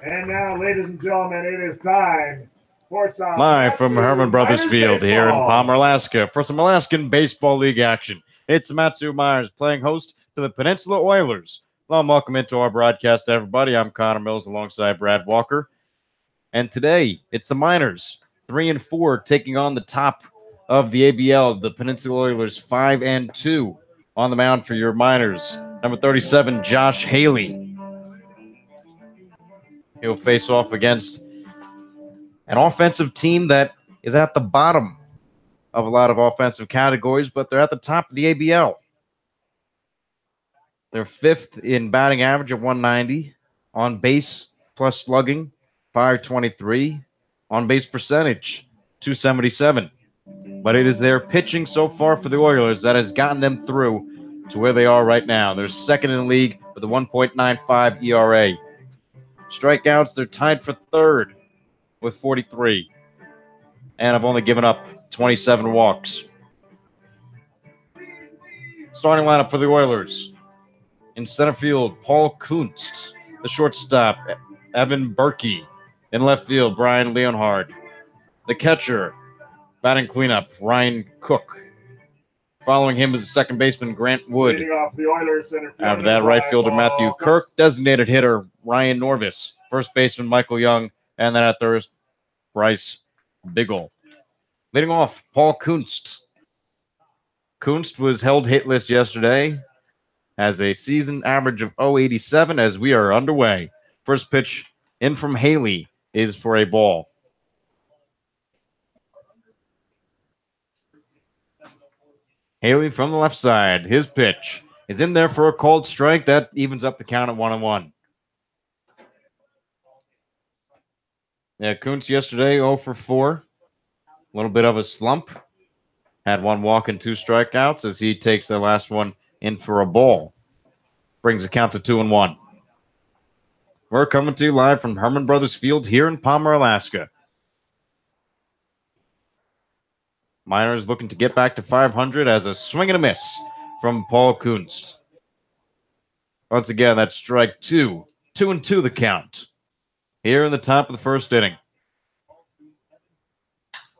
And now, ladies and gentlemen, it is time for some live from Herman Brothers Field here in Palmer, Alaska for some Alaskan Baseball League action. It's Matsu Myers playing host to the Peninsula Oilers. Well, welcome into our broadcast, everybody. I'm Connor Mills alongside Brad Walker. And today, it's the Miners, 3-4, taking on the top of the ABL, the Peninsula Oilers, 5-2 on the mound for your Miners. Number 37, Josh Haley. He'll face off against an offensive team that is at the bottom of a lot of offensive categories, but they're at the top of the ABL. They're fifth in batting average at 190, on base plus slugging, 523, on base percentage, 277. But it is their pitching so far for the Oilers that has gotten them through to where they are right now. They're second in the league with a 1.95 ERA. Strikeouts, they're tied for third with 43. And I've only given up 27 walks. Starting lineup for the Oilers. In center field, Paul Kunst. The shortstop, Evan Berkey. In left field, Brian Leonhard. The catcher, batting cleanup, Ryan Cook. Following him is the second baseman, Grant Wood. After that, right fielder, Matthew Kirk. Designated hitter, Ryan Norvis. First baseman, Michael Young. And then at third, Bryce Biggle. Leading off, Paul Kunst. Kunst was held hitless yesterday, has a season average of 0.87 as we are underway. First pitch in from Haley is for a ball. Haley from the left side. His pitch is in there for a called strike. That evens up the count at 1-1. Yeah, Kunst yesterday 0 for 4. A little bit of a slump. Had one walk and 2 strikeouts as he takes the last one in for a ball. Brings the count to 2-1. We're coming to you live from Herman Brothers Field here in Palmer, Alaska. Miners looking to get back to 500 as a swing and a miss from Paul Kunst. Once again, that's strike 2. 2-2 the count. Here in the top of the first inning.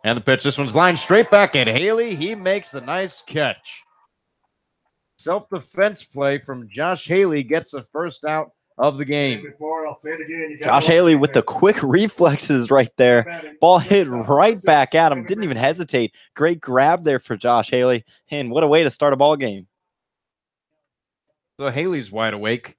And the pitch, this one's lined straight back at Haley. He makes a nice catch. Self-defense play from Josh Haley gets the first out of the game. Josh Haley with the quick reflexes right there. Ball hit right back at him. Didn't even hesitate. Great grab there for Josh Haley. And what a way to start a ball game. So Haley's wide awake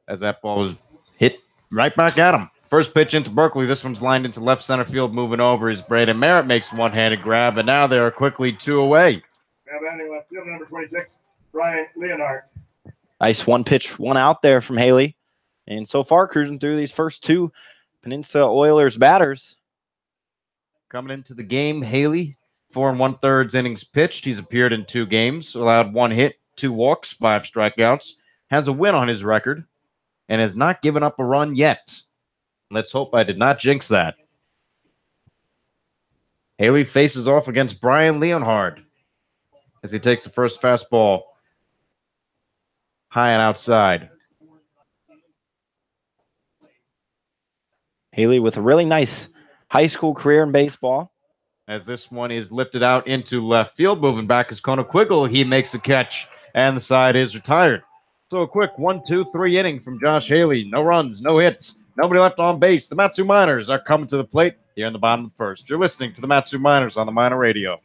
as that ball was hit right back at him. First pitch into Berkeley. This one's lined into left center field. Moving over is Braden Merritt. Makes one-handed grab, and now they are quickly 2 away. Now batting left field, number 26, Brian Leonhard. Nice one pitch, one out there from Haley. And so far, cruising through these first 2 Peninsula Oilers batters. Coming into the game, Haley, 4 1/3 innings pitched. He's appeared in 2 games, allowed 1 hit, 2 walks, 5 strikeouts. Has a win on his record, and has not given up a run yet. Let's hope I did not jinx that. Haley faces off against Brian Leonhard as he takes the first fastball high and outside. Haley with a really nice high school career in baseball. As this one is lifted out into left field, moving back is Kona Quiggle. He makes a catch, and the side is retired. So a quick 1-2-3 inning from Josh Haley. No runs, no hits, nobody left on base. The Matsu Miners are coming to the plate here in the bottom of the first. You're listening to the Matsu Miners on the Miner Radio.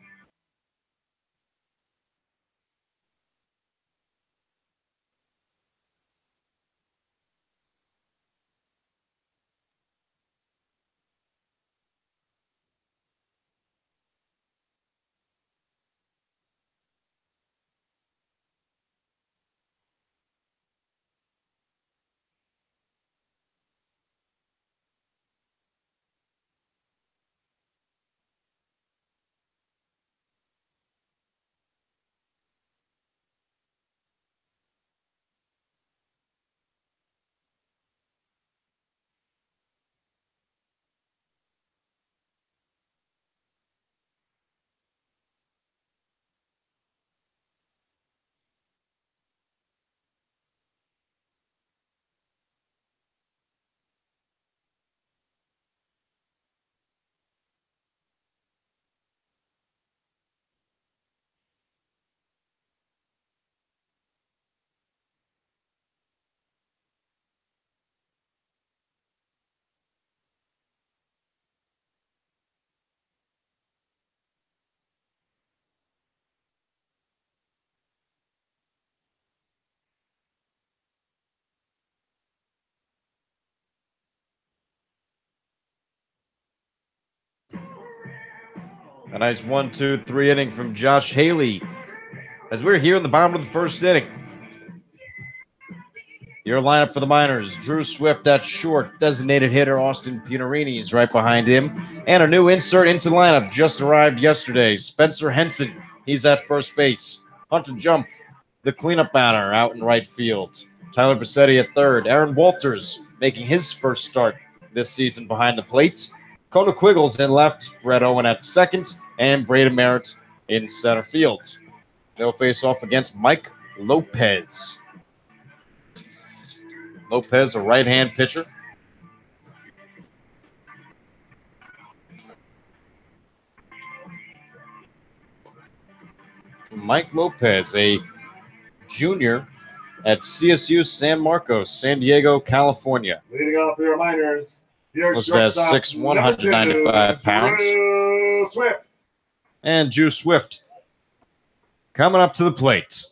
A nice 1, 2, 3 inning from Josh Haley as we're here in the bottom of the first inning. Your lineup for the Miners: Drew Swift at short, designated hitter Austin Pinerini is right behind him, and a new insert into the lineup just arrived yesterday. Spencer Henson, he's at first base. Hunter Jump, the cleanup batter, out in right field. Tyler Vassetti at third. Aaron Walters making his first start this season behind the plate. Kona Quiggles in left, Brett Owen at second, and Braden Merritt in center field. They'll face off against Mike Lopez. Lopez, a right-hand pitcher. Mike Lopez, a junior at CSU San Marcos, San Diego, California. Leading off your Miners. Listed as 6'1", 195 pounds. Drew Swift. And Drew Swift coming up to the plate.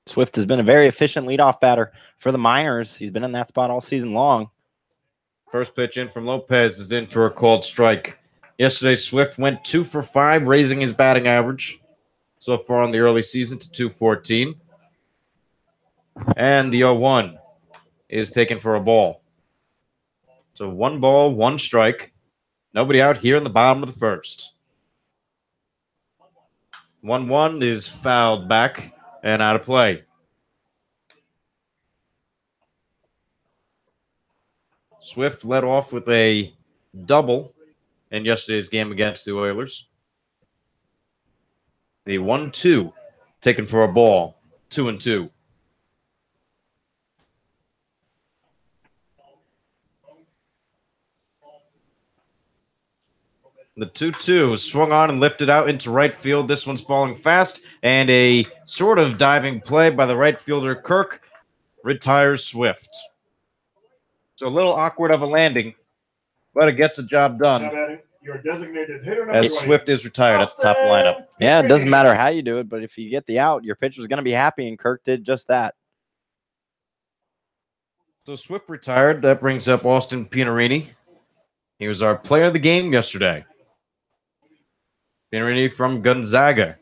Swift has been a very efficient leadoff batter for the Miners. He's been in that spot all season long. First pitch in from Lopez is in for a called strike. Yesterday, Swift went 2 for 5, raising his batting average so far in the early season to 214. And the 0-1 is taken for a ball. So 1 ball, 1 strike. Nobody out here in the bottom of the first. 1-1 is fouled back and out of play. Swift led off with a double in yesterday's game against the Oilers. The 1-2 taken for a ball, 2-2. The 2-2 swung on and lifted out into right field. This one's falling fast, and a sort of diving play by the right fielder, Kirk, retires Swift. So a little awkward of a landing, but it gets the job done Your designated hitter as Swift is retired at the top lineup. Yeah, it doesn't matter how you do it, but if you get the out, your pitcher's going to be happy, and Kirk did just that. So Swift retired. That brings up Austin Pinerini. He was our player of the game yesterday. Pinerini from Gonzaga.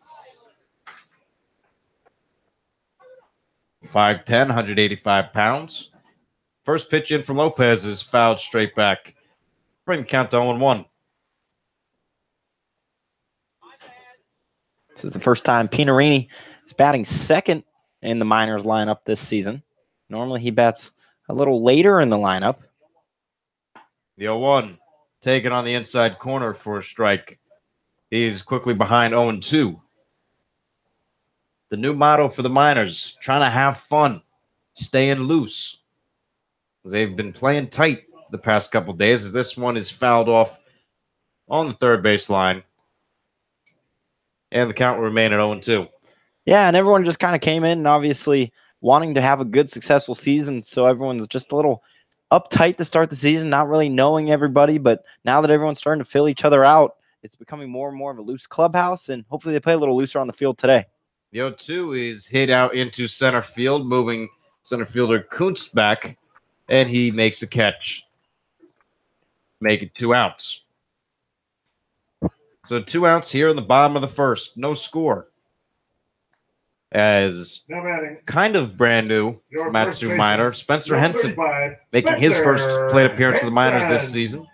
5'10", 185 pounds. First pitch in from Lopez is fouled straight back. Bring the count to 0-1. This is the first time Pinerini is batting second in the Miners lineup this season. Normally he bats a little later in the lineup. The 0-1 taken on the inside corner for a strike. He's quickly behind 0-2. The new motto for the Miners, trying to have fun, staying loose. They've been playing tight the past couple days as this one is fouled off on the third base line. And the count will remain at 0-2. Yeah, and everyone just kind of came in and obviously wanting to have a good, successful season. So everyone's just a little uptight to start the season, not really knowing everybody. But now that everyone's starting to fill each other out, it's becoming more and more of a loose clubhouse. And hopefully they play a little looser on the field today. The 0-2 is hit out into center field, moving center fielder Kuntz back. And he makes a catch. Make it 2 outs. So 2 outs here in the bottom of the first. No score. As kind of brand new Matsu Miner, Spencer Henson making his first plate appearance of the Miners this season.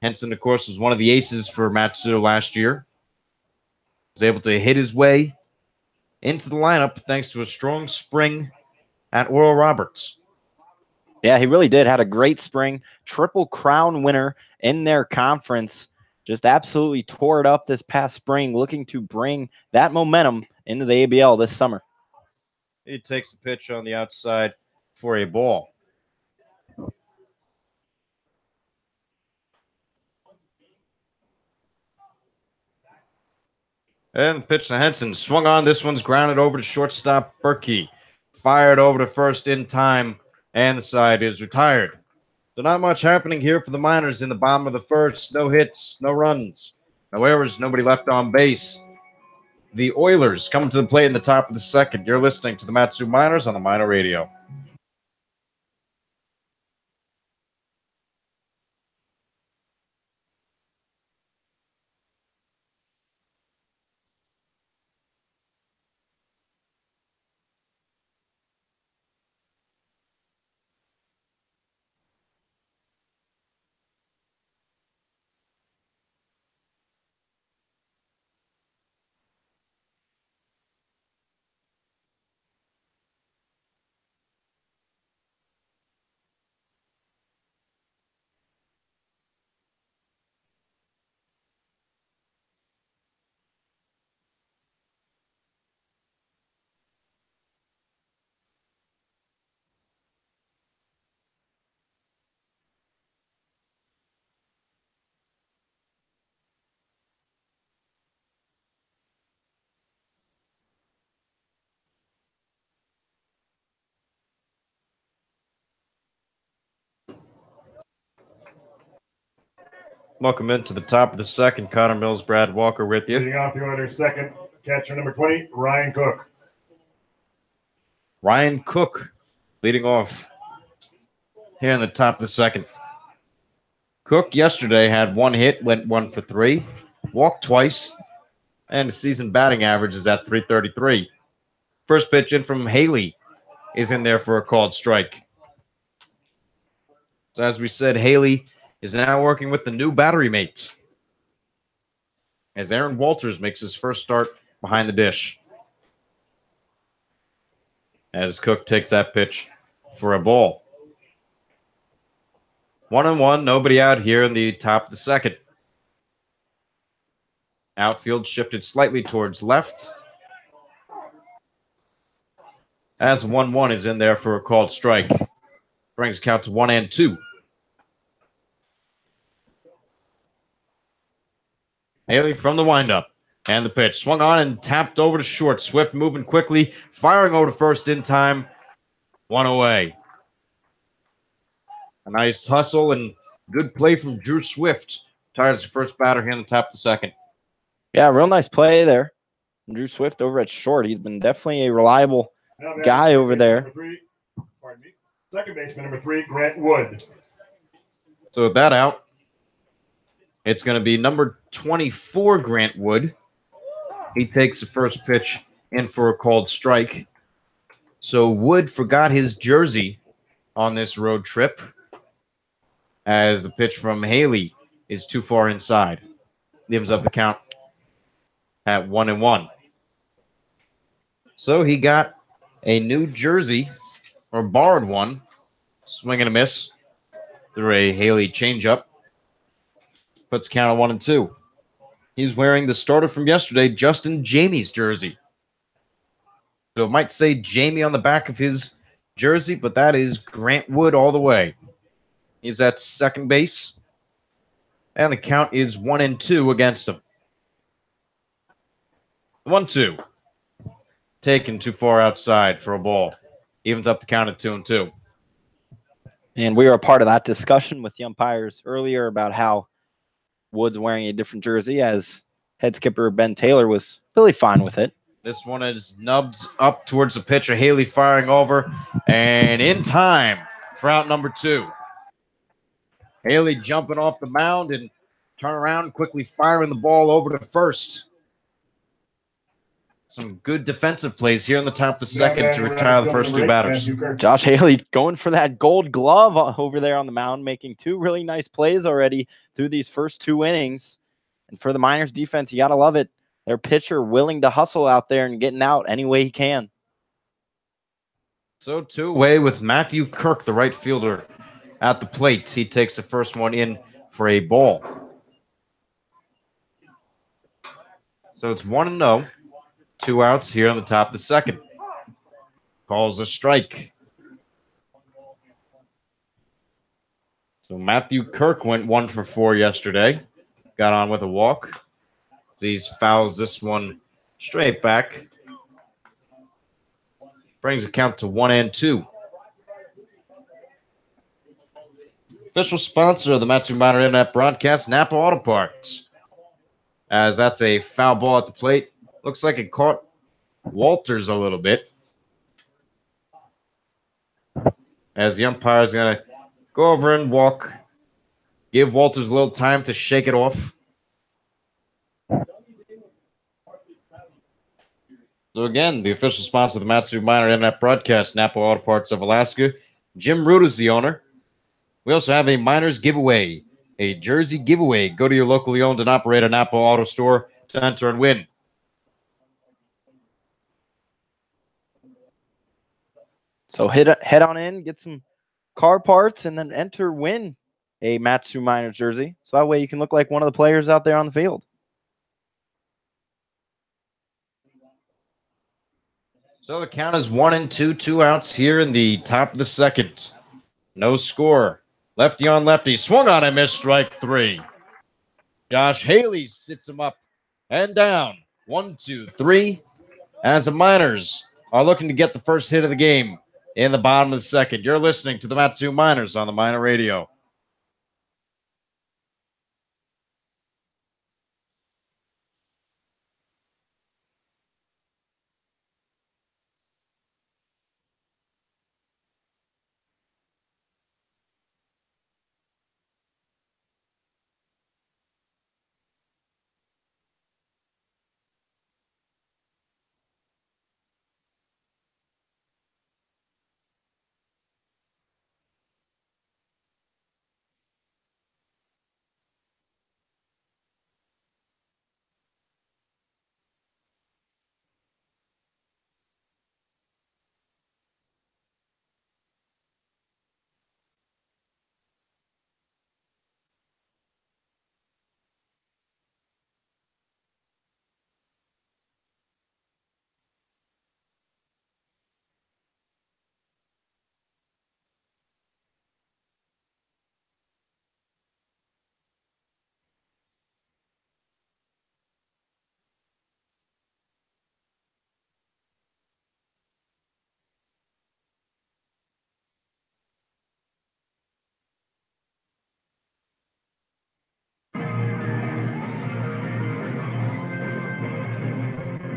Henson, of course, was one of the aces for Matsu last year. Was able to hit his way into the lineup thanks to a strong spring at Oral Roberts. Yeah, he really did. Had a great spring. Triple Crown winner in their conference. Just absolutely tore it up this past spring, looking to bring that momentum into the ABL this summer. He takes the pitch on the outside for a ball. And the pitch to Henson. Swung on. This one's grounded over to shortstop Berkey. Fired over to first in time, and the side is retired. So not much happening here for the Miners in the bottom of the first. No hits, no runs, no errors, nobody left on base. the Oilers coming to the plate in the top of the second. You're listening to the Matsu Miners on the Miner Radio. Welcome into the top of the second. Connor Mills, Brad Walker with you. Leading off the Oilers' second, catcher number 20, Ryan Cook. Ryan Cook leading off here in the top of the second. Cook yesterday had one hit, went 1 for 3, walked twice, and the season batting average is at .333. First pitch in from Haley is in there for a called strike. So as we said, Haley is now working with the new battery mate as Aaron Walters makes his first start behind the dish. As Cook takes that pitch for a ball. 1-1, nobody out here in the top of the second. Outfield shifted slightly towards left. As 1-1 is in there for a called strike. Brings count to 1-2. Haley from the windup. And the pitch swung on and tapped over to short. Swift moving quickly, firing over to first in time. 1 away. A nice hustle and good play from Drew Swift. Tires the first batter here in the top of the second. Yeah, real nice play there. Drew Swift over at short. He's been definitely a reliable guy over there. Second baseman number 3, Grant Wood. So with that out, it's going to be number 24, Grant Wood. He takes the first pitch in for a called strike. So Wood forgot his jersey on this road trip as the pitch from Haley is too far inside. Leaves up the count at 1-1. So he got a new jersey, or borrowed one, swing and a miss through a Haley changeup. Puts count at 1-2. He's wearing the starter from yesterday, Justin Jamie's jersey. So it might say Jamie on the back of his jersey, but that is Grant Wood all the way. He's at second base, and the count is 1-2 against him. 1-2. Taken too far outside for a ball. Evens up the count at 2-2. And we were a part of that discussion with the umpires earlier about how Wood's wearing a different jersey, as head skipper Ben Taylor was really fine with it. This one is nubbed up towards the pitcher. Haley firing over, and in time for out number 2. Haley jumping off the mound and turn around, quickly firing the ball over to first. Some good defensive plays here in the top of the second to retire the first 2 batters. Josh Haley going for that gold glove over there on the mound, making 2 really nice plays already through these first 2 innings. And for the Miners defense, you got to love it. Their pitcher willing to hustle out there and getting out any way he can. So 2 away with Matthew Kirk, the right fielder, at the plate. He takes the first one in for a ball. So it's 1-0. 2 outs here on the top of the second. Calls a strike. So Matthew Kirk went 1 for 4 yesterday. Got on with a walk. He fouls this one straight back. Brings the count to 1-2. Official sponsor of the Matsu Minor Internet broadcast, Napa Auto Parts. As that's a foul ball at the plate. Looks like it caught Walters a little bit. As the umpire's going to go over and walk. Give Walters a little time to shake it off. So again, the official sponsor of the Matsu Minor Internet broadcast, Napa Auto Parts of Alaska. Jim Root is the owner. We also have a Miners giveaway, a jersey giveaway. Go to your locally owned and operated Napa Auto Store to enter and win. So head on in, get some car parts, and then win a Matsu Miners jersey. So that way you can look like one of the players out there on the field. So the count is 1-2, 2 outs here in the top of the second. No score. Lefty on lefty. Swung on and missed, strike 3. Josh Haley sits him up and down. 1-2-3. As the Miners are looking to get the first hit of the game in the bottom of the second. You're listening to the Matsu Miners on the Miner Radio.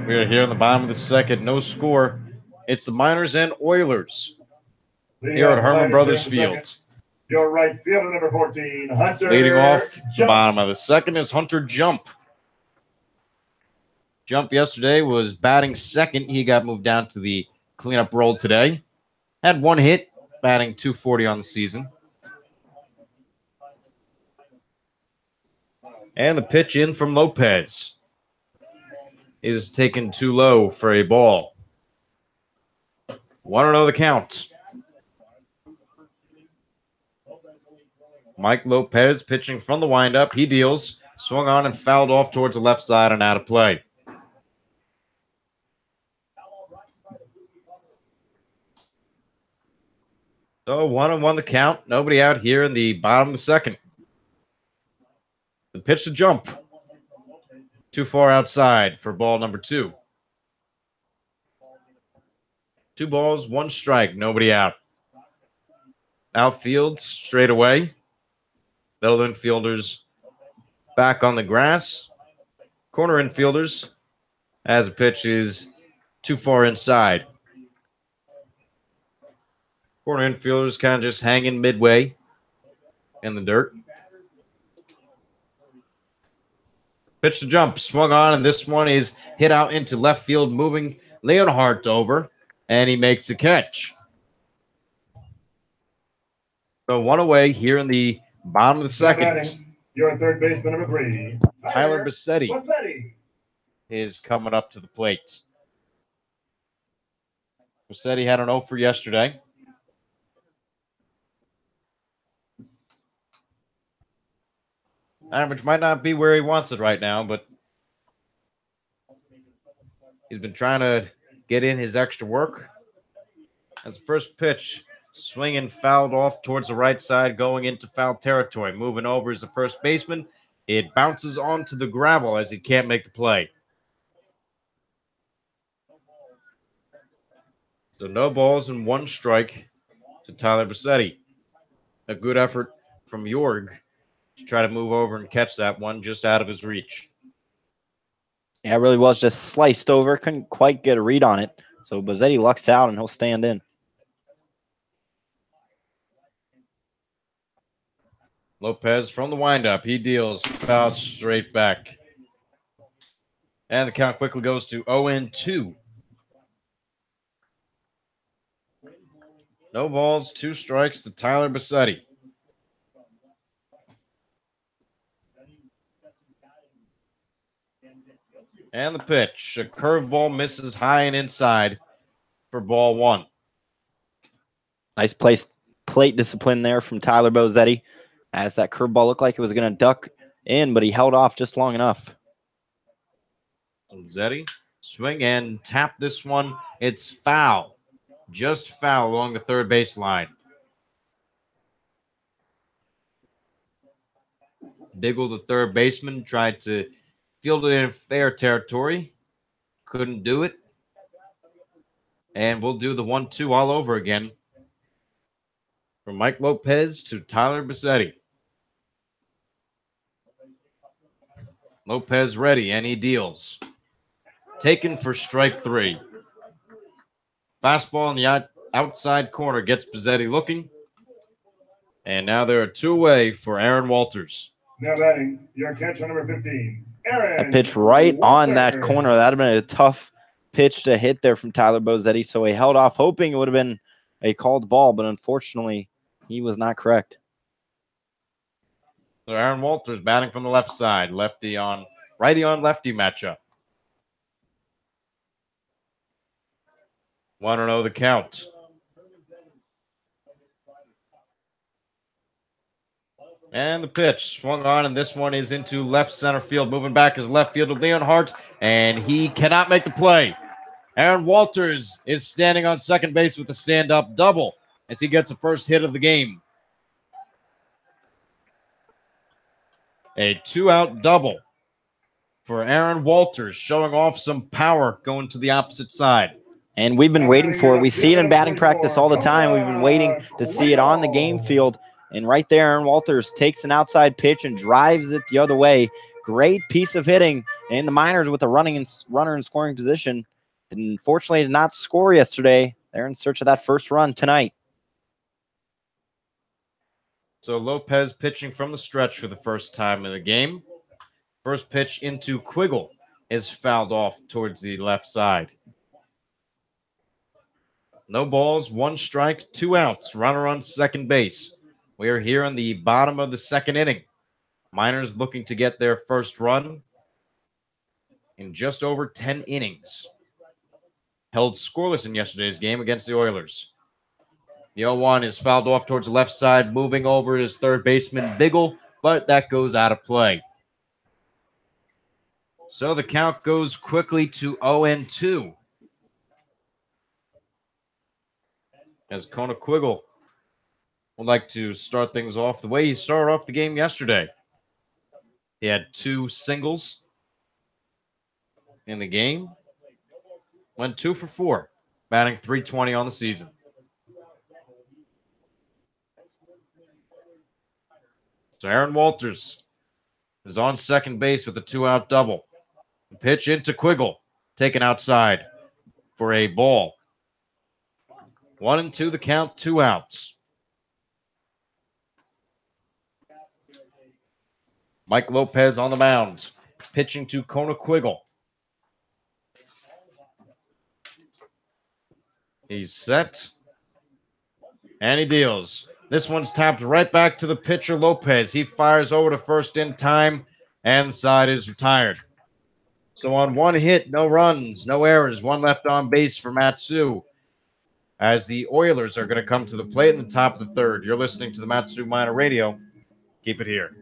We are here in the bottom of the second. No score. It's the Miners and Oilers here at Herman Brothers Field. Your right fielder, number 14, Hunter. Leading off the Jump. bottom of the second is Hunter Jump. Jump yesterday was batting second. He got moved down to the cleanup role today. Had one hit, batting .240 on the season. And the pitch in from Lopez is taken too low for a ball. 1-0 the count. Mike Lopez pitching from the windup. He deals, swung on and fouled off towards the left side and out of play. So 1-1 the count. Nobody out here in the bottom of the second. The pitch to Jump. Too far outside for ball number 2. 2 balls, 1 strike, nobody out. Outfield straight away. Middle infielders back on the grass. Corner infielders as the pitch is too far inside. Corner infielders kind of just hanging midway in the dirt. Pitch to Jump, swung on, and this one is hit out into left field, moving Leonhardt over, and he makes a catch. So 1 away here in the bottom of the second. Your third baseman, number 3, Tyler Bassetti is coming up to the plate. Bassetti had an 0 for yesterday. Average might not be where he wants it right now, but he's been trying to get in his extra work. As the first pitch, swinging fouled off towards the right side, going into foul territory. Moving over as the first baseman. It bounces onto the gravel as he can't make the play. So no balls and 1 strike to Tyler Bassetti. A good effort from Jorg to try to move over and catch that one just out of his reach. Yeah, it really was just sliced over. Couldn't quite get a read on it. So Bozzetti lucks out and he'll stand in. Lopez from the windup. He deals foul straight back. And the count quickly goes to 0-2. No balls, 2 strikes to Tyler Bassetti. And the pitch. A curveball misses high and inside for ball 1. Nice plate discipline there from Tyler Bozzetti, as that curveball looked like it was going to duck in, but he held off just long enough. Bozzetti swing and tap this one. It's foul. Just foul along the third baseline. Diggle, the third baseman, tried to field it in fair territory. Couldn't do it. And we'll do the 1-2 all over again. From Mike Lopez to Tyler Bassetti. Lopez ready, and he deals. Taken for strike 3. Fastball in the outside corner gets Bassetti looking. And now there are 2 away for Aaron Walters. Now batting, your catcher number 15, Aaron. A pitch right on that corner. That would have been a tough pitch to hit there from Tyler Bozzetti. So he held off, hoping it would have been a called ball, but unfortunately, he was not correct. So Aaron Walters batting from the left side. Righty on lefty matchup. 1-0 the count. And the pitch swung on, and this one is into left center field. Moving back is left fielder Leonhardt, and he cannot make the play. Aaron Walters is standing on second base with a stand-up double as he gets a first hit of the game. A 2-out double for Aaron Walters, showing off some power going to the opposite side. And we've been waiting for it. We see it in batting practice all the time. We've been waiting to see it on the game field. And right there, Aaron Walters takes an outside pitch and drives it the other way. Great piece of hitting. And the Miners with a runner in scoring position. And unfortunately did not score yesterday. They're in search of that first run tonight. So Lopez pitching from the stretch for the first time in the game. First pitch into Quiggle is fouled off towards the left side. No balls, 1 strike, 2 outs. Runner on second base. We are here in the bottom of the second inning. Miners looking to get their first run in just over 10 innings. Held scoreless in yesterday's game against the Oilers. The 0-1 is fouled off towards the left side, moving over his third baseman, Biggle, but that goes out of play. So the count goes quickly to 0-2. As Kona Quiggle would like to start things off the way he started off the game yesterday. He had 2 singles in the game. Went 2 for 4, batting .320 on the season. So Aaron Walters is on second base with a 2-out double. The pitch into Quiggle, taken outside for a ball. 1-2 the count, 2 outs. Mike Lopez on the mound, pitching to Kona Quiggle. He's set, and he deals. This one's tapped right back to the pitcher, Lopez. He fires over to first in time, and the side is retired. So on 1 hit, no runs, no errors, 1 left on base for Matsu, as the Oilers are going to come to the plate in the top of the third. You're listening to the Matsu Miner Radio. Keep it here.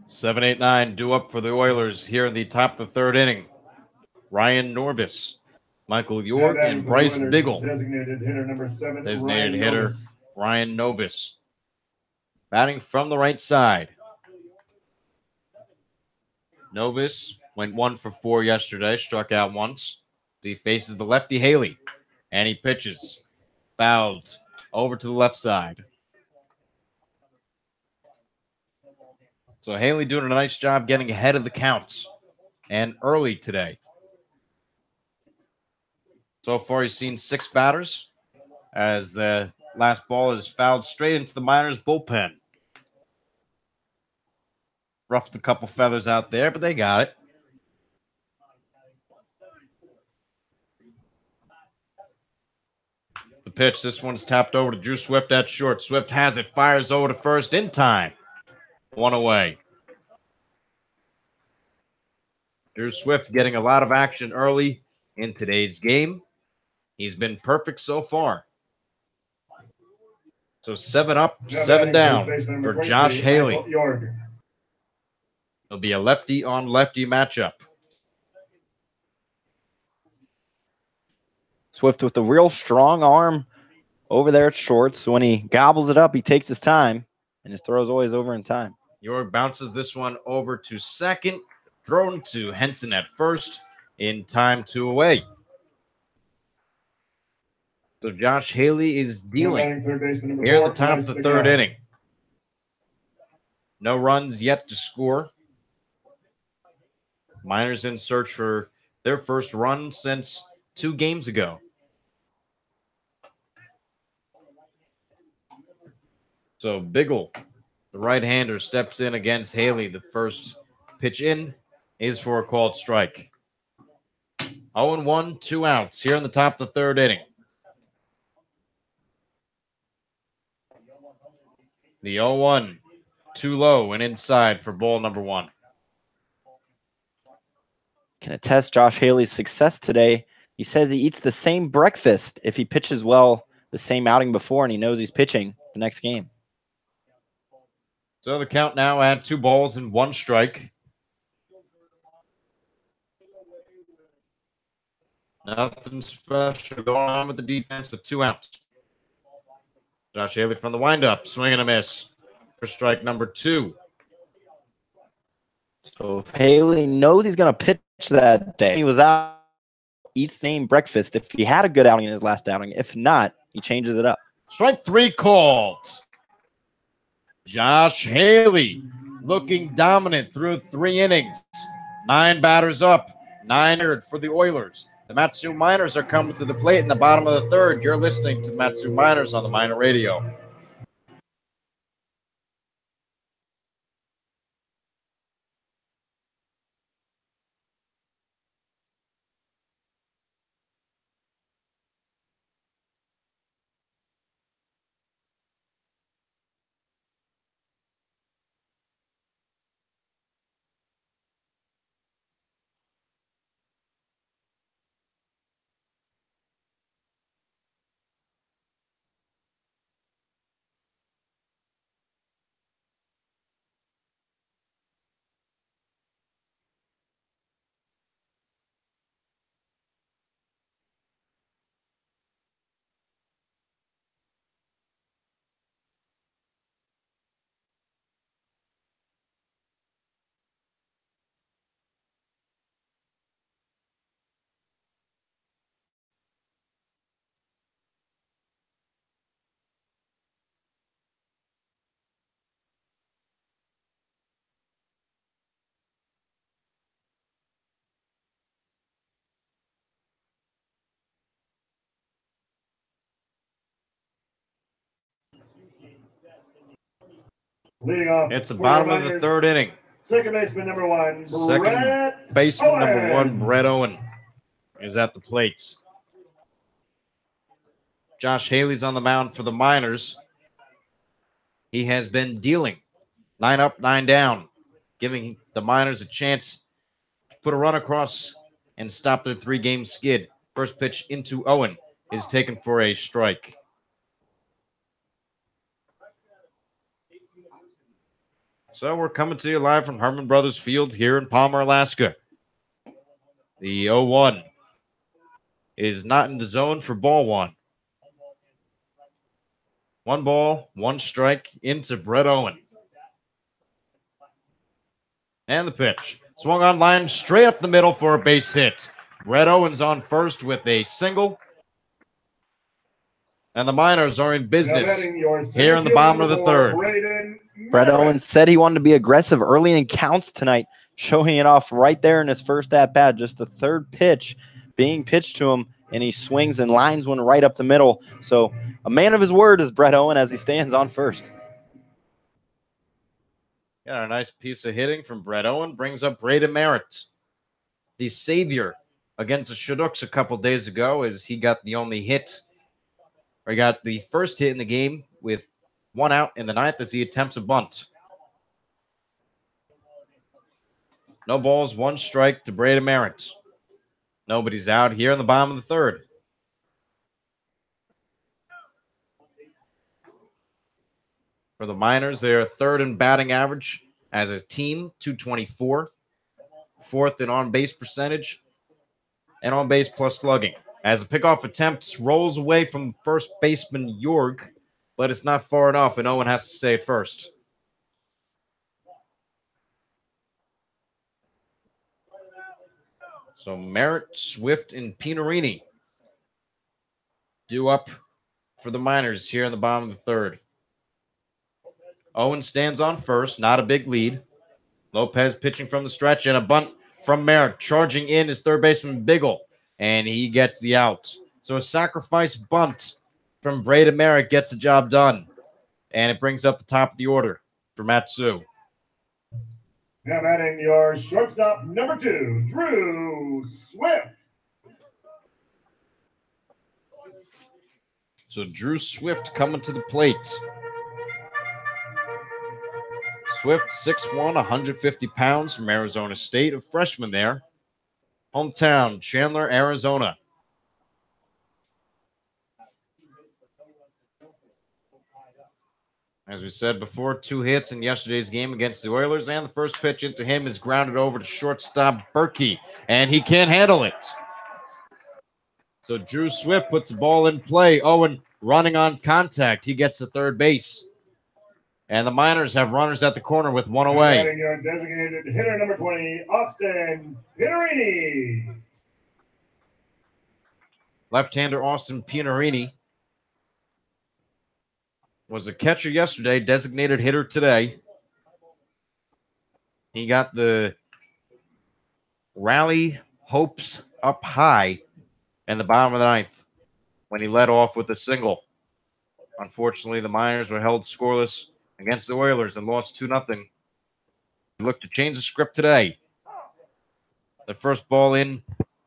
7-8-9 due up for the Oilers here in the top of the third inning. Ryan Norvis, Michael York, and Bryce Biggle. Designated hitter number 7. Designated Ryan hitter Novus. Ryan Novus. Batting from the right side. Novus went 1 for 4 yesterday, struck out once. He faces the lefty Haley, and he pitches. Fouled over to the left side. So Haley doing a nice job getting ahead of the counts and early today. So far, he's seen 6 batters as the last ball is fouled straight into the Miners' bullpen. Roughed a couple feathers out there, but they got it. The pitch, this one's tapped over to Drew Swift at short. Swift has it, fires over to first in time. 1 away. Drew Swift getting a lot of action early in today's game. He's been perfect so far. So 7 up, 7 down for Josh Haley. It'll be a lefty-on-lefty matchup. Swift with a real strong arm over there at short. So when he gobbles it up, he takes his time, and his throw's always over in time. York bounces this one over to second, thrown to Henson at first, in time 2 away. So Josh Haley is dealing here in the top of the third inning. No runs yet to score. Miners in search for their first run since 2 games ago. So Biggle, the right-hander, steps in against Haley. The first pitch in is for a called strike. 0-1, 2 outs here in the top of the third inning. The 0-1, too low and inside for ball number 1. Can attest Josh Haley's success today. He says he eats the same breakfast if he pitches well the same outing before, and he knows he's pitching the next game. So the count now at 2 balls and 1 strike. Nothing special going on with the defense with 2 outs. Josh Haley from the windup, swing and a miss for strike number 2. So if Haley knows he's going to pitch that day, he was out, eats the same breakfast if he had a good outing in his last outing. If not, he changes it up. Strike 3 called. Josh Haley looking dominant through 3 innings. 9 batters up, 9 for the Oilers. The Matsu Miners are coming to the plate in the bottom of the third. You're listening to the Matsu Miners on the Miner Radio. Leading off. It's the bottom of the third inning. Second baseman number 1. Second baseman number 1, Brett Owen, is at the plate. Josh Haley's on the mound for the Miners. He has been dealing 9 up, 9 down, giving the Miners a chance to put a run across and stop their 3-game skid. First pitch into Owen is taken for a strike. So we're coming to you live from Herman Brothers Field here in Palmer, Alaska. The 0-1 is not in the zone for ball one. 1 ball, 1 strike into Brett Owen. And the pitch. Swung on line straight up the middle for a base hit. Brett Owens on first with a single. And the Miners are in business here in the bottom of the third. Brett Owens said he wanted to be aggressive early in counts tonight, showing it off right there in his first at-bat. Just the third pitch being pitched to him, and he swings and lines one right up the middle. So a man of his word is Brett Owen as he stands on first. Got a nice piece of hitting from Brett Owen. Brings up Braden Merritt, the savior against the Shadooks a couple days ago, as he got the only hit. Or he got the first hit in the game with 1 out in the 9th as he attempts a bunt. No balls, 1 strike to Braden Merritt. Nobody's out here in the bottom of the third. For the Miners, they are third in batting average as a team, 224. Fourth in on-base percentage and on-base plus slugging. As the pickoff attempt rolls away from first baseman York, but it's not far enough, and Owen has to stay at first. So Merritt, Swift, and Pinarini due up for the Miners here in the bottom of the third. Owen stands on first, not a big lead. Lopez pitching from the stretch, and a bunt from Merritt. Charging in is third baseman Biggle, and he gets the out. So a sacrifice bunt from Braden Merritt gets the job done, and it brings up the top of the order for Matsu. Now batting your shortstop, number 2, Drew Swift. So Drew Swift coming to the plate. Swift, 6'1", 150 pounds from Arizona State, a freshman there. Hometown, Chandler, Arizona. As we said before, 2 hits in yesterday's game against the Oilers, and the first pitch into him is grounded over to shortstop Berkey, and he can't handle it. So Drew Swift puts the ball in play. Owen running on contact. He gets to third base. And the Miners have runners at the corner with 1 away. Batting your designated hitter, number 20, Austin Pinarini. Left-hander Austin Pinarini was a catcher yesterday, designated hitter today. He got the rally hopes up high in the bottom of the 9th when he led off with a single. Unfortunately, the Miners were held scoreless against the Oilers and lost 2-0. Look to change the script today. The first ball in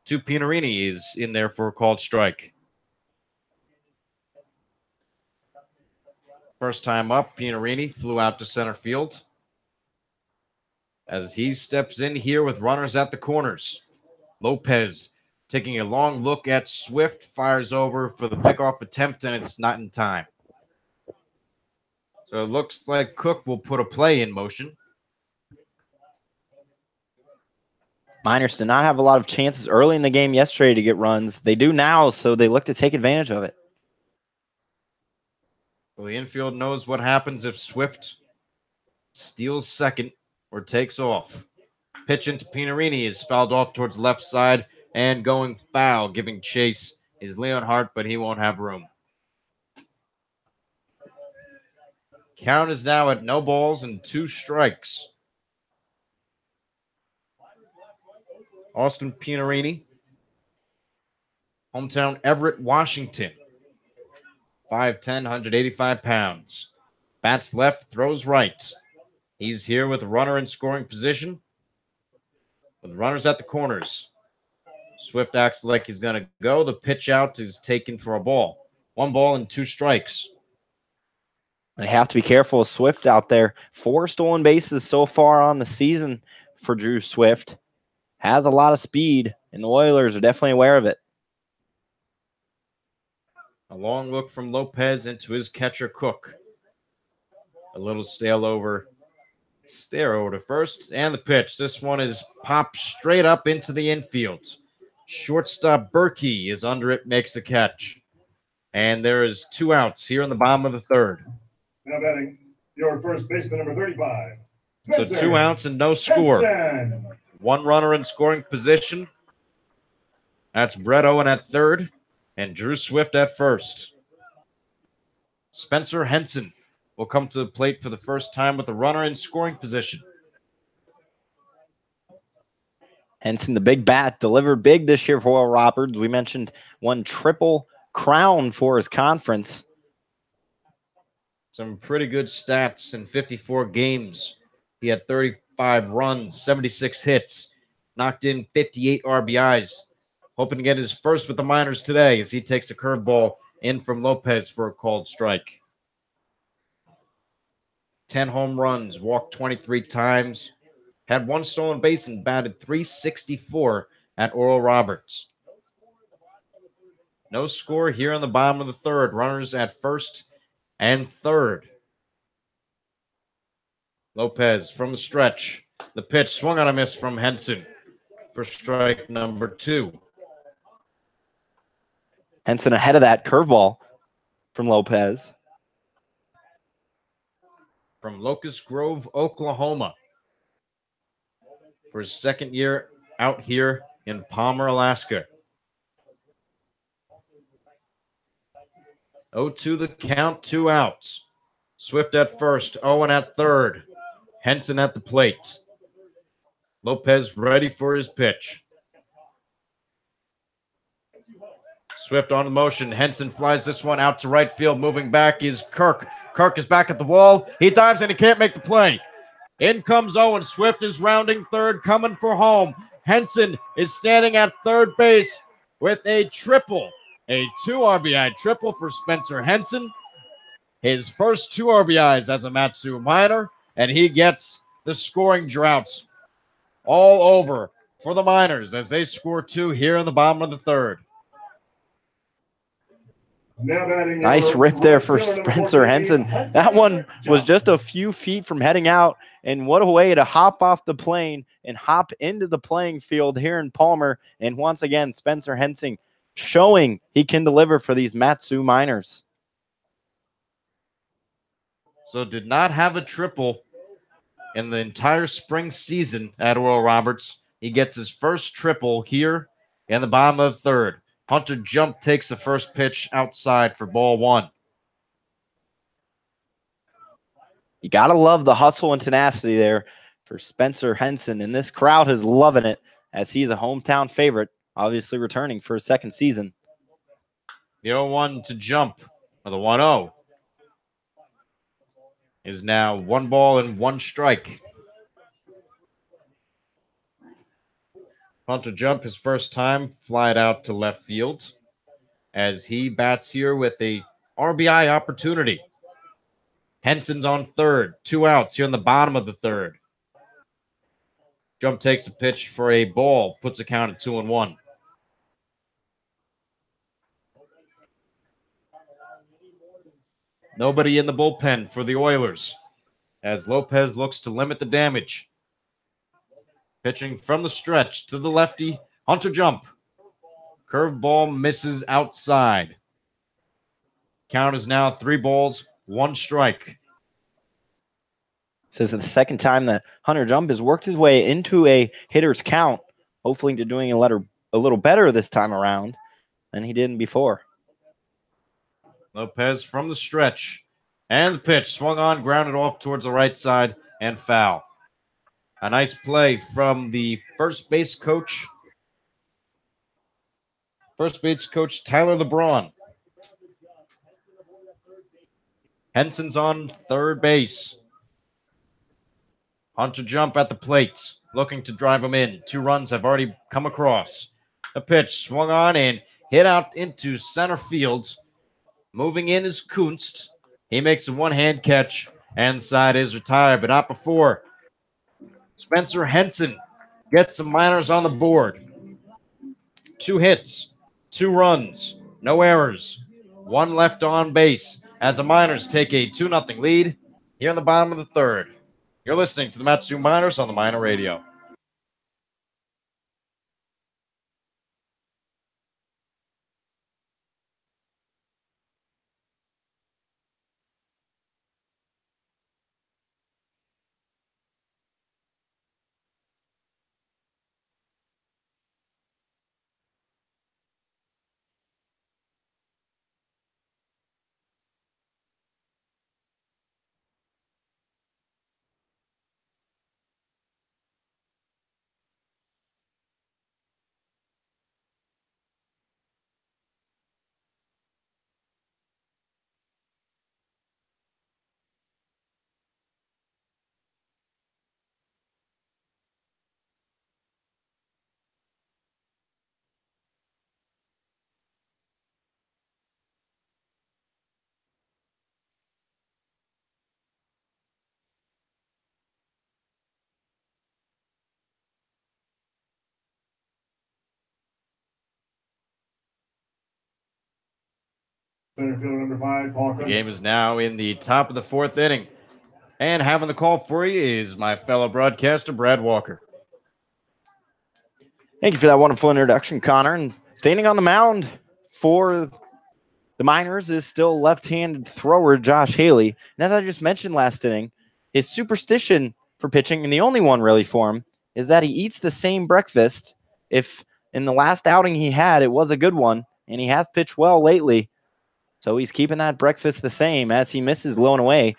to Pinarini is in there for a called strike. First time up, Pinarini flew out to center field. As he steps in here with runners at the corners. Lopez taking a long look at Swift, fires over for the pickoff attempt, and it's not in time. So it looks like Cook will put a play in motion. Miners did not have a lot of chances early in the game yesterday to get runs. They do now, so they look to take advantage of it. So the infield knows what happens if Swift steals second or takes off. Pitch into Pinarini is fouled off towards left side, and going foul, giving chase is Leonhardt, but he won't have room. Count is now at no balls and 2 strikes. Austin Pinarini, hometown Everett, Washington. 5'10", 185 pounds. Bats left, throws right. He's here with a runner in scoring position, with runners at the corners. Swift acts like he's going to go. The pitch out is taken for a ball. 1 ball and 2 strikes. They have to be careful of Swift out there. 4 stolen bases so far on the season for Drew Swift. Has a lot of speed, and the Oilers are definitely aware of it. A long look from Lopez into his catcher, Cook. A little stale over Stare over to first, and the pitch. This one is popped straight up into the infield. Shortstop Berkey is under it, makes the catch. And there is 2 outs here in the bottom of the third. Now batting your first baseman, number 35. So 2 outs and no score. Henson. 1 runner in scoring position. That's Brett Owen at third and Drew Swift at first. Spencer Henson will come to the plate for the first time with a runner in scoring position. Henson, the big bat, delivered big this year for Oral Roberts. We mentioned 1 triple crown for his conference. Some pretty good stats in 54 games. He had 35 runs, 76 hits, knocked in 58 RBIs. Hoping to get his first with the minors today as he takes a curveball in from Lopez for a called strike. 10 home runs, walked 23 times, had 1 stolen base and batted .364 at Oral Roberts. No score here in the bottom of the third. Runners at first and third. Lopez from the stretch. The pitch swung on a miss from Henson for strike number 2. Henson ahead of that curveball from Lopez. From Locust Grove, Oklahoma. For his second year out here in Palmer, Alaska. 0-2 the count, 2 outs. Swift at first, Owen at third. Henson at the plate. Lopez ready for his pitch. Swift on the motion. Henson flies this one out to right field. Moving back is Kirk. Kirk is back at the wall. He dives and he can't make the play. In comes Owen. Swift is rounding third, coming for home. Henson is standing at third base with a triple. A 2 RBI triple for Spencer Henson. His first 2 RBIs as a Matsu minor, and he gets the scoring drought all over for the Miners as they score 2 here in the bottom of the third. Nice rip there for Spencer Henson. That one was just a few feet from heading out, and what a way to hop off the plane and hop into the playing field here in Palmer. And once again, Spencer Henson showing he can deliver for these Matsu Miners. So did not have a triple in the entire spring season at Oral Roberts. He gets his first triple here in the bottom of the third. Hunter Jump takes the first pitch outside for ball 1. You got to love the hustle and tenacity there for Spencer Henson, and this crowd is loving it as he's a hometown favorite, obviously returning for his second season. The 0-1 to Jump, or the 1-0, is now 1 ball and 1 strike. Hunter Jump, his first time, flied out to left field as he bats here with a RBI opportunity. Henson's on third, 2 outs here in the bottom of the third. Jump takes a pitch for a ball, puts a count at 2-1. Nobody in the bullpen for the Oilers as Lopez looks to limit the damage. Pitching from the stretch to the lefty, Hunter Jump. Curveball misses outside. Count is now 3 balls, 1 strike. This is the second time that Hunter Jump has worked his way into a hitter's count, hopefully to doing a little better this time around than he did before. Lopez from the stretch. And the pitch swung on, grounded off towards the right side, and foul. A nice play from the first base coach. First base coach Tyler LeBron. Henson's on third base. Hunter Jump at the plate, looking to drive him in. 2 runs have already come across. The pitch swung on and hit out into center field. Moving in is Kunst. He makes a 1-hand catch, and the side is retired, but not before Spencer Henson gets some Miners on the board. 2 hits, 2 runs, no errors, 1 left on base as the Miners take a 2-0 lead here in the bottom of the third. You're listening to the Matsu Miners on the Miner Radio. Center fielder number 5, Paul The Kunst. game is now in the top of the 4th inning. And having the call for you is my fellow broadcaster, Brad Walker. Thank you for that wonderful introduction, Connor. And standing on the mound for the Miners is still left-handed thrower Josh Haley. And as I just mentioned last inning, his superstition for pitching, and the only one really for him, is that he eats the same breakfast. If in the last outing he had, it was a good one, and he has pitched well lately. So he's keeping that breakfast the same as he misses low and away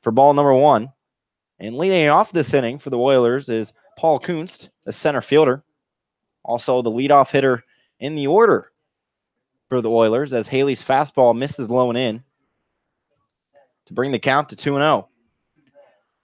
for ball number 1. And leading off this inning for the Oilers is Paul Kunst, the center fielder. Also the leadoff hitter in the order for the Oilers as Haley's fastball misses low and in to bring the count to 2-0.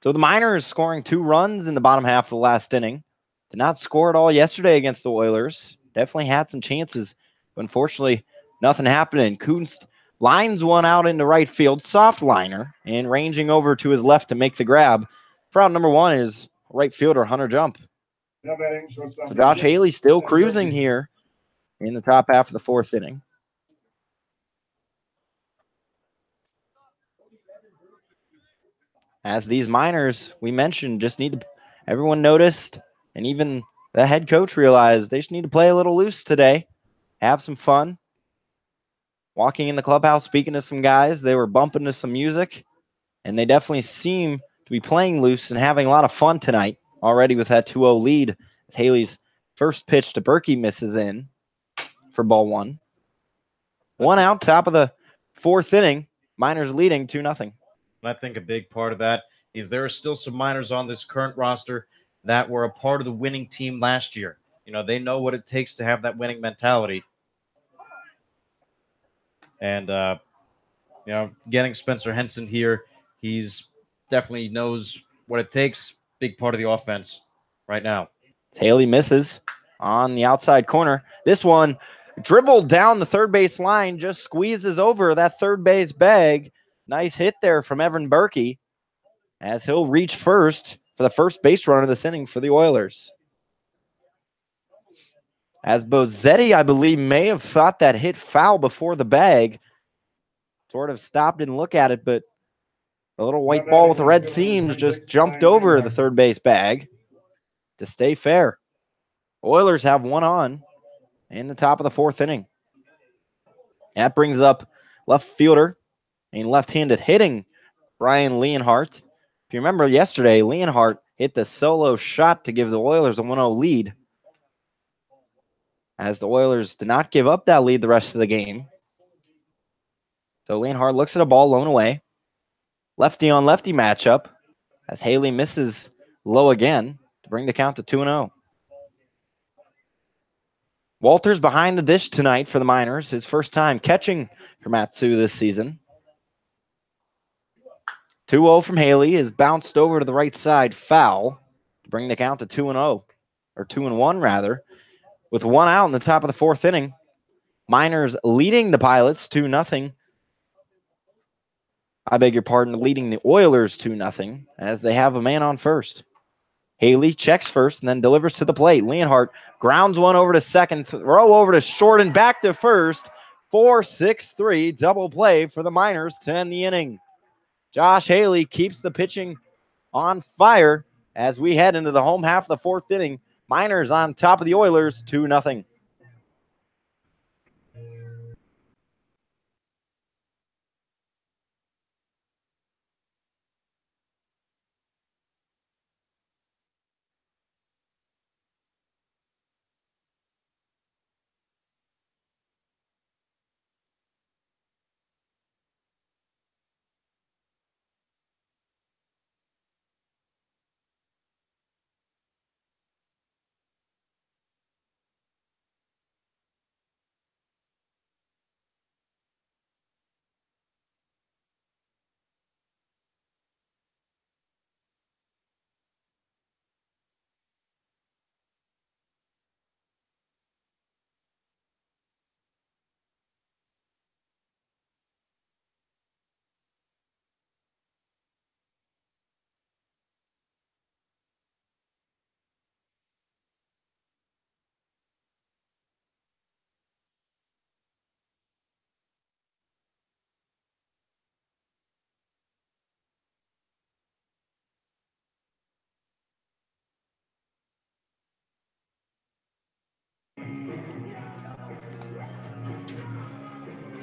So the Miners scoring 2 runs in the bottom half of the last inning. Did not score at all yesterday against the Oilers. Definitely had some chances, but unfortunately nothing happening. Kunst lines one out into right field, soft liner, and ranging over to his left to make the grab. For out number 1 is right fielder Hunter Jump. So Josh Haley still cruising here in the top half of the 4th inning. As these Miners, we mentioned, just need to, everyone noticed, and even the head coach realized they just need to play a little loose today, have some fun. Walking in the clubhouse, speaking to some guys, they were bumping to some music, and they definitely seem to be playing loose and having a lot of fun tonight already with that 2-0 lead as Haley's first pitch to Berkey misses in for ball 1. 1 out, top of the 4th inning. Miners leading 2-0. I think a big part of that is there are still some Miners on this current roster that were a part of the winning team last year. You know, they know what it takes to have that winning mentality. And, you know, getting Spencer Henson here, he's definitely knows what it takes. Big part of the offense right now. Haley misses on the outside corner. This one dribbled down the third base line, just squeezes over that third base bag. Nice hit there from Evan Berkey as he'll reach first for the first base runner this inning for the Oilers. As Bozzetti, I believe, may have thought that hit foul before the bag. Sort of stopped and looked at it, but the little white ball with the red seams just jumped over the third base bag to stay fair. Oilers have 1 on in the top of the 4th inning. That brings up left fielder and left-handed hitting Brian Leonhardt. If you remember yesterday, Leonhardt hit the solo shot to give the Oilers a 1-0 lead. As the Oilers did not give up that lead the rest of the game. So Leonhardt looks at a ball low and away. Lefty on lefty matchup as Haley misses low again to bring the count to 2-0. Walters behind the dish tonight for the Miners. His first time catching for Matsu this season. 2-0 from Haley is bounced over to the right side, foul to bring the count to 2-0, or 2-1 rather. With 1 out in the top of the 4th inning, Miners leading the Pilots 2-0. I beg your pardon, leading the Oilers 2-0 as they have a man on first. Haley checks first and then delivers to the plate. Leonhardt grounds one over to second, throw over to short and back to first. 4-6-3 double play for the Miners to end the inning. Josh Haley keeps the pitching on fire as we head into the home half of the fourth inning. Miners on top of the Oilers, 2-0.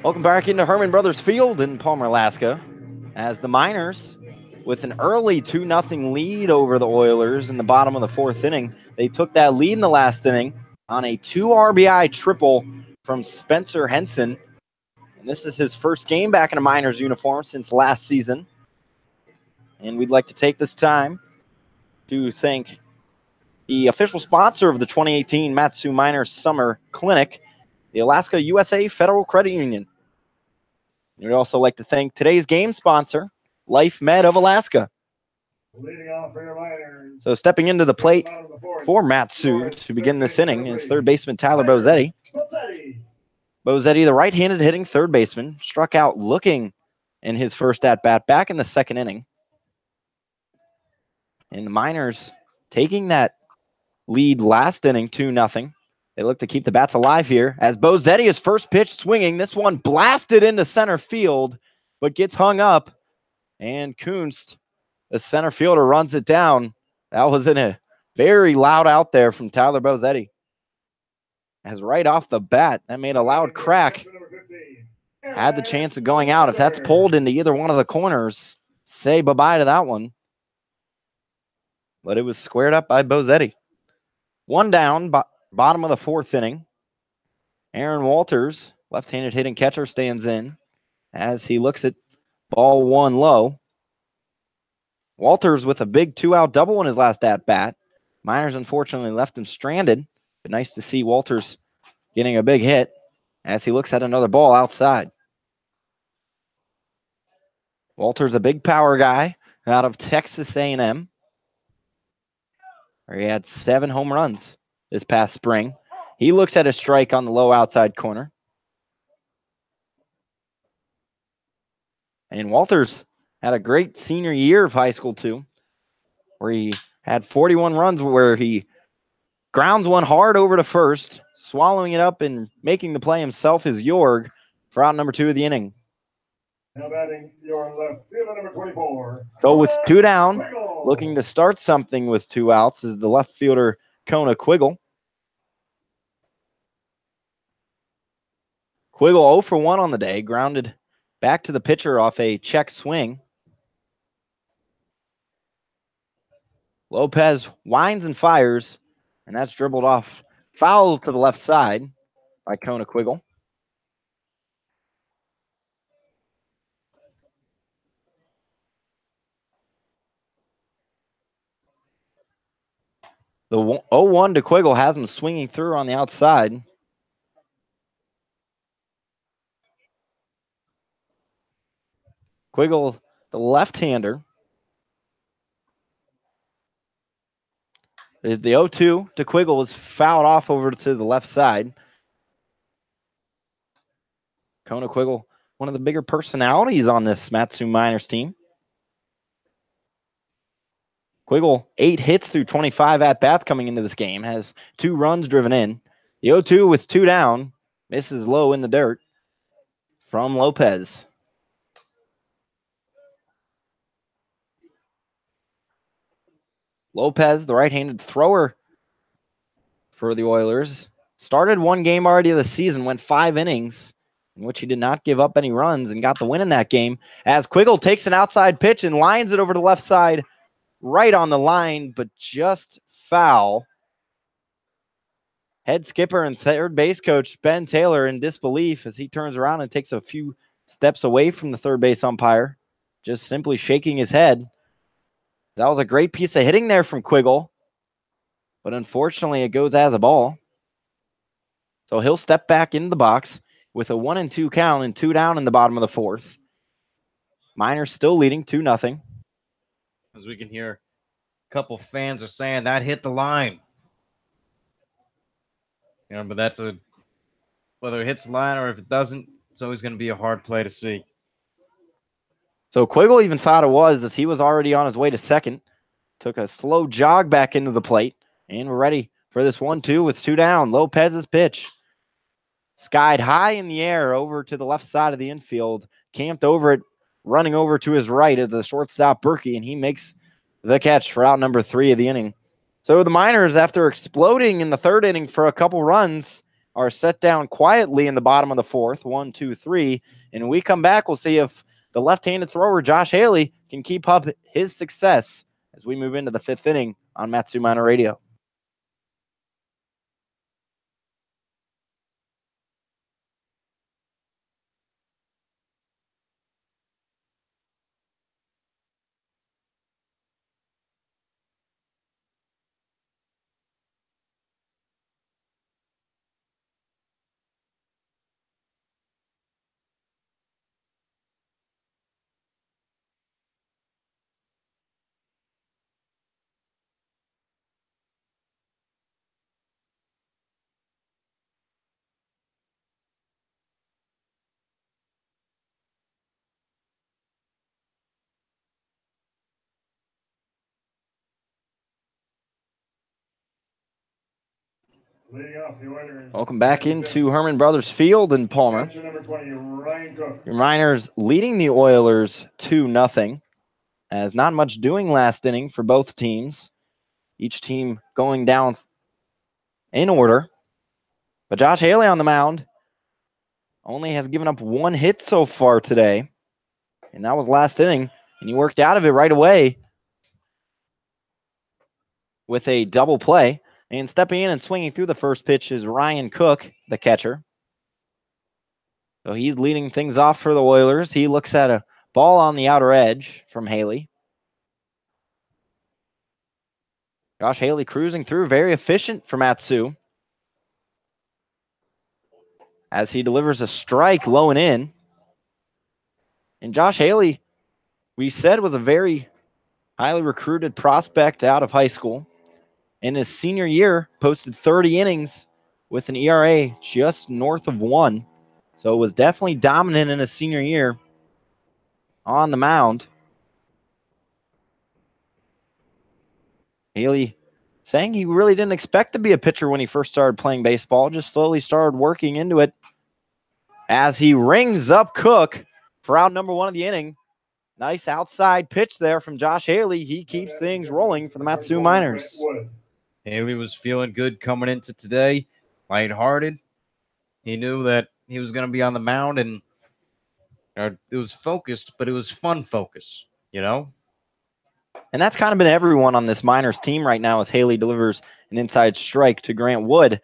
Welcome back into Herman Brothers Field in Palmer, Alaska, as the Miners, with an early 2-0 lead over the Oilers in the bottom of the fourth inning. They took that lead in the last inning on a 2 RBI triple from Spencer Henson. And this is his first game back in a Miners uniform since last season. And we'd like to take this time to thank the official sponsor of the 2018 Matsu Miners Summer Clinic, the Alaska USA Federal Credit Union. We'd also like to thank today's game sponsor, Life Med of Alaska. Leading off for your Miners. So stepping into the plate for Matsu to begin this inning is third baseman Tyler Bozetti. Bozetti, the right-handed hitting third baseman, struck out looking in his first at-bat back in the second inning. And the Miners taking that lead last inning, 2-0. They look to keep the bats alive here as Bozetti is first pitch swinging. This one blasted into center field, but gets hung up. And Kunst, the center fielder, runs it down. That was in a very loud out there from Tyler Bozetti. As right off the bat, that made a loud crack. Had the chance of going out. If that's pulled into either one of the corners, say bye-bye to that one. But it was squared up by Bozetti. One down, bottom of the fourth inning. Aaron Walters, left-handed hitting catcher, stands in as he looks at ball one low. Walters with a big two-out double in his last at-bat. Miners unfortunately left him stranded, but nice to see Walters getting a big hit as he looks at another ball outside. Walters, a big power guy out of Texas A&M, where he had 7 home runs this past spring. He looks at a strike on the low outside corner. And Walters had a great senior year of high school, too, where he had 41 runs, where he grounds one hard over to first, swallowing it up and making the play himself is Jorg for out number 2 of the inning. Now batting your left fielder, number 24. So with 2 down, looking to start something with 2 outs is the left fielder, Kona Quiggle. Quiggle 0 for 1 on the day, grounded back to the pitcher off a check swing. Lopez winds and fires, and that's dribbled off foul to the left side by Kona Quiggle. The 0-1 to Quiggle has him swinging through on the outside. Quiggle, the left-hander. The 0-2 to Quiggle was fouled off over to the left side. Kona Quiggle, one of the bigger personalities on this Matsu Miners team. Quiggle, 8 hits through 25 at-bats coming into this game, has 2 runs driven in. The 0-2 with 2 down, misses low in the dirt from Lopez. Lopez, the right-handed thrower for the Oilers, started one game already of the season, went 5 innings, in which he did not give up any runs and got the win in that game, as Quiggle takes an outside pitch and lines it over to the left side, right on the line, but just foul. Head skipper and third base coach Ben Taylor in disbelief as he turns around and takes a few steps away from the third base umpire, just simply shaking his head. That was a great piece of hitting there from Quiggle, but unfortunately it goes as a ball. So he'll step back into the box with a 1-2 count and 2 down in the bottom of the fourth. Miners still leading 2-0. As we can hear, a couple fans are saying that hit the line. You know, but that's whether it hits the line or if it doesn't, it's always going to be a hard play to see. So Quiggle even thought it was, as he was already on his way to second. Took a slow jog back into the plate, and we're ready for this 1-2 with 2 down. Lopez's pitch skied high in the air over to the left side of the infield, camped over it, running over to his right at the shortstop Berkey, and he makes the catch for out number 3 of the inning. So the Miners, after exploding in the third inning for a couple runs, are set down quietly in the bottom of the fourth, 1, 2, 3. And when we come back, we'll see if the left-handed thrower, Josh Haley, can keep up his success as we move into the 5th inning on Matsu Miner Radio. Welcome back into Herman Brothers Field in Palmer. Your Miners leading the Oilers 2-0. As not much doing last inning for both teams. Each team going down in order. But Josh Haley on the mound only has given up 1 hit so far today. And that was last inning. And he worked out of it right away with a double play. And stepping in and swinging through the first pitch is Ryan Cook, the catcher. So he's leading things off for the Oilers. He looks at a ball on the outer edge from Haley. Josh Haley cruising through, very efficient for Matsu. As he delivers a strike low and in. And Josh Haley, we said, was a very highly recruited prospect out of high school. In his senior year, posted 30 innings with an ERA just north of 1. So it was definitely dominant in his senior year on the mound. Haley saying he really didn't expect to be a pitcher when he first started playing baseball, just slowly started working into it. As he rings up Cook for out number 1 of the inning. Nice outside pitch there from Josh Haley. He keeps things rolling for the Matsu Miners. Haley was feeling good coming into today, lighthearted. He knew that he was going to be on the mound, and it was focused, but it was fun focus, you know? And that's kind of been everyone on this Miners team right now as Haley delivers an inside strike to Grant Wood.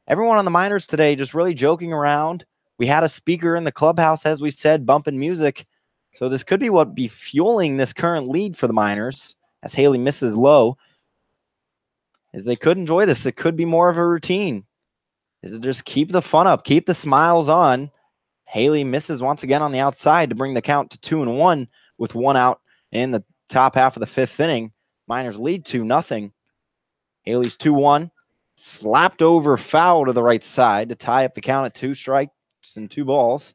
Everyone on the Miners today just really joking around. We had a speaker in the clubhouse, as we said, bumping music. So this could be what be fueling this current lead for the Miners as Haley misses low. As they could enjoy this, it could be more of a routine. Is it just keep the fun up, keep the smiles on. Haley misses once again on the outside to bring the count to 2-1 with 1 out in the top half of the 5th inning. Miners lead 2-0. Haley's 2-1. Slapped over foul to the right side to tie up the count at 2 strikes and 2 balls.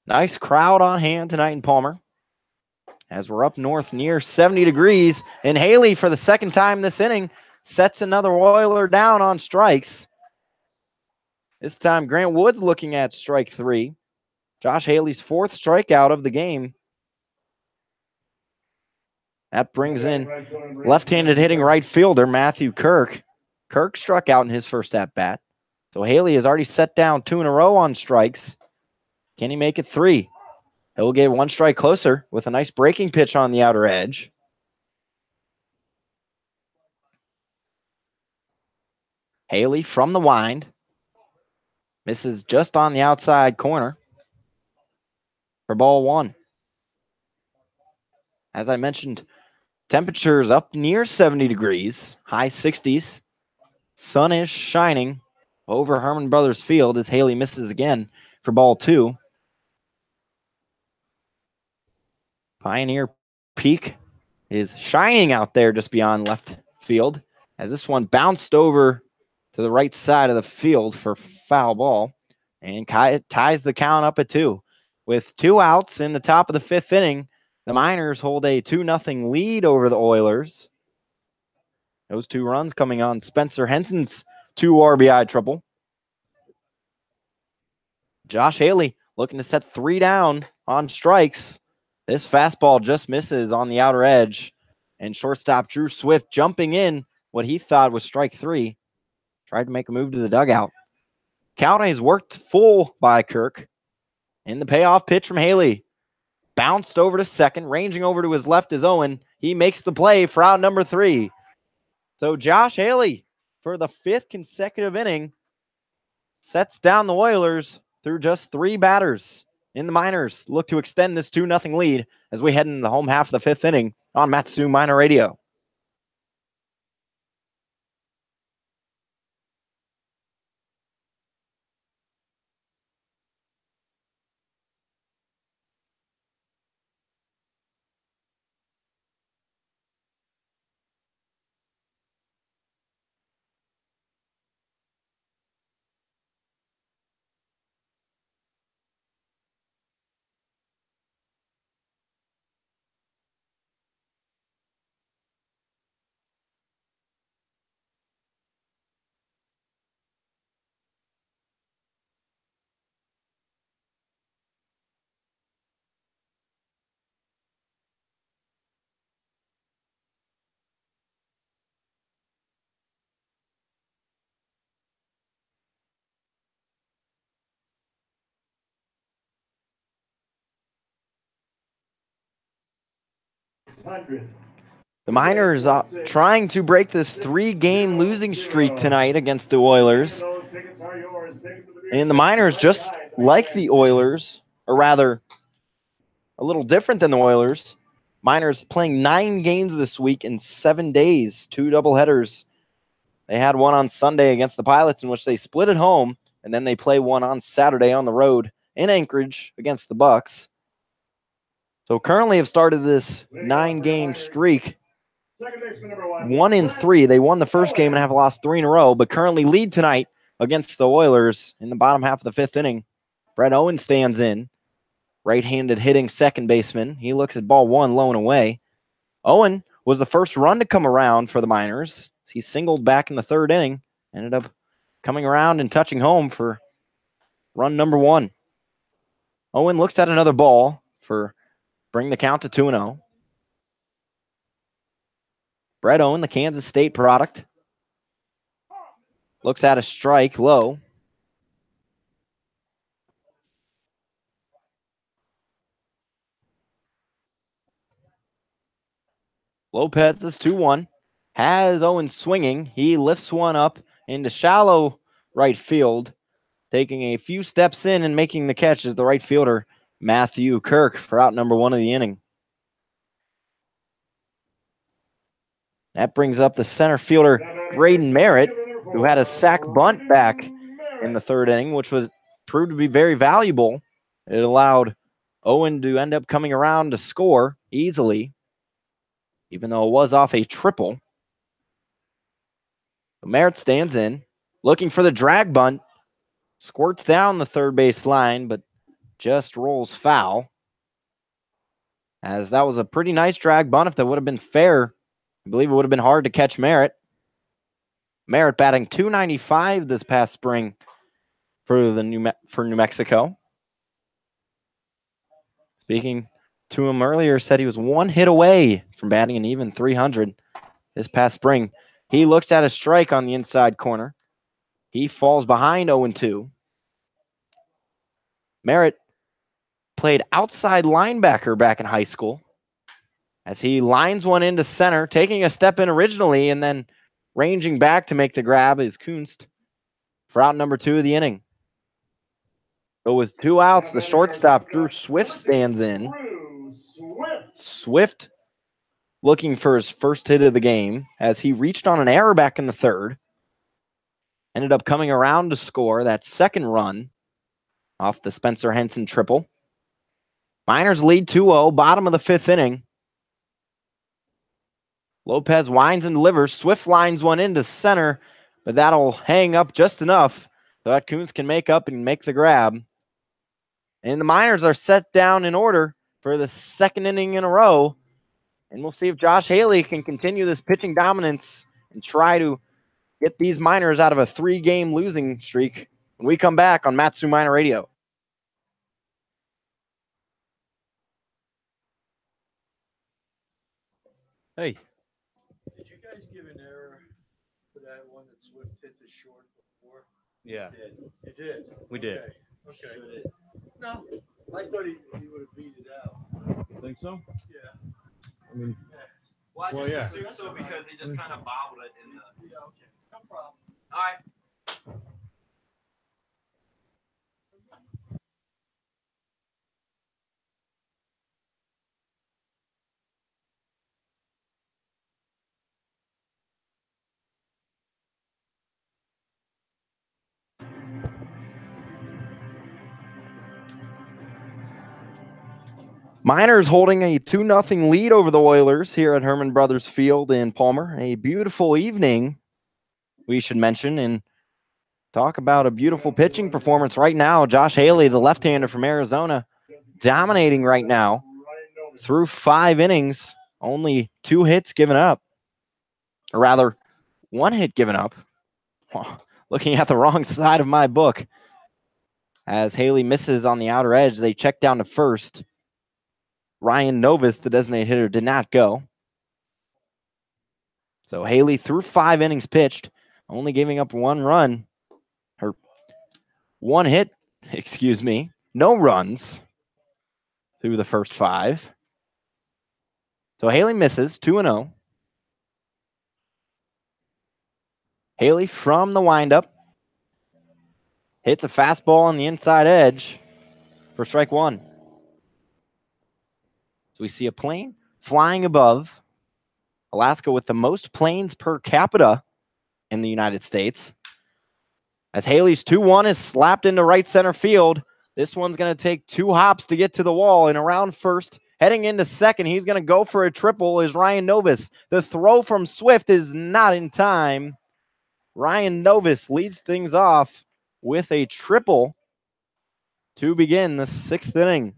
Nice crowd on hand tonight in Palmer. As we're up north near 70 degrees. And Haley, for the second time this inning, sets another Oiler down on strikes. This time, Grant Wood's looking at strike 3. Josh Haley's 4th strikeout of the game. That brings in left-handed hitting right fielder Matthew Kirk. Kirk struck out in his first at-bat. So Haley has already set down 2 in a row on strikes. Can he make it 3? He'll get 1 strike closer with a nice breaking pitch on the outer edge. Haley from the wind. Misses just on the outside corner for ball 1. As I mentioned, temperatures up near 70 degrees, high 60s. Sun is shining over Herman Brothers Field as Haley misses again for ball 2. Pioneer Peak is shining out there just beyond left field as this one bounced over to the right side of the field for foul ball and ties the count up at 2. With 2 outs in the top of the 5th inning, the Miners hold a 2-0 lead over the Oilers. Those 2 runs coming on Spencer Henson's 2 RBI triple. Josh Haley looking to set 3 down on strikes. This fastball just misses on the outer edge. And shortstop Drew Swift jumping in what he thought was strike 3. Tried to make a move to the dugout. Count is worked full by Kirk. And the payoff pitch from Haley. Bounced over to second. Ranging over to his left is Owen. He makes the play for out number 3. So Josh Haley, for the 5th consecutive inning, sets down the Oilers through just 3 batters. In the Miners look to extend this 2-0 lead as we head into the home half of the 5th inning on Matsu Miner Radio. The Miners trying to break this 3-game losing streak tonight against the Oilers. And the Miners, just like the Oilers, or rather, a little different than the Oilers, Miners playing 9 games this week in 7 days, 2 doubleheaders. They had one on Sunday against the Pilots in which they split at home, and then they play one on Saturday on the road in Anchorage against the Bucks. So currently have started this 9-game streak 1-3. They won the first game and have lost 3 in a row, but currently lead tonight against the Oilers in the bottom half of the 5th inning. Brett Owen stands in, right-handed hitting second baseman. He looks at ball 1 low and away. Owen was the first run to come around for the Miners. He singled back in the 3rd inning, ended up coming around and touching home for run number 1. Owen looks at another ball for bring the count to 2-0. Brett Owen, the Kansas State product, looks at a strike low. Lopez is 2-1. Has Owen swinging. He lifts one up into shallow right field, taking a few steps in and making the catch is the right fielder, Matthew Kirk, for out number 1 of the inning. That brings up the center fielder, Braden Merritt, who had a sac bunt back in the 3rd inning, which was proved to be very valuable. It allowed Owen to end up coming around to score easily, even though it was off a triple. Merritt stands in, looking for the drag bunt, squirts down the 3rd base line, but just rolls foul. As that was a pretty nice drag bunt. If that would have been fair, I believe it would have been hard to catch Merritt. Merritt batting .295 this past spring for New Mexico. Speaking to him earlier, said he was one hit away from batting an even 300 this past spring. He looks at a strike on the inside corner. He falls behind 0-2. Merritt played outside linebacker back in high school as he lines one into center, taking a step in originally and then ranging back to make the grab is Kunst for out number 2 of the inning. So with 2 outs, the shortstop, Drew Swift, stands in. Swift looking for his first hit of the game as he reached on an error back in the 3rd. Ended up coming around to score that second run off the Spencer Henson triple. Miners lead 2-0, bottom of the 5th inning. Lopez winds and delivers. Swift lines one into center, but that'll hang up just enough so that Kunz can make up and make the grab. And the Miners are set down in order for the 2nd inning in a row. And we'll see if Josh Haley can continue this pitching dominance and try to get these Miners out of a 3-game losing streak when we come back on Matsu Miner Radio. Hey. Did you guys give an error for that one that Swift hit the short before? Yeah. You did? We did. Okay. No, I thought he would have beat it out. Think so? Yeah. I mean, Well, I Well, just yeah. assumed so because he just kind of bobbled it in the. Yeah, okay. No problem. All right. Miners holding a 2-0 lead over the Oilers here at Herman Brothers Field in Palmer. A beautiful evening, we should mention, and talk about a beautiful pitching performance right now. Josh Haley, the left-hander from Arizona, dominating right now through 5 innings, only 2 hits given up, or rather 1 hit given up. Looking at the wrong side of my book. As Haley misses on the outer edge, they check down to first. Ryan Novus, the designated hitter, did not go. So Haley through 5 innings pitched, only giving up 1 run. Or 1 hit, no runs through the first 5. So Haley misses 2-0. Haley from the windup hits a fastball on the inside edge for strike 1. So we see a plane flying above Alaska with the most planes per capita in the United States. As Haley's 2-1 is slapped into right center field, this one's going to take 2 hops to get to the wall and around first. Heading into second, he's going to go for a triple is Ryan Novus. The throw from Swift is not in time. Ryan Novus leads things off with a triple to begin the 6th inning.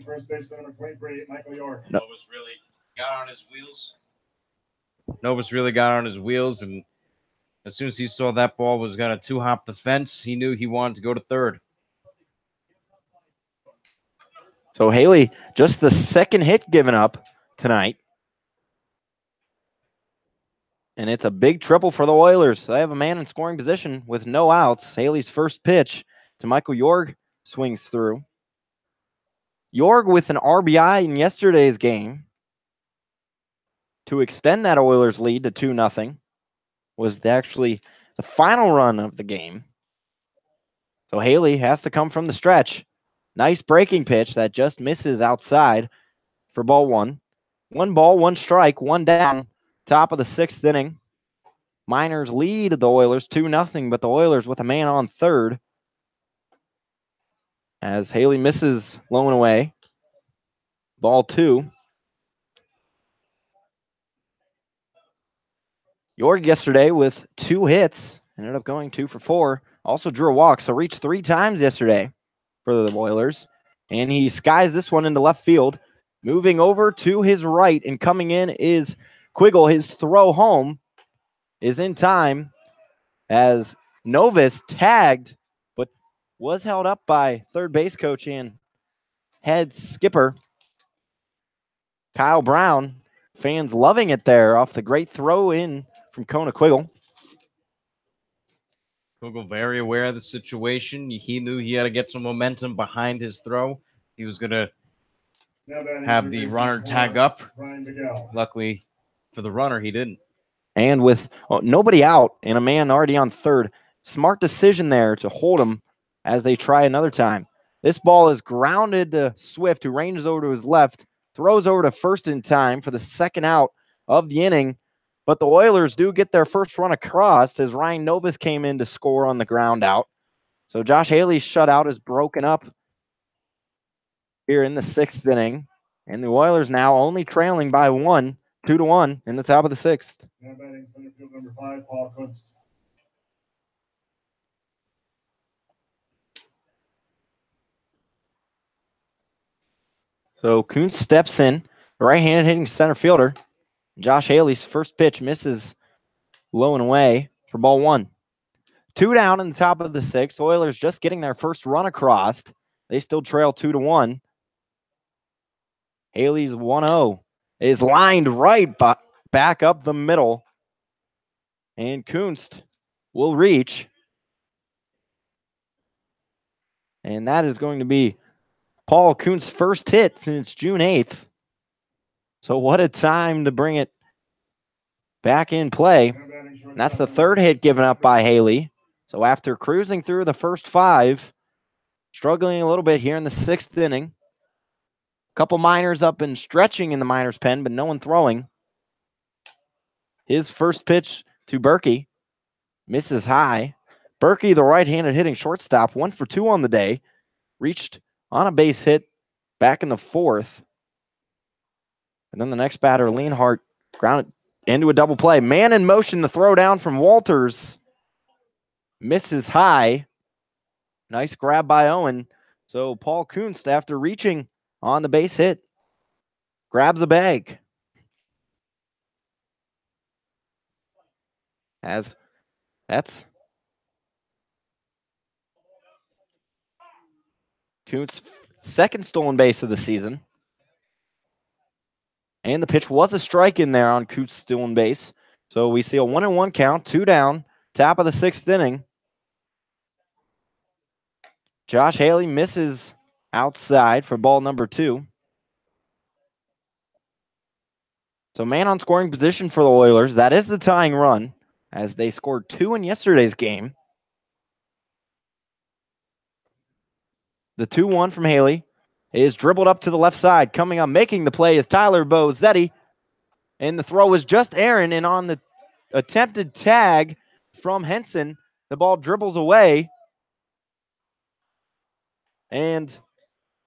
First baseman number 23, Michael York. Novus really got on his wheels. Novus really got on his wheels, and as soon as he saw that ball was going to 2-hop the fence, he knew he wanted to go to third. So Haley, just the 2nd hit given up tonight. And it's a big triple for the Oilers. They have a man in scoring position with no outs. Haley's first pitch to Michael York swings through. York with an RBI in yesterday's game to extend that Oilers lead to 2-0 was actually the final run of the game. So Haley has to come from the stretch. Nice breaking pitch that just misses outside for ball 1. 1 ball, 1 strike, 1 down. Top of the 6th inning. Miners lead the Oilers 2-0, but the Oilers with a man on third. As Haley misses low and away. Ball 2. York yesterday with 2 hits. Ended up going 2 for 4. Also drew a walk, so reached 3 times yesterday for the Oilers. And he skies this one into left field. Moving over to his right and coming in is Quiggle. His throw home is in time as Novus tagged, but was held up by third base coach and head skipper, Kyle Brown. Fans loving it there off the great throw in from Kona Quiggle. Quiggle very aware of the situation. He knew he had to get some momentum behind his throw. He was going to have the runner tag up. Luckily for the runner, he didn't. And with nobody out and a man already on third, smart decision there to hold him as they try another time. This ball is grounded to Swift, who ranges over to his left, throws over to first in time for the second out of the inning. But the Oilers do get their first run across as Ryan Novus came in to score on the ground out. So Josh Haley's shutout is broken up here in the sixth inning. And the Oilers now only trailing by 2-1 in the top of the sixth. Now batting center field number 5, Paul Kunst. So Kuntz steps in, right-handed hitting center fielder. Josh Haley's first pitch misses low and away for ball 1. 2 down in the top of the sixth. Oilers just getting their first run across. They still trail 2-1. Haley's 1-0 is lined right back up the middle. And Kunst will reach. And that is going to be Paul Kunst's first hit since June 8th. So what a time to bring it back in play. And that's the third hit given up by Haley. So after cruising through the first 5, struggling a little bit here in the sixth inning. A couple minors up and stretching in the minors pen, but no one throwing. His first pitch to Berkey misses high. Berkey, the right-handed hitting shortstop, 1 for 2 on the day, reached on a base hit back in the 4th. And then the next batter, Leonhardt, grounded into a double play. Man in motion, the throw down from Walters. Misses high. Nice grab by Owen. So Paul Kunst, after reaching on the base hit, grabs a bag. As that's Kunst's second stolen base of the season. And the pitch was a strike in there on Kunst's stolen base. So we see a 1-1 count, 2 down, top of the sixth inning. Josh Haley misses outside for ball number 2. So man on scoring position for the Oilers. That is the tying run, as they scored 2 in yesterday's game. The 2-1 from Haley is dribbled up to the left side. Coming up, making the play is Tyler Bozzetti. And the throw was just Aaron, and on the attempted tag from Henson, the ball dribbles away. And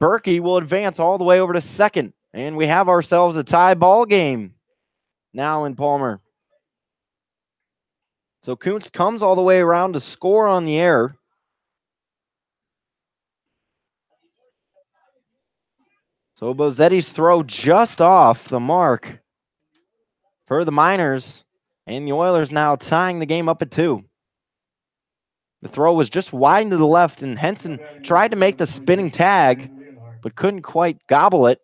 Berkey will advance all the way over to second. And we have ourselves a tie ball game now in Palmer. So Kuntz comes all the way around to score on the error. So Bozzetti's throw just off the mark for the Miners. And the Oilers now tying the game up at 2. The throw was just wide to the left, and Henson tried to make the spinning tag, but couldn't quite gobble it.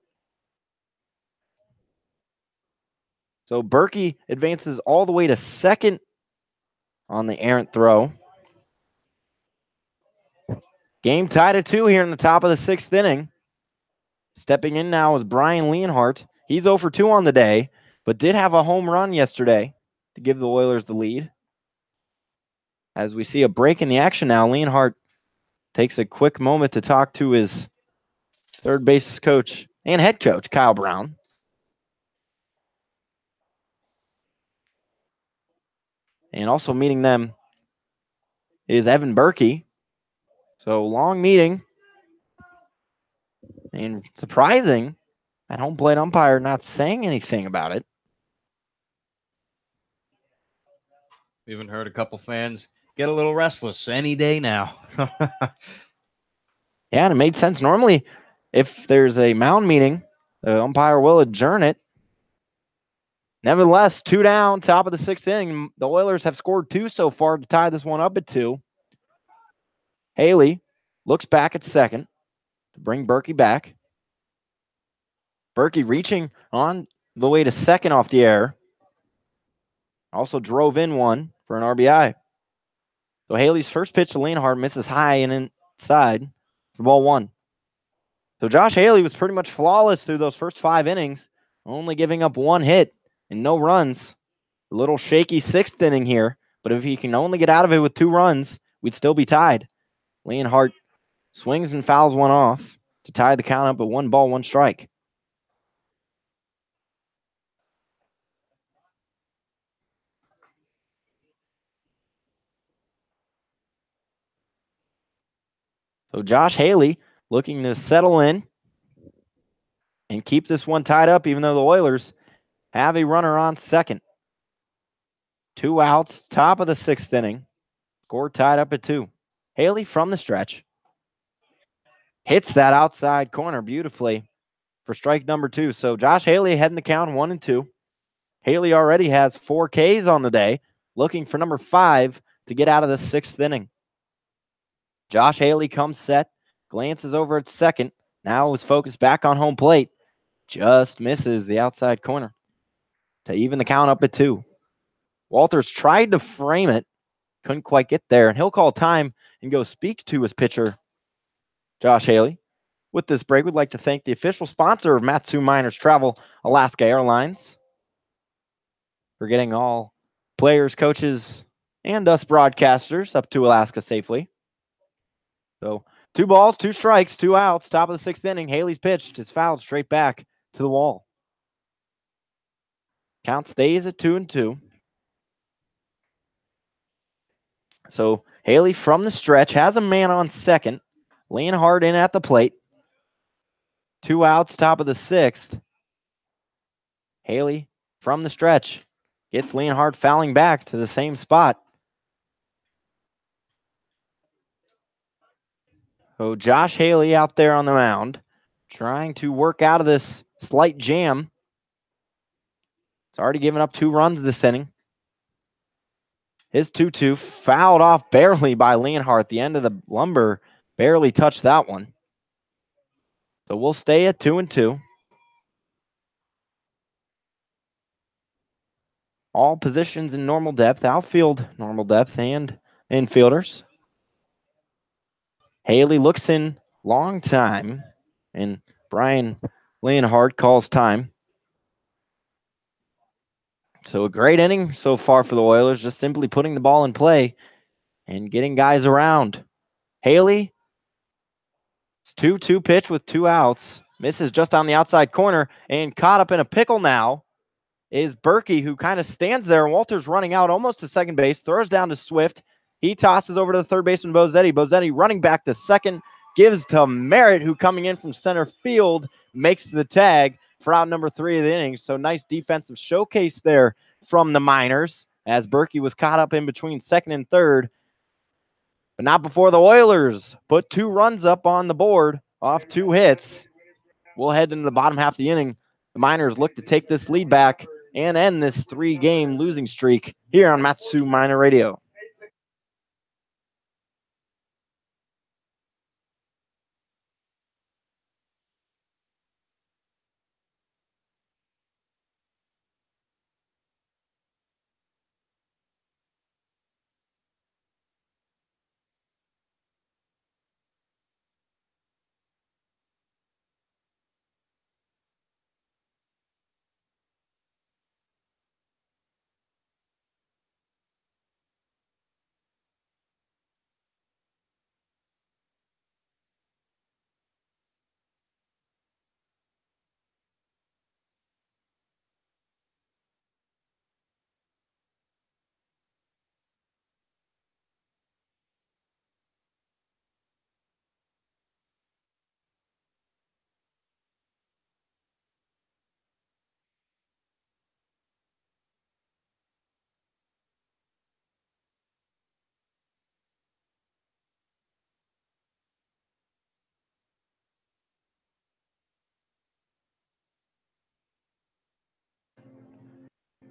So Berkey advances all the way to second on the errant throw. Game tied at 2 here in the top of the sixth inning. Stepping in now is Brian Leonhardt. He's 0 for 2 on the day, but did have a home run yesterday to give the Oilers the lead. As we see a break in the action now, Leonhardt takes a quick moment to talk to his third base coach and head coach, Kyle Brown. And also meeting them is Evan Berkey. So long meeting. And surprising, that home plate umpire not saying anything about it. We even heard a couple fans get a little restless any day now. Yeah, and it made sense. Normally, if there's a mound meeting, the umpire will adjourn it. Nevertheless, 2 down, top of the sixth inning. The Oilers have scored 2 so far to tie this one up at 2. Haley looks back at second to bring Berkey back. Berkey reaching on the way to second off the air. Also drove in one for an RBI. So Haley's first pitch to Leonhardt misses high and inside for ball one. So Josh Haley was pretty much flawless through those first 5 innings, only giving up 1 hit and no runs. A little shaky 6th inning here, but if he can only get out of it with 2 runs, we'd still be tied. Leonhardt swings and fouls one off to tie the count up at 1 ball, 1 strike. So Josh Haley looking to settle in and keep this one tied up, even though the Oilers have a runner on second. 2 outs, top of the 6th inning. Score tied up at 2. Haley from the stretch hits that outside corner beautifully for strike number 2. So Josh Haley heading the count 1-2. Haley already has 4 Ks on the day, looking for number 5 to get out of the 6th inning. Josh Haley comes set, glances over at second, now is focused back on home plate, just misses the outside corner to even the count up at 2. Walters tried to frame it, couldn't quite get there, and he'll call time and go speak to his pitcher, Josh Haley. With this break, we'd like to thank the official sponsor of Matsu Miners Travel, Alaska Airlines, for getting all players, coaches, and us broadcasters up to Alaska safely. So 2 balls, 2 strikes, 2 outs, top of the 6th inning. Haley's pitched is fouled straight back to the wall. Count stays at 2-2. So Haley from the stretch has a man on second. Leonhardt in at the plate. 2 outs, top of the 6th. Haley from the stretch gets Leonhardt fouling back to the same spot. So Josh Haley out there on the mound, trying to work out of this slight jam. It's already given up 2 runs this inning. His 2-2 fouled off barely by Leonhardt. The end of the lumber barely touched that one. So we'll stay at 2-2. All positions in normal depth, outfield normal depth, and infielders. Haley looks in long time, and Brian Leonhardt calls time. So a great inning so far for the Oilers, just simply putting the ball in play and getting guys around. Haley, 2-2 pitch with 2 outs, misses just on the outside corner, and caught up in a pickle now is Berkey, who kind of stands there. Walter's running out almost to second base, throws down to Swift. He tosses over to the third baseman, Bozetti. Bozetti running back to second, gives to Merritt, who coming in from center field, makes the tag for out number 3 of the inning. So nice defensive showcase there from the Miners as Berkey was caught up in between second and third. But not before the Oilers put 2 runs up on the board off 2 hits. We'll head into the bottom half of the inning. The Miners look to take this lead back and end this 3-game losing streak here on Matsu Miner Radio.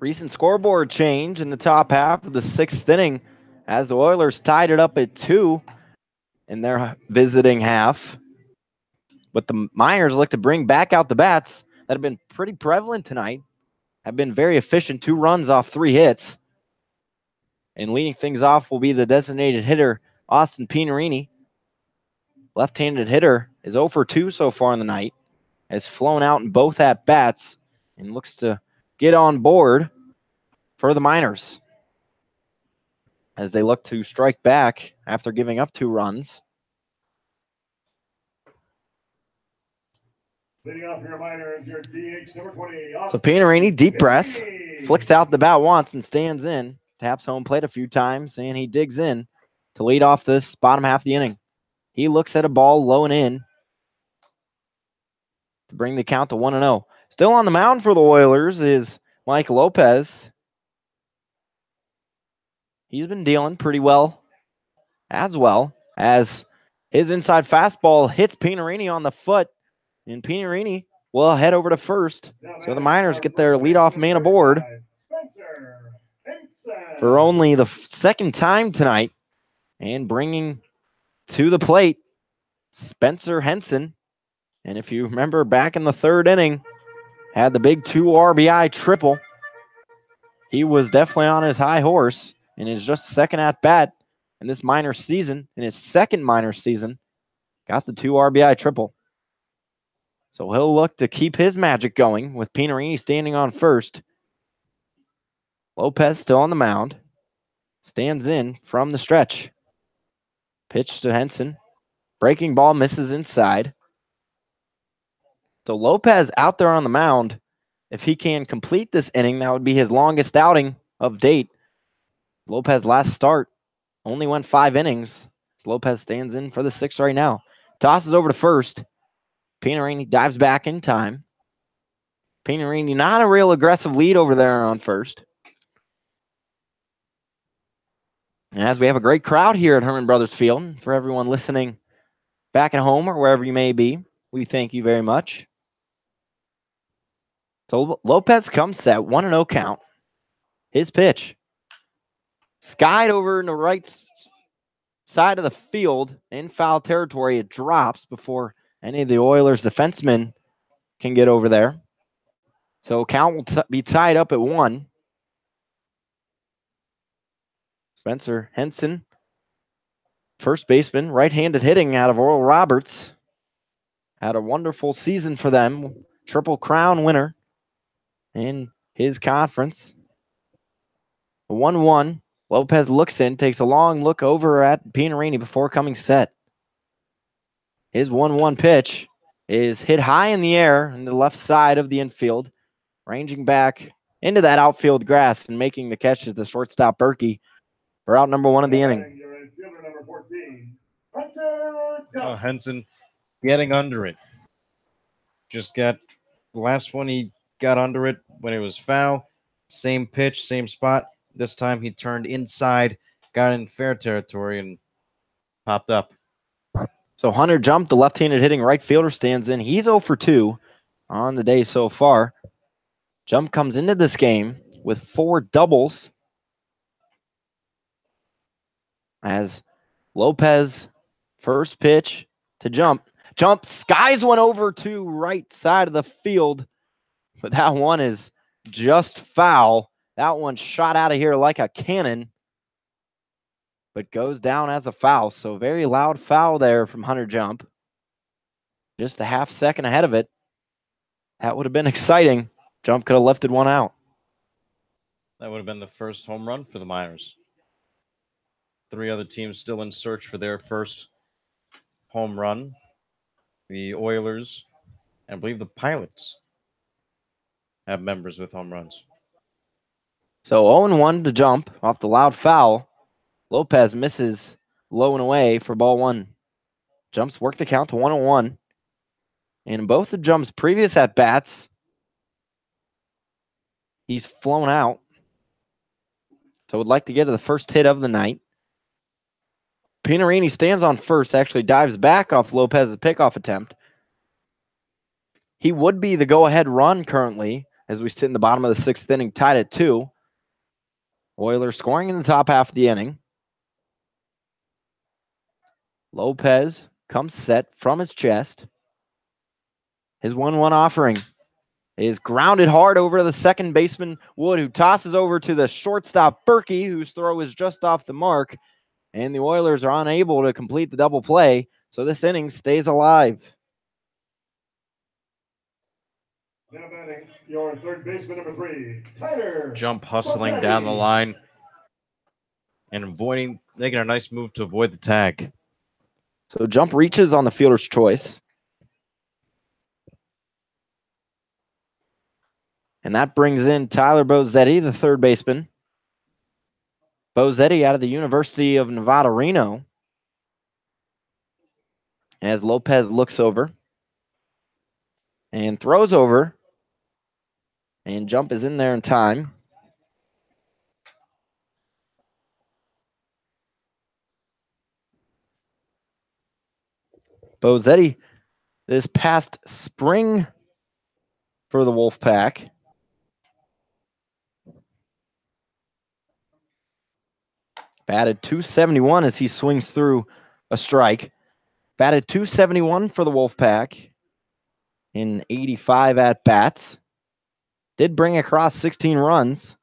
Recent scoreboard change in the top half of the 6th inning as the Oilers tied it up at 2 in their visiting half. But the Miners look to bring back out the bats. that have been pretty prevalent tonight have been very efficient. 2 runs off 3 hits. And leading things off will be the designated hitter, Austin Pinerini. Left-handed hitter is 0 for 2 so far in the night. Has flown out in both at-bats and looks to get on board for the Miners as they look to strike back after giving up 2 runs. Leading off your Miners, your DH number 20. So Pinerini, deep breath, flicks out the bat once and stands in. Taps home plate a few times, and he digs in to lead off this bottom half of the inning. He looks at a ball low and in to bring the count to 1-0. Still on the mound for the Oilers is Mike Lopez. He's been dealing pretty well as his inside fastball hits Pinerini on the foot, and Pinerini will head over to first. So the Miners get their leadoff man aboard for only the second time tonight, and bringing to the plate Spencer Henson. And if you remember back in the 3rd inning, had the big 2 RBI triple. He was definitely on his high horse in his just second at bat in this minor season, in his second minor season, got the 2 RBI triple. So he'll look to keep his magic going with Pinerini standing on first. Lopez still on the mound. Stands in from the stretch. Pitch to Henson. Breaking ball misses inside. So Lopez out there on the mound. If he can complete this inning, that would be his longest outing of date. Lopez last start only went 5 innings. Lopez stands in for the 6th right now. Tosses over to first. Pinerini dives back in time. Pinerini, not a real aggressive lead over there on first. And as we have a great crowd here at Herman Brothers Field, for everyone listening back at home or wherever you may be, we thank you very much. So Lopez comes set, 1-0 count. His pitch. Skied over in the right side of the field in foul territory. It drops before any of the Oilers defensemen can get over there. So count will be tied up at 1. Spencer Henson, first baseman, right-handed hitting out of Oral Roberts. Had a wonderful season for them. Triple Crown winner in his conference. 1-1. Lopez looks in, takes a long look over at Pinerini before coming set. His 1-1 pitch is hit high in the air on the left side of the infield, ranging back into that outfield grass and making the catch as the shortstop Berkey for out number 1 of the inning. Oh, Henson getting under it. Just got the last one, he got under it when it was foul. Same pitch, same spot. This time he turned inside, got in fair territory, and popped up. So Hunter Jump, the left-handed hitting right fielder, stands in. He's 0 for 2 on the day so far. Jump comes into this game with 4 doubles as Lopez, first pitch to Jump. Jump skies one over to right side of the field, but that one is just foul. That one shot out of here like a cannon, but goes down as a foul. So very loud foul there from Hunter Jump. Just a half second ahead of it. That would have been exciting. Jump could have lifted one out. That would have been the first home run for the Miners. 3 other teams still in search for their first home run. The Oilers, and I believe the Pilots, have members with home runs. So 0-1 to Jump off the loud foul. Lopez misses low and away for ball 1. Jumps work the count to 1-1. And in both of Jump's previous at-bats, he's flown out. So would like to get to the first hit of the night. Pinerini stands on first, actually dives back off Lopez's pickoff attempt. He would be the go-ahead run currently as we sit in the bottom of the 6th inning, tied at 2. Oilers scoring in the top half of the inning. Lopez comes set from his chest. His 1-1 offering. is grounded hard over to the second baseman, Wood, who tosses over to the shortstop, Berkey, whose throw is just off the mark. And the Oilers are unable to complete the double play, so this inning stays alive. Now batting, your third baseman, number 3, Tyler. Jump hustling down the line and making a nice move to avoid the tag. So Jump reaches on the fielder's choice. And that brings in Tyler Bozzetti, the third baseman. Bozzetti out of the University of Nevada, Reno. As Lopez looks over and throws over. And Jump is in there in time. Bozzetti this past spring for the Wolfpack. Batted .271 as he swings through a strike. Batted .271 for the Wolfpack in 85 at-bats. Did bring across 16 runs.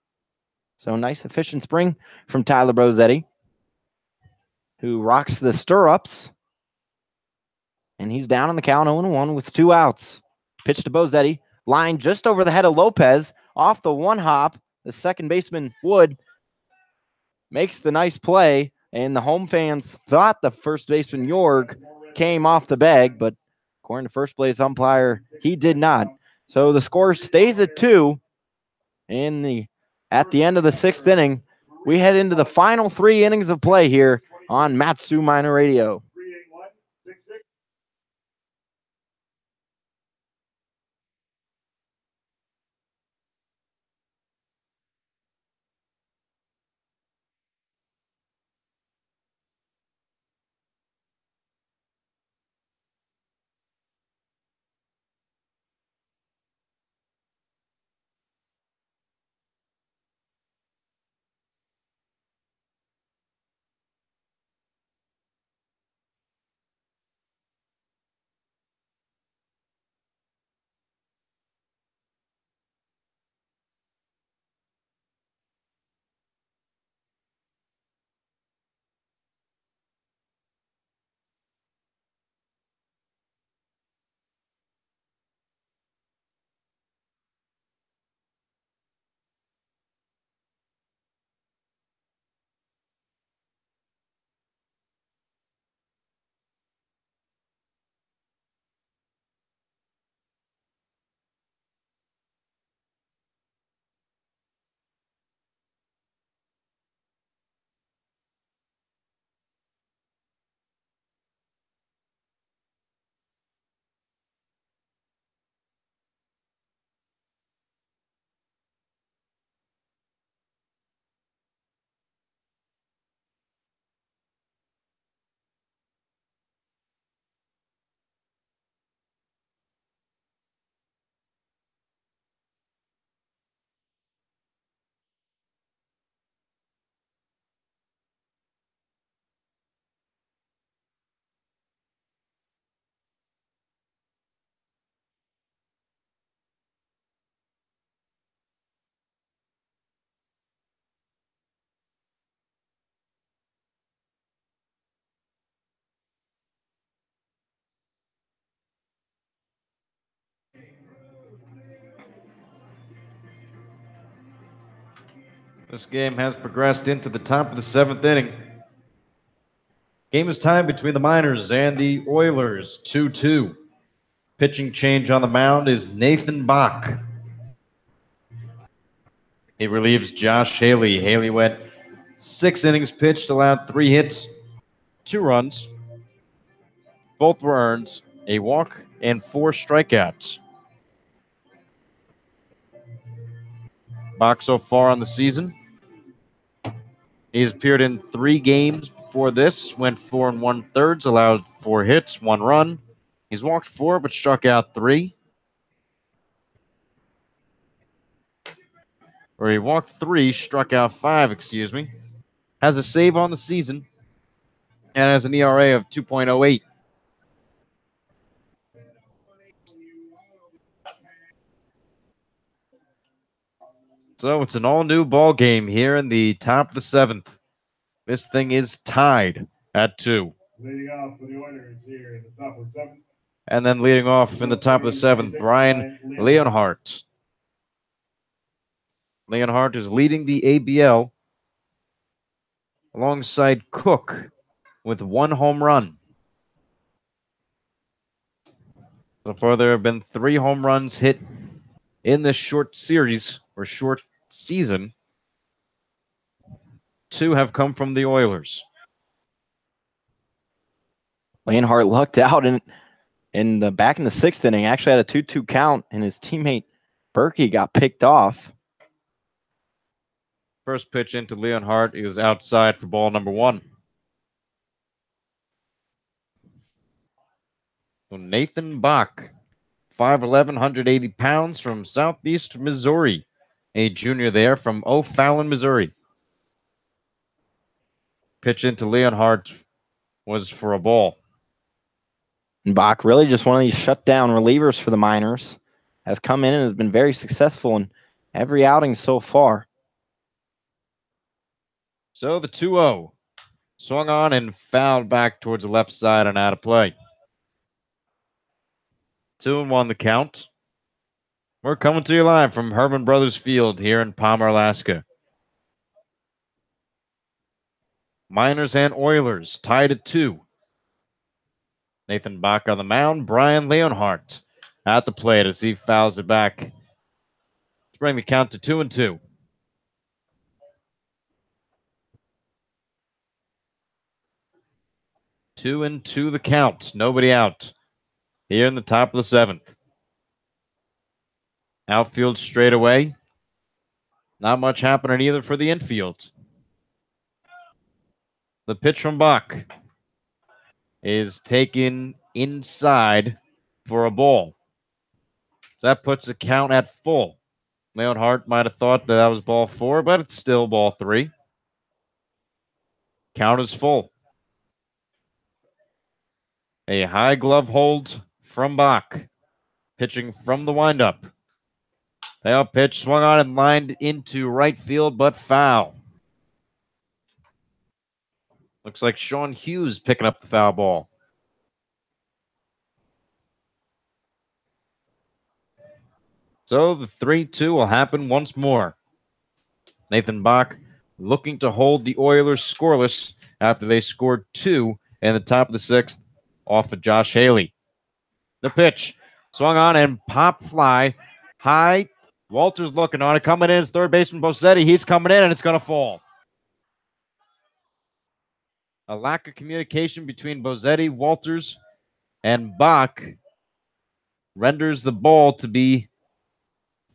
So nice efficient spring from Tyler Bozzetti, who rocks the stirrups. And he's down on the count 0-1 with 2 outs. Pitch to Bozzetti. Line just over the head of Lopez. Off the one hop, the second baseman, Wood, makes the nice play. And the home fans thought the first baseman, Jorg, came off the bag. But according to first base umpire, he did not. So the score stays at 2. At the end of the 6th inning, we head into the final 3 innings of play here on Matsu Minor Radio. This game has progressed into the top of the 7th inning. Game is tied between the Miners and the Oilers, 2-2. Pitching change on the mound is Nathan Bach. He relieves Josh Haley. Haley went 6 innings pitched, allowed 3 hits, 2 runs. Both were earned, a walk, and 4 strikeouts. Bach so far on the season, he's appeared in 3 games before this, went 4 1/3, allowed 4 hits, 1 run. He's walked 4 but struck out 3. Or he walked 3, struck out 5, excuse me. Has a save on the season and has an ERA of 2.08. So it's an all-new ball game here in the top of the 7th. This thing is tied at 2. Leading off for the Oilers here in the top of the 7th. And then leading off in the top of the 7th, Brian Leonhardt. Leonhardt is leading the ABL alongside Cook with 1 home run. So far, there have been 3 home runs hit in this short series or short season. 2 have come from the Oilers. Leonhardt lucked out in the back in the 6th inning. Actually had a 2-2 count, and his teammate Berkey got picked off. First pitch into Leonhardt is outside for ball number 1. So Nathan Bach, 5'11", 180 pounds from Southeast Missouri. A junior there from O'Fallon, Missouri. Pitch into Leonhardt was for a ball. And Bach, really just one of these shutdown relievers for the Miners, has come in and has been very successful in every outing so far. So the 2-0 swung on and fouled back towards the left side and out of play. 2-1 the count. We're coming to you live from Herman Brothers Field here in Palmer, Alaska. Miners and Oilers tied at 2. Nathan Bach on the mound. Brian Leonhardt at the plate as he fouls it back to bring the count to 2-2. Two and two the count. Nobody out here in the top of the 7th. Outfield straight away. Not much happening either for the infield. The pitch from Bach is taken inside for a ball. So that puts the count at full. Leonhardt might have thought that was ball 4, but it's still ball 3. Count is full. A high glove hold from Bach. Pitching from the windup. Payoff pitch swung on and lined into right field, but foul. Looks like Sean Hughes picking up the foul ball. So the 3-2 will happen once more. Nathan Bach looking to hold the Oilers scoreless after they scored 2 in the top of the 6th off of Josh Haley. The pitch swung on and pop fly high. Walters looking on it. Coming in is third baseman Bosetti. He's coming in and it's going to fall. A lack of communication between Bosetti, Walters, and Bach renders the ball to be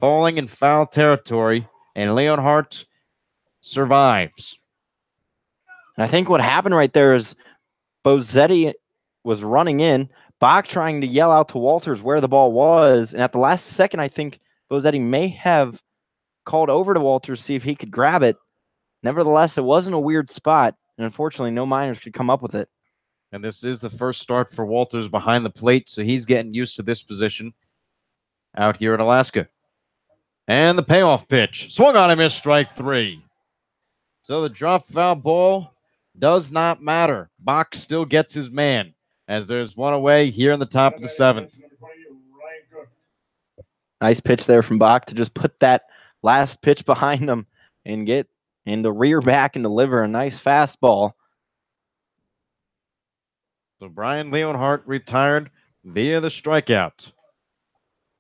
falling in foul territory, and Leonhardt survives. And I think what happened right there is Bosetti was running in, Bach trying to yell out to Walters where the ball was, and at the last second, I think Bosetti may have called over to Walters to see if he could grab it. Nevertheless, it wasn't a weird spot, and unfortunately, no Miners could come up with it. And this is the first start for Walters behind the plate, so he's getting used to this position out here in Alaska. And the payoff pitch. Swung on and missed, strike 3. So the drop foul ball does not matter. Bach still gets his man as there's one away here in the top of the 7th. Nice pitch there from Bach to just put that last pitch behind him and get in the rear back and deliver a nice fastball. So Brian Leonhardt retired via the strikeout.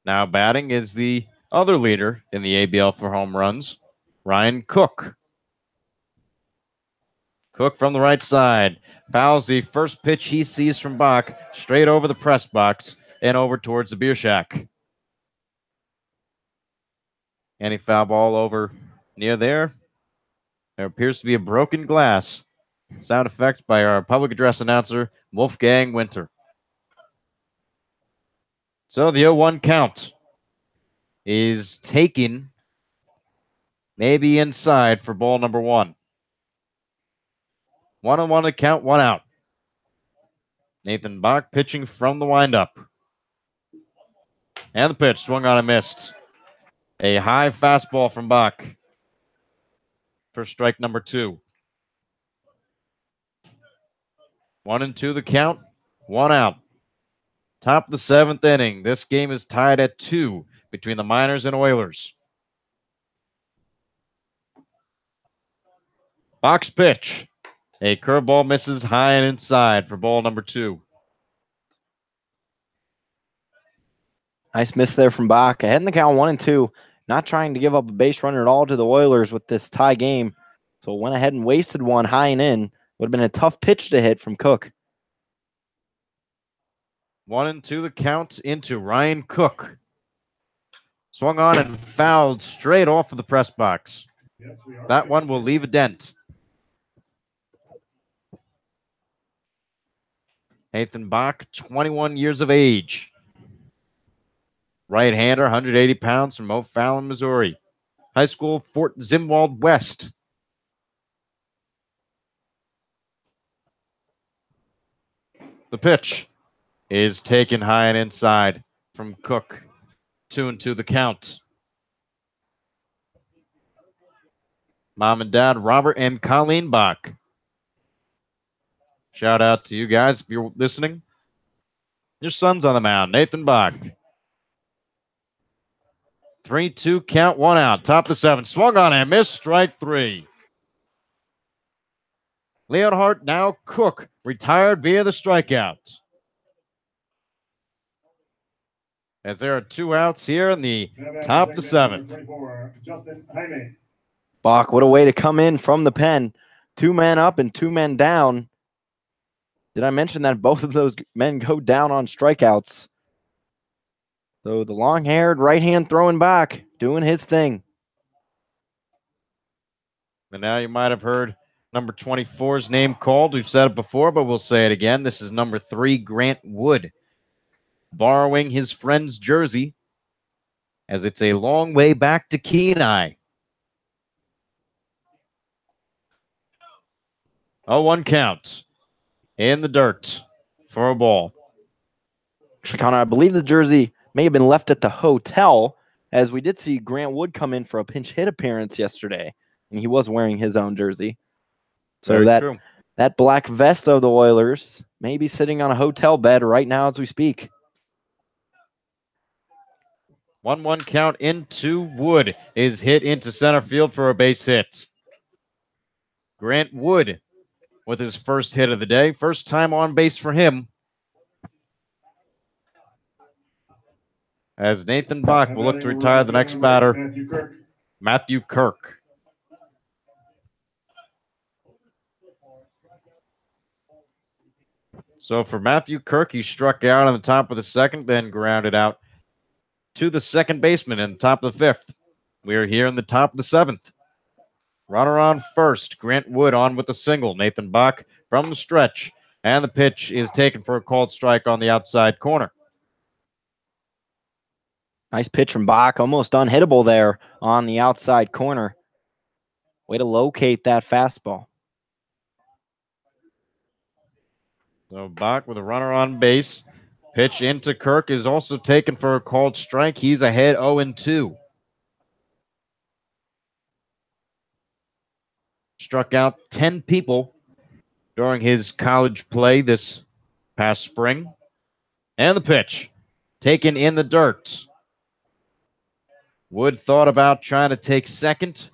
Now batting is the other leader in the ABL for home runs, Ryan Cook. Cook from the right side fouls the first pitch he sees from Bach straight over the press box and over towards the beer shack. Any foul ball over near there. There appears to be a broken glass. Sound effect by our public address announcer, Wolfgang Winter. So the 0-1 count is taken maybe inside for ball number 1. 1-1 to count, 1 out. Nathan Bach pitching from the windup. And the pitch swung on and missed. A high fastball from Bach for strike number 2. 1-2 the count, 1 out. Top of the 7th inning. This game is tied at 2 between the Miners and Oilers. Box pitch. A curveball misses high and inside for ball number 2. Nice miss there from Bach. Ahead in the count 1-2. Not trying to give up a base runner at all to the Oilers with this tie game. So went ahead and wasted one high and in. Would have been a tough pitch to hit from Cook. 1-2 the count into Ryan Cook. Swung on and fouled straight off of the press box. Yes, we are. That one will leave a dent. Nathan Bach, 21 years of age. Right-hander, 180 pounds from O'Fallon, Missouri. High school, Fort Zimwald West. The pitch is taken high and inside from Cook. 2-2 the count. Mom and Dad, Robert and Colleen Bach. Shout out to you guys if you're listening. Your son's on the mound, Nathan Bach. 3-2 count, 1 out. Top of the 7th. Swung on and missed. Strike 3. Leonhardt, now Cook, retired via the strikeout. As there are 2 outs here in the top of the 7th. Bach, what a way to come in from the pen. 2 men up and 2 men down. Did I mention that both of those men go down on strikeouts? So the long-haired right-hand throwing back, doing his thing. And now you might have heard number 24's name called. We've said it before, but we'll say it again. This is number 3, Grant Wood, borrowing his friend's jersey, as it's a long way back to Kenai. 0-1 count in the dirt for a ball. Actually, Connor, I believe the jersey may have been left at the hotel, as we did see Grant Wood come in for a pinch hit appearance yesterday, and he was wearing his own jersey. So that black vest of the Oilers may be sitting on a hotel bed right now as we speak. 1-1 count into Wood is hit into center field for a base hit. Grant Wood with his first hit of the day. First time on base for him. As Nathan Bach will look to retire the next batter, Matthew Kirk. So for Matthew Kirk, he struck out on the top of the 2nd, then grounded out to the second baseman in the top of the 5th. We are here in the top of the 7th. Runner on first. Grant Wood on with a single. Nathan Bach from the stretch. And the pitch is taken for a called strike on the outside corner. Nice pitch from Bach. Almost unhittable there on the outside corner. Way to locate that fastball. So Bach with a runner on base. Pitch into Kirk is also taken for a called strike. He's ahead 0-2. Struck out 10 people during his college play this past spring. And the pitch taken in the dirt. Wood thought about trying to take second.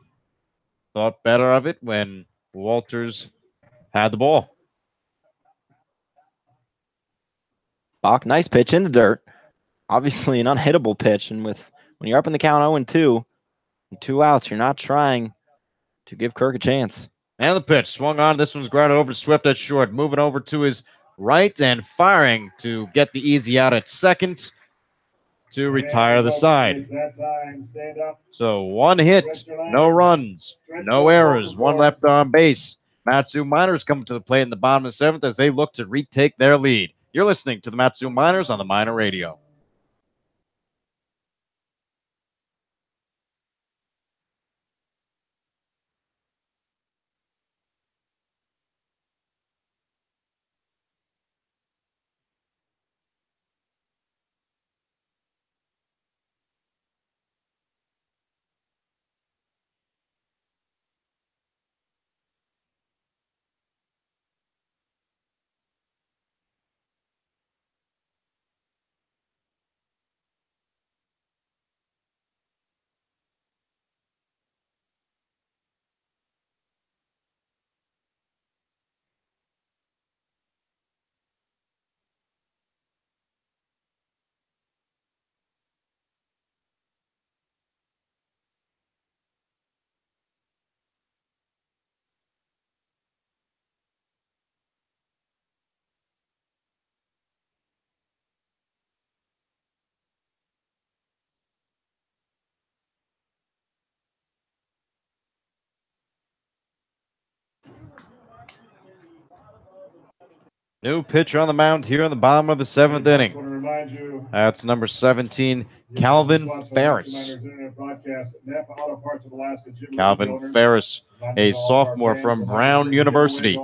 Thought better of it when Walters had the ball. Bach, nice pitch in the dirt. Obviously an unhittable pitch. And when you're up in the count 0-2, and 2 outs, you're not trying to give Kirk a chance. And the pitch swung on. This one's grounded over to Swift at short. Moving over to his right and firing to get the easy out at second to retire the side. So 1 hit, no runs, no errors, 1 left on base. Matsu Miners come to the plate in the bottom of the 7th as they look to retake their lead. You're listening to the Matsu Miners on the Miner Radio. New pitcher on the mound here in the bottom of the 7th I inning. want to remind you, That's number 17, Calvin Ferris. Calvin Ferris, a sophomore from Brown University,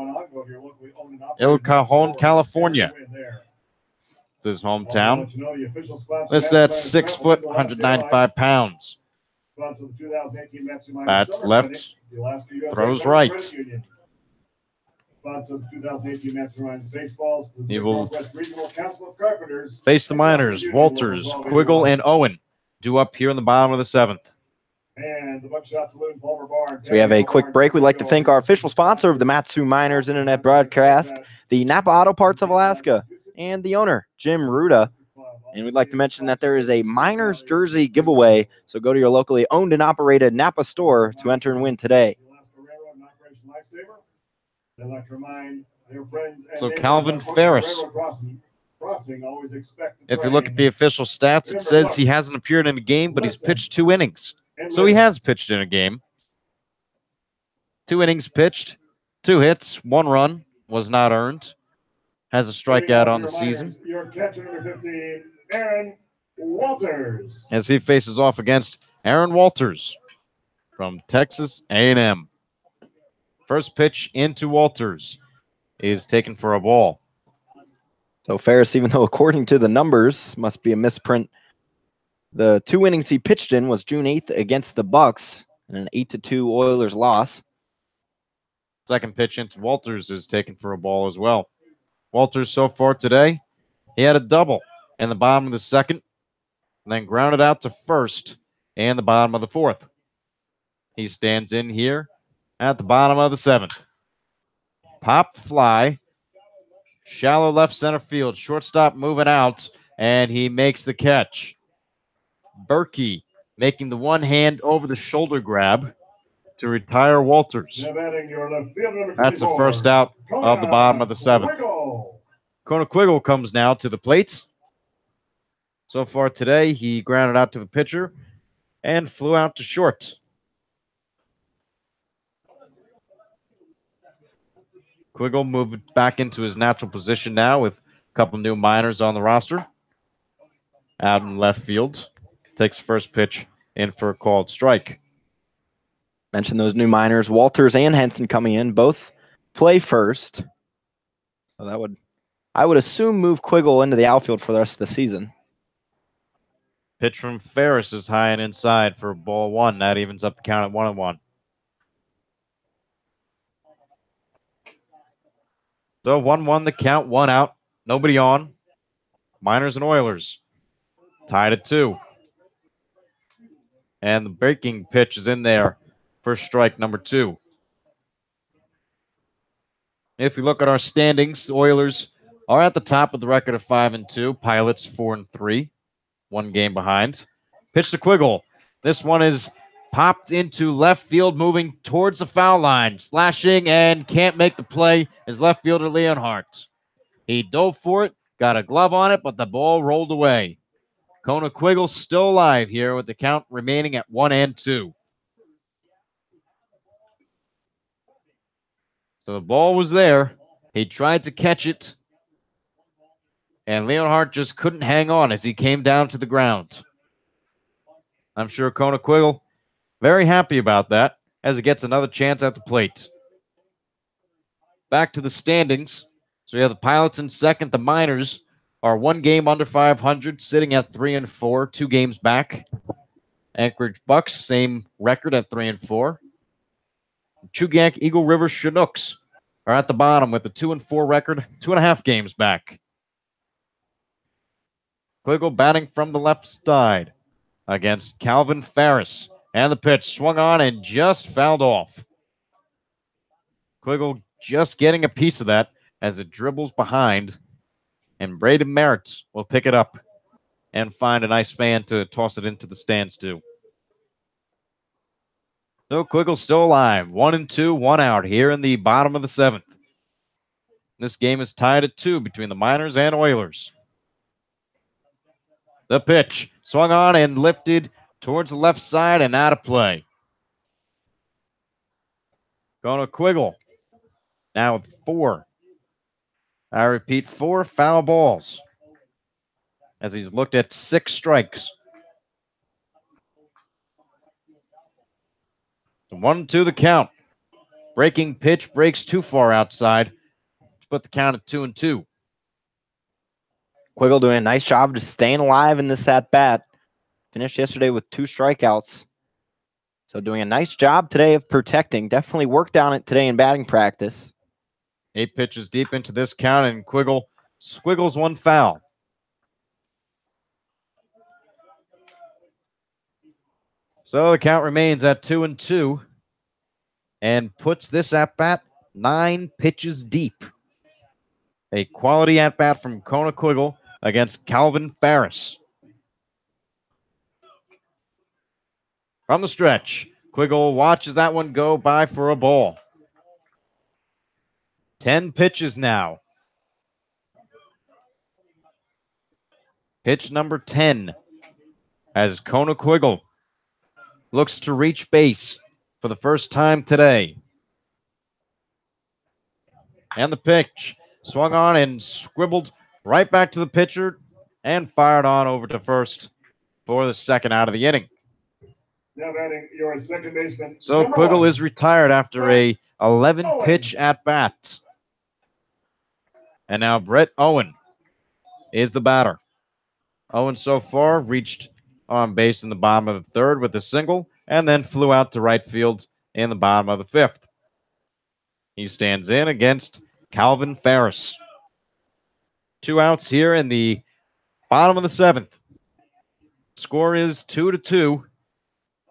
El Cajon, California. This is his hometown. This at 6 foot, 195 pounds. Bats left, throws right. He will face the Miners, Walters, Quiggle, and Owen, due up here in the bottom of the 7th. So we have a quick break. We'd like to thank our official sponsor of the Matsu Miners Internet broadcast, the Napa Auto Parts of Alaska, and the owner, Jim Ruda. And we'd like to mention that there is a Miners jersey giveaway, so go to your locally owned and operated Napa store to enter and win today. So Calvin Ferris, if you look at the official stats, it says he hasn't appeared in a game, but he's pitched 2 innings. So he has pitched in a game. 2 innings pitched, 2 hits, 1 run, was not earned. Has a strikeout on the season. Aaron Walters. As he faces off against Aaron Walters from Texas A&M. First pitch into Walters is taken for a ball. So Ferris, even though according to the numbers, must be a misprint, the 2 innings he pitched in was June 8th against the Bucks, and an 8-2 Oilers loss. Second pitch into Walters is taken for a ball as well. Walters so far today, he had a double in the bottom of the 2nd, and then grounded out to first in the bottom of the 4th. He stands in here at the bottom of the 7th. Pop fly, shallow left center field, shortstop moving out, and he makes the catch. Berkey making the one hand over the shoulder grab to retire Walters. That's the first out of the bottom of the 7th. Kona Quiggle comes now to the plate. So far today, he grounded out to the pitcher and flew out to short. Quiggle moved back into his natural position now with a couple new minors on the roster. Out in left field. Takes first pitch in for a called strike. Mentioned those new minors, Walters and Henson coming in, both play first. So that would, I would assume, move Quiggle into the outfield for the rest of the season. Pitch from Ferris is high and inside for ball 1. That evens up the count at 1-1. So 1-1 the count, 1 out, nobody on. Miners and Oilers tied at 2. And the breaking pitch is in there for strike number 2. If you look at our standings, Oilers are at the top with the record of 5-2. Pilots 4-3, 1 game behind. Pitch to Quiggle. This one is popped into left field, moving towards the foul line, slashing and can't make the play is left fielder Leonhardt. He dove for it, got a glove on it, but the ball rolled away. Kona Quiggle still alive here with the count remaining at 1-2. So the ball was there. He tried to catch it, and Leonhardt just couldn't hang on as he came down to the ground. I'm sure Kona Quiggle very happy about that as he gets another chance at the plate. Back to the standings. So we have the Pilots in second. The Miners are 1 game under 500, sitting at 3-4, 2 games back. Anchorage Bucks, same record at 3-4. Chugach Eagle River Chinooks are at the bottom with a 2-4 record, 2.5 games back. Quiggle batting from the left side against Calvin Ferris. And the pitch swung on and just fouled off. Quiggle just getting a piece of that as it dribbles behind. And Braden Merritt will pick it up and find a nice fan to toss it into the stands too. So Quiggle's still alive. 1-2, 1 out here in the bottom of the 7th. This game is tied at 2 between the Miners and Oilers. The pitch swung on and lifted towards the left side and out of play. Kona Quiggle now with 4. I repeat, 4 foul balls as he's looked at 6 strikes. 1-2 the count. Breaking pitch breaks too far outside to put the count at 2-2. Quiggle doing a nice job just staying alive in this at bat. Finished yesterday with 2 strikeouts. So doing a nice job today of protecting. Definitely worked on it today in batting practice. 8 pitches deep into this count, and Quiggle squiggles 1 foul. So the count remains at 2-2 and puts this at-bat 9 pitches deep. A quality at-bat from Kona Quiggle against Calvin Ferris. From the stretch, Quiggle watches that one go by for a ball. 10 pitches now. Pitch number 10 as Kona Quiggle looks to reach base for the first time today. And the pitch swung on and scribbled right back to the pitcher and fired on over to first for the second out of the inning. Now batting your second baseman. So Quiggle is retired after a 11-pitch at-bat. And now Brett Owen is the batter. Owen so far reached on base in the bottom of the third with a single and then flew out to right field in the bottom of the fifth. He stands in against Calvin Ferris. 2 outs here in the bottom of the 7th. Score is 2-2.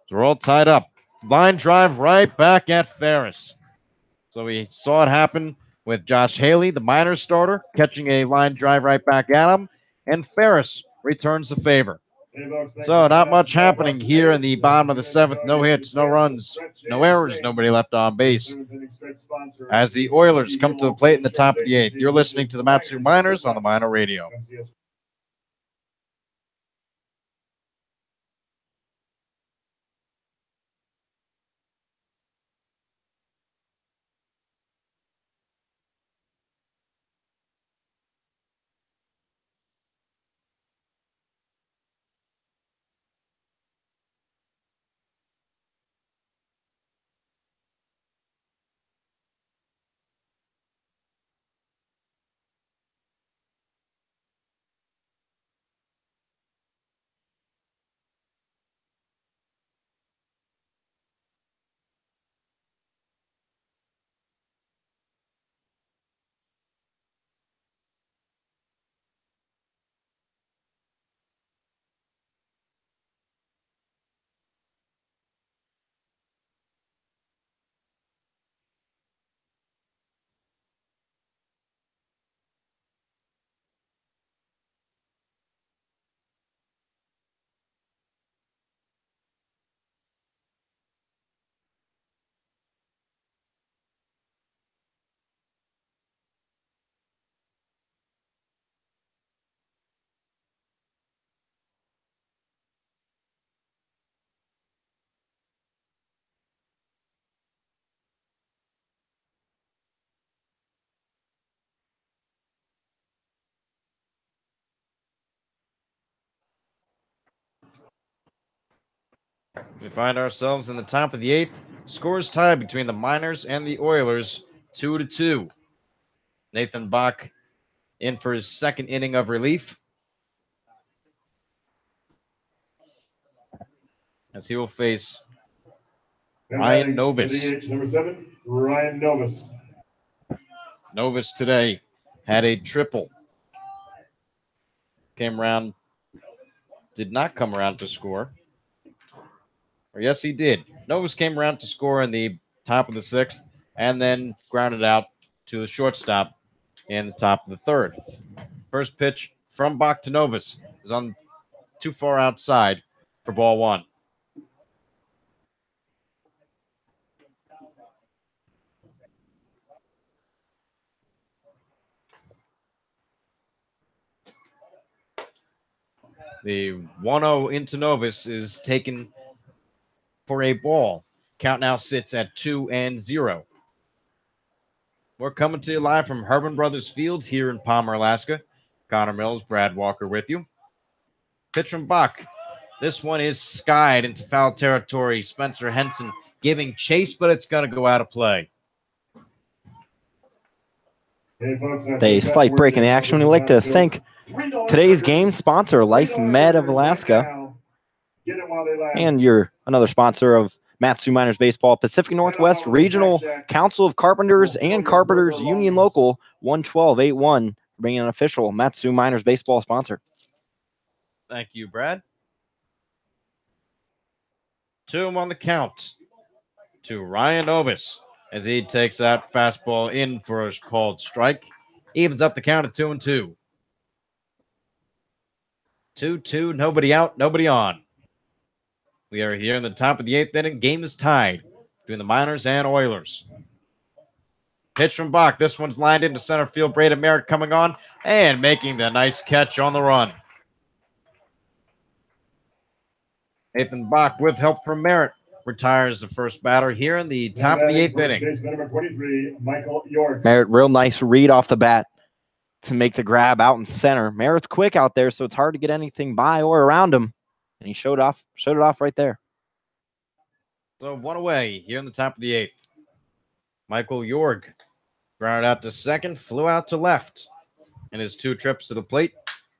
We're all tied up. Line drive right back at Ferris. So we saw it happen with Josh Haley, the minor starter, catching a line drive right back at him, and Ferris returns the favor. So not much happening here in the bottom of the 7th. No hits, no runs, no errors, nobody left on base. As the Oilers come to the plate in the top of the 8th. You're listening to the Matsu Miners on the Miner Radio. We find ourselves in the top of the 8th. Scores tied between the Miners and the Oilers, 2-2. Nathan Bach in for his second inning of relief, as he will face Ryan Novus. Number 7, Ryan Novus. Novus today had a triple. Did not come around to score. Or yes, he did. Novus came around to score in the top of the 6th and then grounded out to the shortstop in the top of the 3rd. First pitch from Bach to Novus is on too far outside for ball 1. The 1-0 into Novus is taken for a ball. Count now sits at 2-0. We're coming to you live from Herman Brothers Fields here in Palmer, Alaska. Connor Mills, Brad Walker with you. Pitch from Bach. This one is skied into foul territory. Spencer Henson giving chase, but it's going to go out of play. A slight break in the action. We'd like to thank today's game sponsor, Life Med of Alaska, and another sponsor of Matsu Miners Baseball, Pacific Northwest Regional Council of Carpenters and Carpenters Union Local 11281, being an official Matsu Miners Baseball sponsor. Thank you, Brad. 2 on the count to Ryan Obis as he takes that fastball in for a called strike. Evens up the count at 2-2. 2-2, nobody out, nobody on. We are here in the top of the 8th inning. Game is tied between the Miners and Oilers. Pitch from Bach. This one's lined into center field. Braden Merritt coming on and making the nice catch on the run. Nathan Bach, with help from Merritt, retires the first batter here in the top of the 8th inning. Number 23, Michael York. Merritt, real nice read off the bat to make the grab out in center. Merritt's quick out there, so it's hard to get anything by or around him. And he showed it off right there. So 1 away here in the top of the 8th. Michael York grounded out to second, flew out to left in his 2 trips to the plate.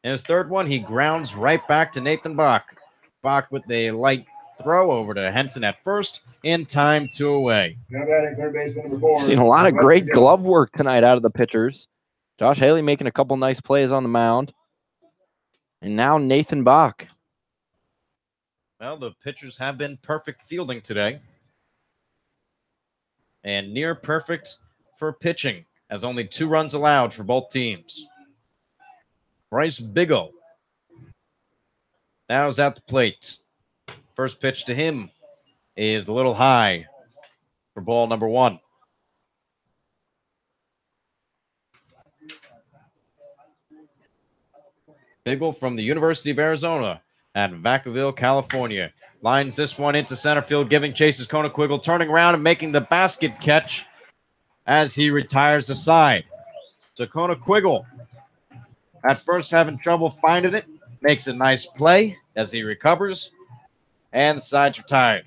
In his 3rd one, he grounds right back to Nathan Bach. Bach with a light throw over to Henson at first, in time, 2 away. Now batting third baseman number 4. Seen a lot of great glove work tonight out of the pitchers. Josh Haley making a couple nice plays on the mound. And now Nathan Bach. Well, the pitchers have been perfect fielding today. And near perfect for pitching, as only 2 runs allowed for both teams. Bryce Bigelow now is at the plate. First pitch to him is a little high for ball number 1. Bigelow from the University of Arizona at Vacaville, California. Lines this one into center field, giving chase is Kona Quiggle, turning around and making the basket catch as he retires aside. So Kona Quiggle, at first having trouble finding it, makes a nice play as he recovers, and the side's retired.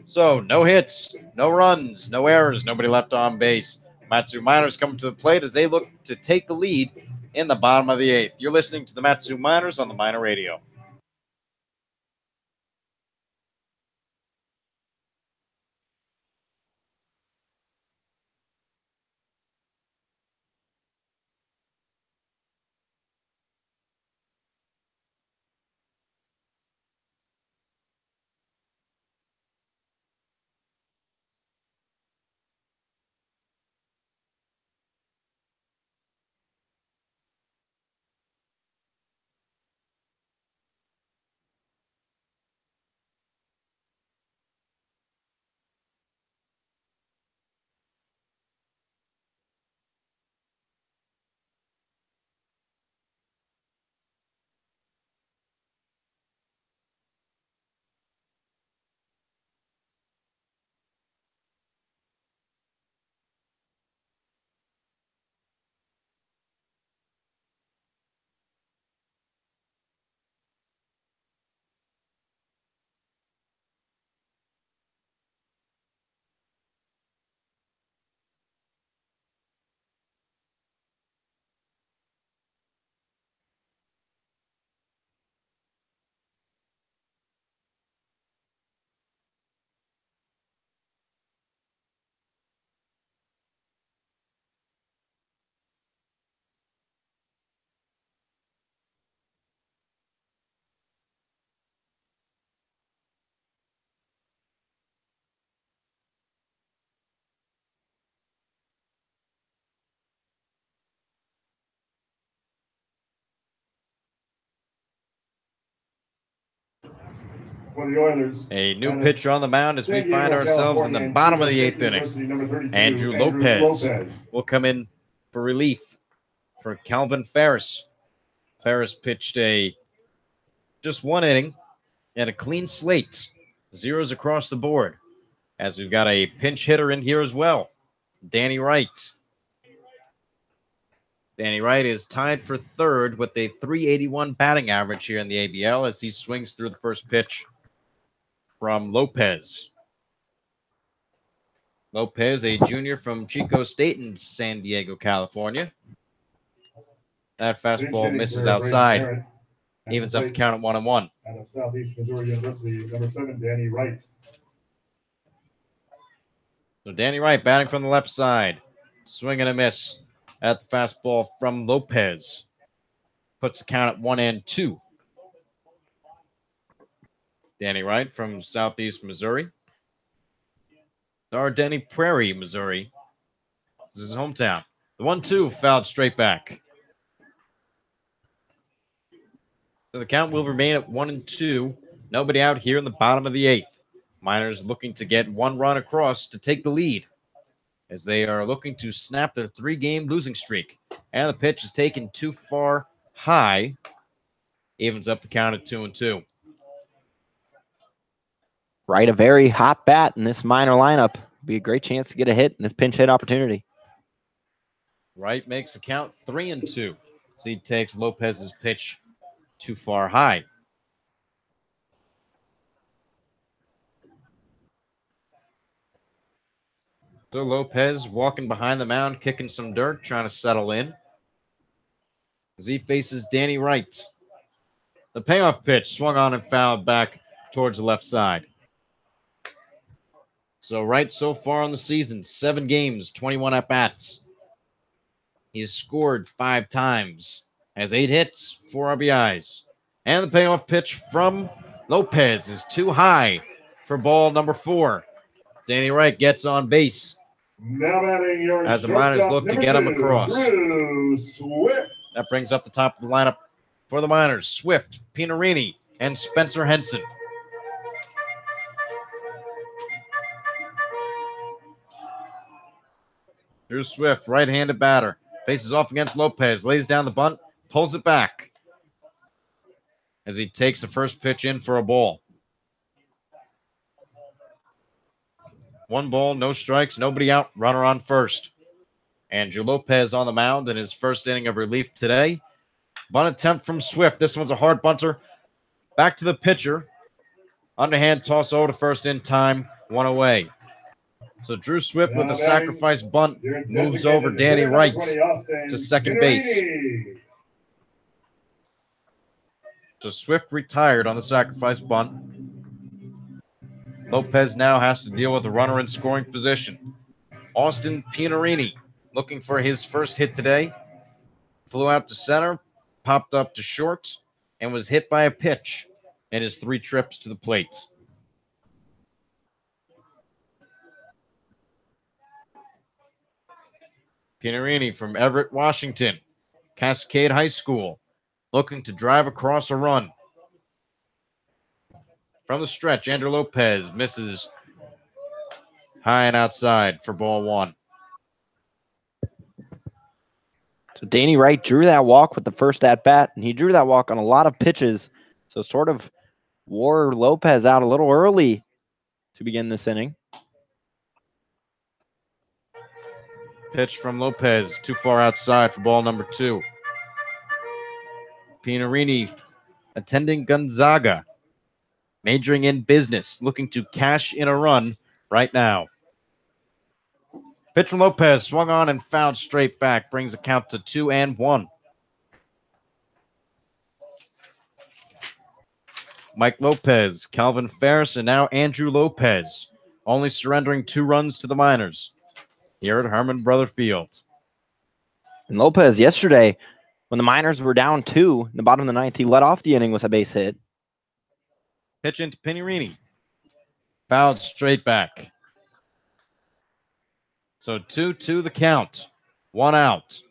So no hits, no runs, no errors, nobody left on base. Matsu Miners coming to the plate as they look to take the lead in the bottom of the 8th. You're listening to the Matsu Miners on the Miner Radio. For the Oilers. A new pitcher on the mound as we find ourselves in the bottom of the 8th inning. Andrew Lopez will come in for relief for Calvin Ferris. Ferris pitched just 1 inning and a clean slate. 0s across the board as we've got a pinch hitter in here as well. Danny Wright Danny Wright is tied for third with a 381 batting average here in the ABL as he swings through the first pitch from Lopez. Lopez, a junior from Chico State in San Diego, California. That fastball misses outside. Evens up the count at 1-1. Out of Southeast Missouri University, number 7, Danny Wright. So Danny Wright batting from the left side. Swing and a miss at the fastball from Lopez. Puts the count at 1-2. Danny Wright from Southeast Missouri. Denny Prairie, Missouri. This is his hometown. The 1-2 fouled straight back. So the count will remain at 1-2. Nobody out here in the bottom of the 8th. Miners looking to get one run across to take the lead as they are looking to snap their 3-game losing streak. And the pitch is taken too far high. Evens up the count at 2-2. Right, a very hot bat in this Miner lineup. Be a great chance to get a hit in this pinch hit opportunity. Wright makes the count 3-2. So he takes Lopez's pitch too far high. So Lopez walking behind the mound, kicking some dirt, trying to settle in. As he faces Danny Wright. The payoff pitch swung on and fouled back towards the left side. So Wright so far on the season, 7 games, 21 at-bats. He's scored 5 times, has 8 hits, 4 RBIs. And the payoff pitch from Lopez is too high for ball number 4. Danny Wright gets on base. Now batting your as the Miners look to get him across. Drew Swift. That brings up the top of the lineup for the Miners. Swift, Pinarini, and Spencer Henson. Drew Swift, right-handed batter. Faces off against Lopez. Lays down the bunt. Pulls it back as he takes the first pitch in for a ball. 1 ball, no strikes, nobody out. Runner on first. Andrew Lopez on the mound in his first inning of relief today. Bunt attempt from Swift. This one's a hard bunter. Back to the pitcher. Underhand toss over to first in time. 1 away. So Drew Swift with a sacrifice bunt moves over Danny Wright to second base. So Swift retired on the sacrifice bunt. Lopez now has to deal with a runner in scoring position. Austin Pinarini looking for his first hit today. Flew out to center, popped up to short, and was hit by a pitch in his 3 trips to the plate. Pinarini from Everett, Washington, Cascade High School, looking to drive across a run. From the stretch, Andrew Lopez misses high and outside for ball 1. So Danny Wright drew that walk with the first at-bat, and he drew that walk on a lot of pitches. So sort of wore Lopez out a little early to begin this inning. Pitch from Lopez, too far outside for ball number 2. Pinarini attending Gonzaga, majoring in business, looking to cash in a run right now. Pitch from Lopez, swung on and fouled straight back, brings the count to 2-1. Mike Lopez, Calvin Ferris, and now Andrew Lopez, only surrendering 2 runs to the Miners here at Herman Brother Field. And Lopez yesterday, when the Miners were down 2 in the bottom of the 9th, he led off the inning with a base hit. Pitch into Pinarini. Fouled straight back. So 2-2 the count. 1 out.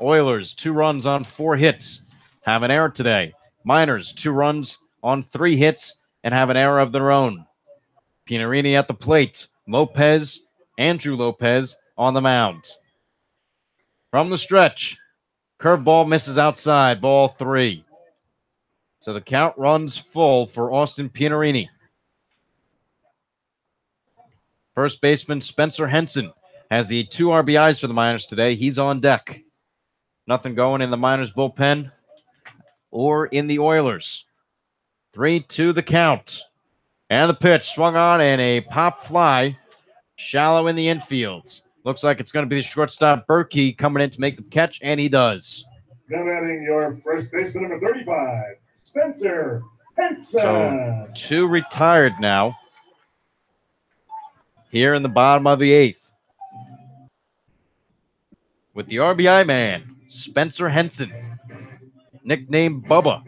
Oilers, 2 runs on 4 hits. Have an error today. Miners, 2 runs on 3 hits and have an error of their own. Pinarini at the plate. Lopez, Andrew Lopez on the mound. From the stretch. Curveball misses outside. Ball 3. So the count runs full for Austin Pinarini. First baseman Spencer Henson has the 2 RBIs for the Miners today. He's on deck. Nothing going in the Miners bullpen or in the Oilers. 3-2 the count. And the pitch swung on and a pop fly shallow in the infield. Looks like it's going to be the shortstop Berkey coming in to make the catch, and he does. Now batting your first baseman, number 35, Spencer Henson. So 2 retired now here in the bottom of the 8th. With the RBI man, Spencer Henson, nicknamed Bubba.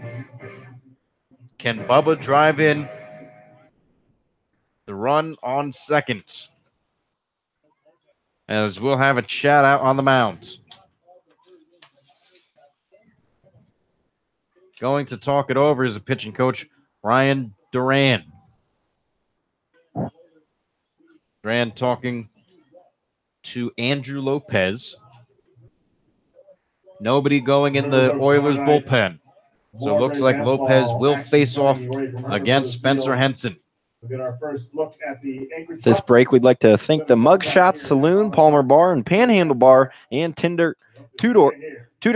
Can Bubba drive in the run on second? As we'll have a chat out on the mound. Going to talk it over is the pitching coach, Ryan Duran. Duran talking to Andrew Lopez. Nobody going in the Oilers bullpen. So it looks like Lopez will face off against Spencer Henson. This break, we'd like to thank the Mugshot Saloon, Palmer Bar, and Panhandle Bar, and Tudor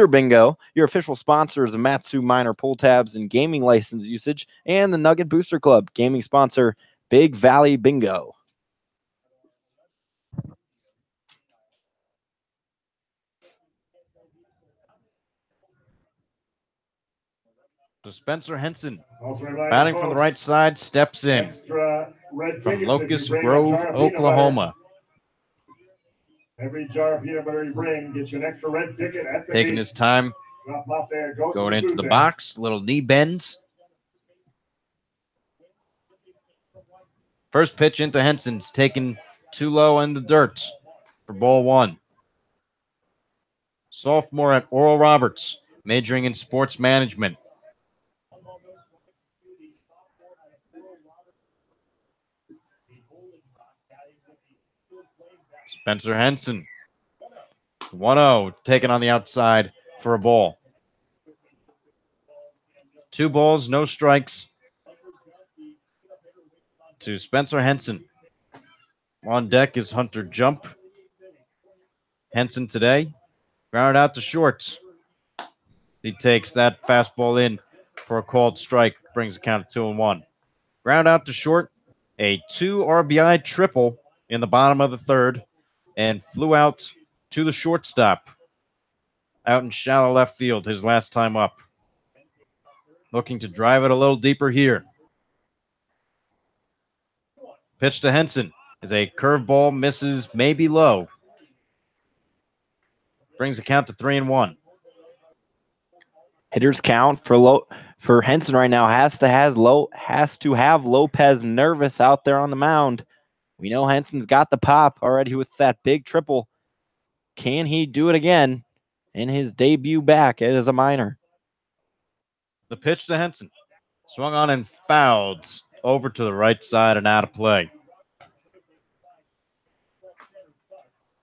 Bingo, your official sponsors of Matsu Minor Pull Tabs and gaming license usage, and the Nugget Booster Club, gaming sponsor Big Valley Bingo. So Spencer Henson, batting from the right side, steps in from Locust Grove, Oklahoma. Every jar of peanut butter you bring gets you an extra red ticket at the Taking gate. his time, going into the box, little knee bends. First pitch into Henson's taken too low in the dirt for ball 1. Sophomore at Oral Roberts, majoring in sports management. Spencer Henson, 1-0, taken on the outside for a ball. 2 balls, no strikes to Spencer Henson. On deck is Hunter Jump. Henson today, grounded out to short. He takes that fastball in for a called strike, brings the count to 2-1. Ground out to short, a 2 RBI triple in the bottom of the 3rd, and flew out to the shortstop, out in shallow left field his last time up. Looking to drive it a little deeper here. Pitch to Henson is a curveball, misses maybe low. Brings the count to 3-1. Hitters count for Henson right now has to have Lopez nervous out there on the mound. We know Henson's got the pop already with that big triple. Can he do it again in his debut back as a minor? The pitch to Henson. Swung on and fouled over to the right side and out of play.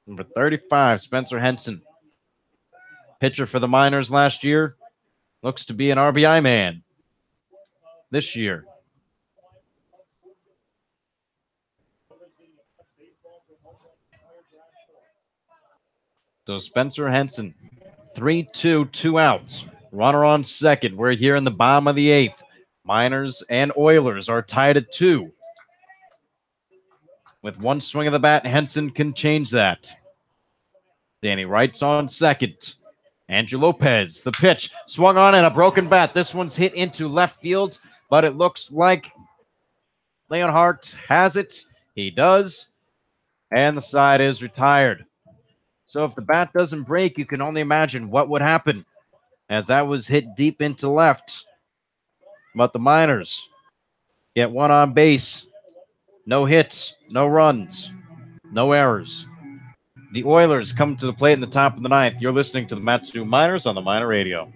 Number 35, Spencer Henson. Pitcher for the Miners last year. Looks to be an RBI man this year. So Spencer Henson, 3-2, 2 outs. Runner on second. We're here in the bottom of the 8th. Miners and Oilers are tied at 2. With 1 swing of the bat, Henson can change that. Danny Wright's on second. Andrew Lopez, the pitch, swung on and a broken bat. This one's hit into left field, but it looks like Leonhardt has it. He does, and the side is retired. So if the bat doesn't break, you can only imagine what would happen, as that was hit deep into left. But the Miners get 1 on base. No hits, no runs, no errors. The Oilers come to the plate in the top of the 9th. You're listening to the Matsu Miners on the Miner Radio.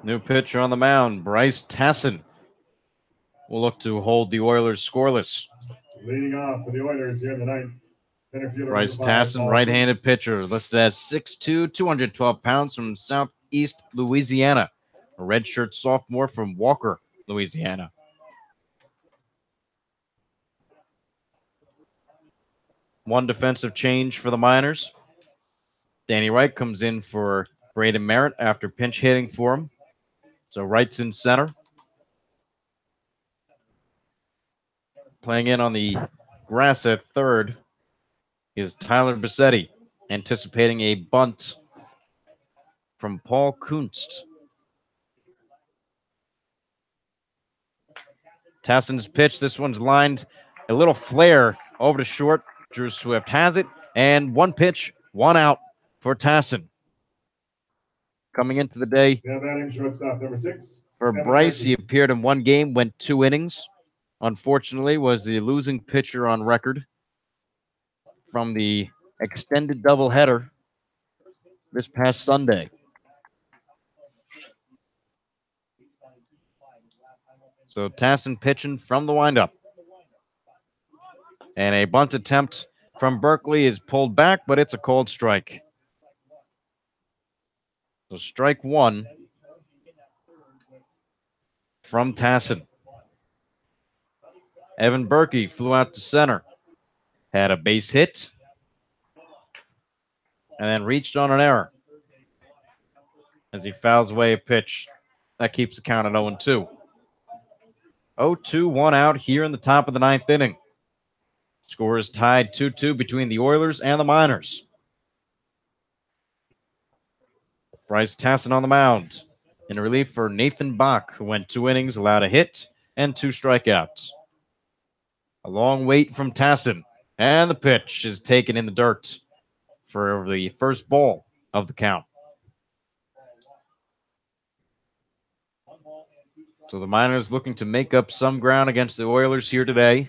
New pitcher on the mound, Bryce Tassin, will look to hold the Oilers scoreless. Leading off for the Oilers here in the ninth. Center fielder Bryce number 5, Tassin, Paul right-handed pitcher, listed as 6'2", 212 pounds from Southeast Louisiana. A redshirt sophomore from Walker, Louisiana. One defensive change for the Miners. Danny Wright comes in for Braden Merritt after pinch hitting for him. So Wright's in center. Playing in on the grass at third is Tyler Bassetti, anticipating a bunt from Paul Kunst. Tassin's pitch. This one's lined a little flare over to short. Drew Swift has it. And one pitch, one out for Tassin. Coming into the day Now batting shortstop number 6. for Bryce, he appeared in one game, went 2 innings. Unfortunately, was the losing pitcher on record from the extended doubleheader this past Sunday. So Tassin pitching from the windup. And a bunt attempt from Berkeley is pulled back, but it's a cold strike. So strike one from Tassin. Evan Berkey flew out to center. Had a base hit. And then reached on an error as he fouls away a pitch. That keeps the count at 0-2. 0-2, 1 out here in the top of the ninth inning. Score is tied 2-2 between the Oilers and the Miners. Bryce Tassin on the mound in relief for Nathan Bach, who went 2 innings, allowed a hit and 2 strikeouts. A long wait from Tassin, and the pitch is taken in the dirt for the first ball of the count. So the Miners looking to make up some ground against the Oilers here today.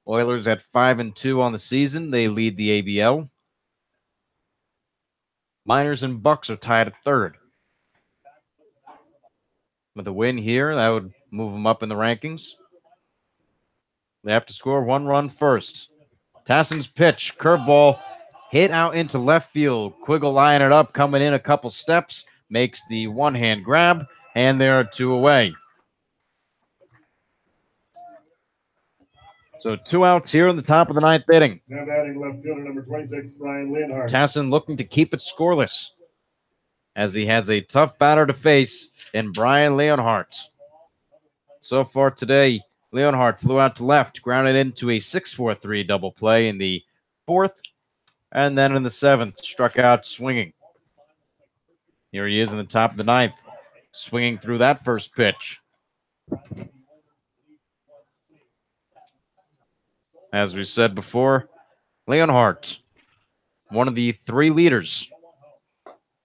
Oilers at 5-2 on the season. They lead the ABL. Miners and Bucks are tied at third. With a win here, that would move them up in the rankings. They have to score 1 run first. Tassin's pitch, curveball, hit out into left field. Quiggle lining it up, coming in a couple steps, makes the one-hand grab, and there are 2 away. So 2 outs here in the top of the ninth inning. Now batting left fielder number 26, Brian Leonhardt. Tassin looking to keep it scoreless as he has a tough batter to face in Brian Leonhardt. So far today, Leonhardt flew out to left, grounded into a 6-4-3 double play in the 4th, and then in the 7th, struck out swinging. Here he is in the top of the 9th, swinging through that first pitch. As we said before, Leonhardt, one of the 3 leaders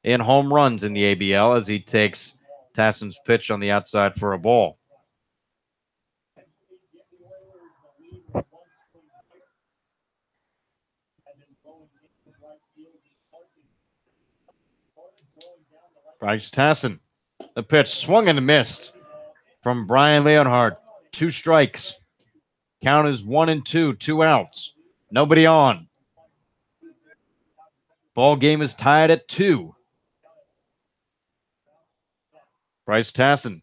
in home runs in the ABL as he takes Tassin's pitch on the outside for a ball. Bryce Tassin, the pitch swung and missed from Brian Leonhardt. 2 strikes. Count is 1-2, 2 outs. Nobody on. Ball game is tied at 2. Bryce Tassin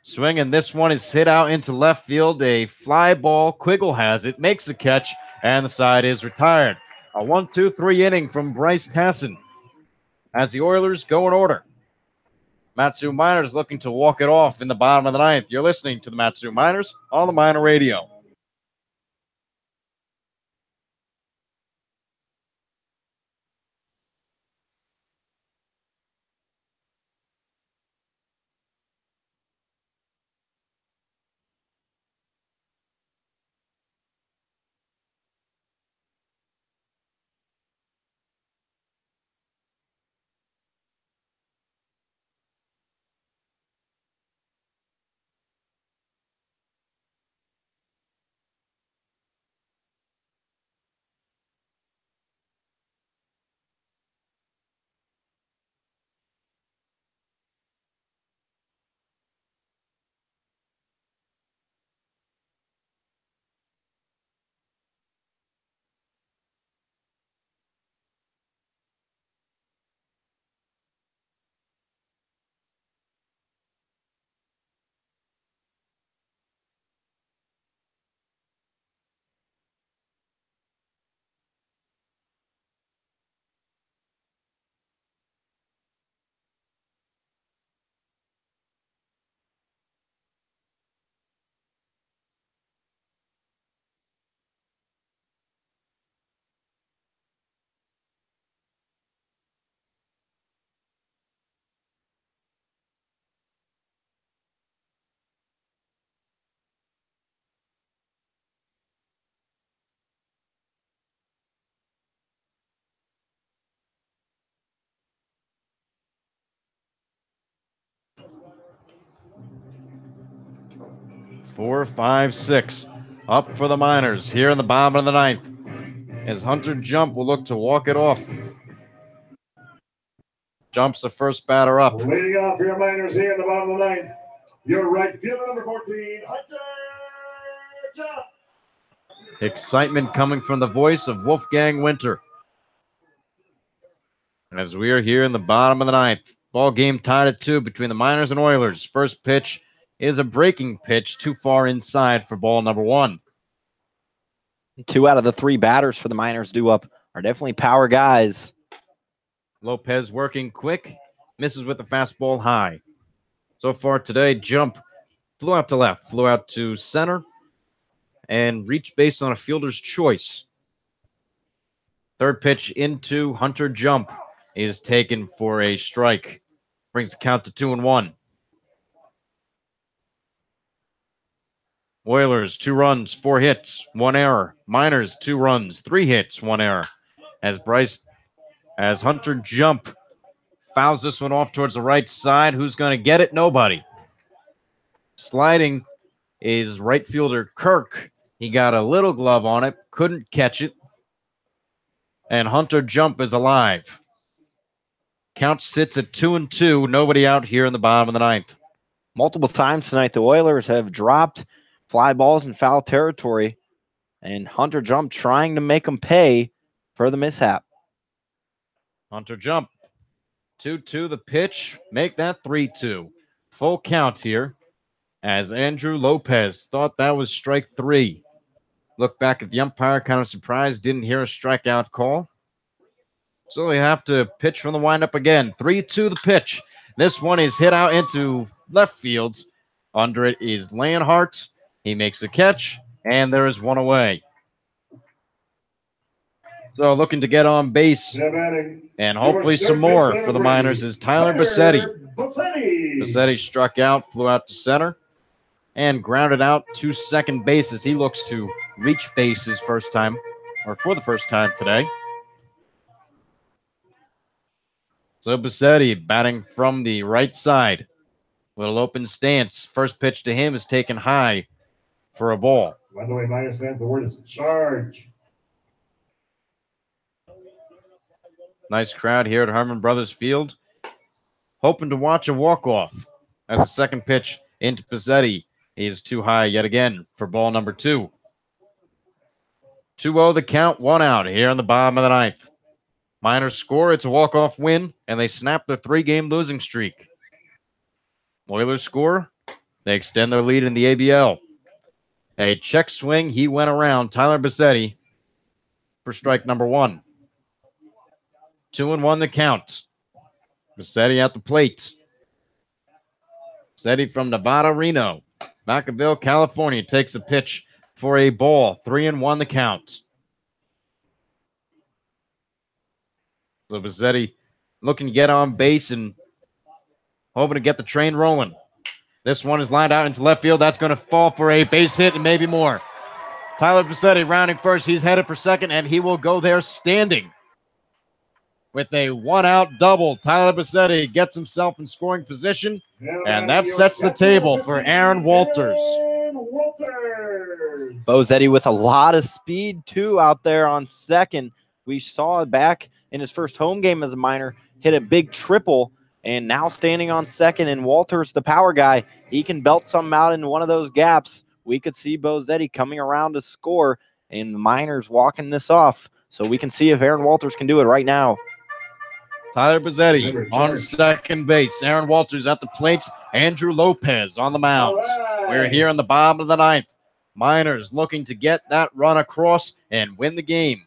swinging. This one is hit out into left field. A fly ball. Quiggle has it, makes the catch, and the side is retired. A 1-2-3 inning from Bryce Tassin as the Oilers go in order. Matsu Miners looking to walk it off in the bottom of the 9th. You're listening to the Matsu Miners on the Miner Radio. 4, 5, 6. Up for the Miners here in the bottom of the ninth. As Hunter Jump will look to walk it off. Jump's the first batter up. Leading off for your Miners here in the bottom of the ninth. Your right fielder, number 14, Hunter Jump. Excitement coming from the voice of Wolfgang Winter. As we are here in the bottom of the ninth. Ball game tied at 2 between the Miners and Oilers. First pitch is a breaking pitch too far inside for ball number 1. 2 out of the 3 batters for the Miners due up are definitely power guys. Lopez working quick, misses with the fastball high. So far today, Jump flew out to left, flew out to center, and reached base on a fielder's choice. Third pitch into Hunter Jump is taken for a strike. Brings the count to 2-1. Oilers, 2 runs, 4 hits, 1 error. Miners, 2 runs, 3 hits, 1 error. As Hunter Jump fouls this one off towards the right side. Who's going to get it? Nobody. Sliding is right fielder Kirk. He got a little glove on it, couldn't catch it. And Hunter Jump is alive. Count sits at 2-2. Nobody out here in the bottom of the ninth. Multiple times tonight, the Oilers have dropped fly balls in foul territory, and Hunter Jump trying to make them pay for the mishap. Hunter Jump, 2-2 the pitch. Make that 3-2. Full count here as Andrew Lopez thought that was strike 3. Look back at the umpire, kind of surprised, didn't hear a strikeout call. So we have to pitch from the windup again. 3-2 the pitch. This one is hit out into left field. Under it is Leonhardt. He makes the catch, and there is one away. So looking to get on base, and hopefully some more for the Miners is Tyler Bassetti. Bassetti struck out, flew out to center, and grounded out to second base as he looks to reach base his first time, or for the first time today. So Bassetti batting from the right side. Little open stance. First pitch to him is taken high for a ball. By the way, Miners fans, the word is charge. Nice crowd here at Harmon Brothers Field. Hoping to watch a walk-off as the second pitch into Bassetti is too high yet again for ball number 2. 2-0 the count, 1 out here in the bottom of the ninth. Miners score, it's a walk-off win, and they snap their 3-game losing streak. Oilers score, they extend their lead in the ABL. A check swing, he went around Tyler Bassetti for strike number 1. 2-1 the count. Bassetti at the plate. Bassetti from Nevada, Reno. Vacaville, California takes a pitch for a ball. 3-1 the count. So Bassetti looking to get on base and hoping to get the train rolling. This one is lined out into left field. That's going to fall for a base hit and maybe more. Tyler Bassetti rounding first. He's headed for second, and he will go there standing. With a 1-out double, Tyler Bassetti gets himself in scoring position, and that sets the table for Aaron Walters. Bassetti with a lot of speed, too, out there on second. We saw it back in his first home game as a Miner, hit a big triple, and now standing on second, and Walters, the power guy, he can belt something out in one of those gaps. We could see Bassetti coming around to score, and the Miners walking this off. So we can see if Aaron Walters can do it right now. Tyler Bassetti on second base. Aaron Walters at the plate. Andrew Lopez on the mound. We're here in the bottom of the ninth. Miners looking to get that run across and win the game.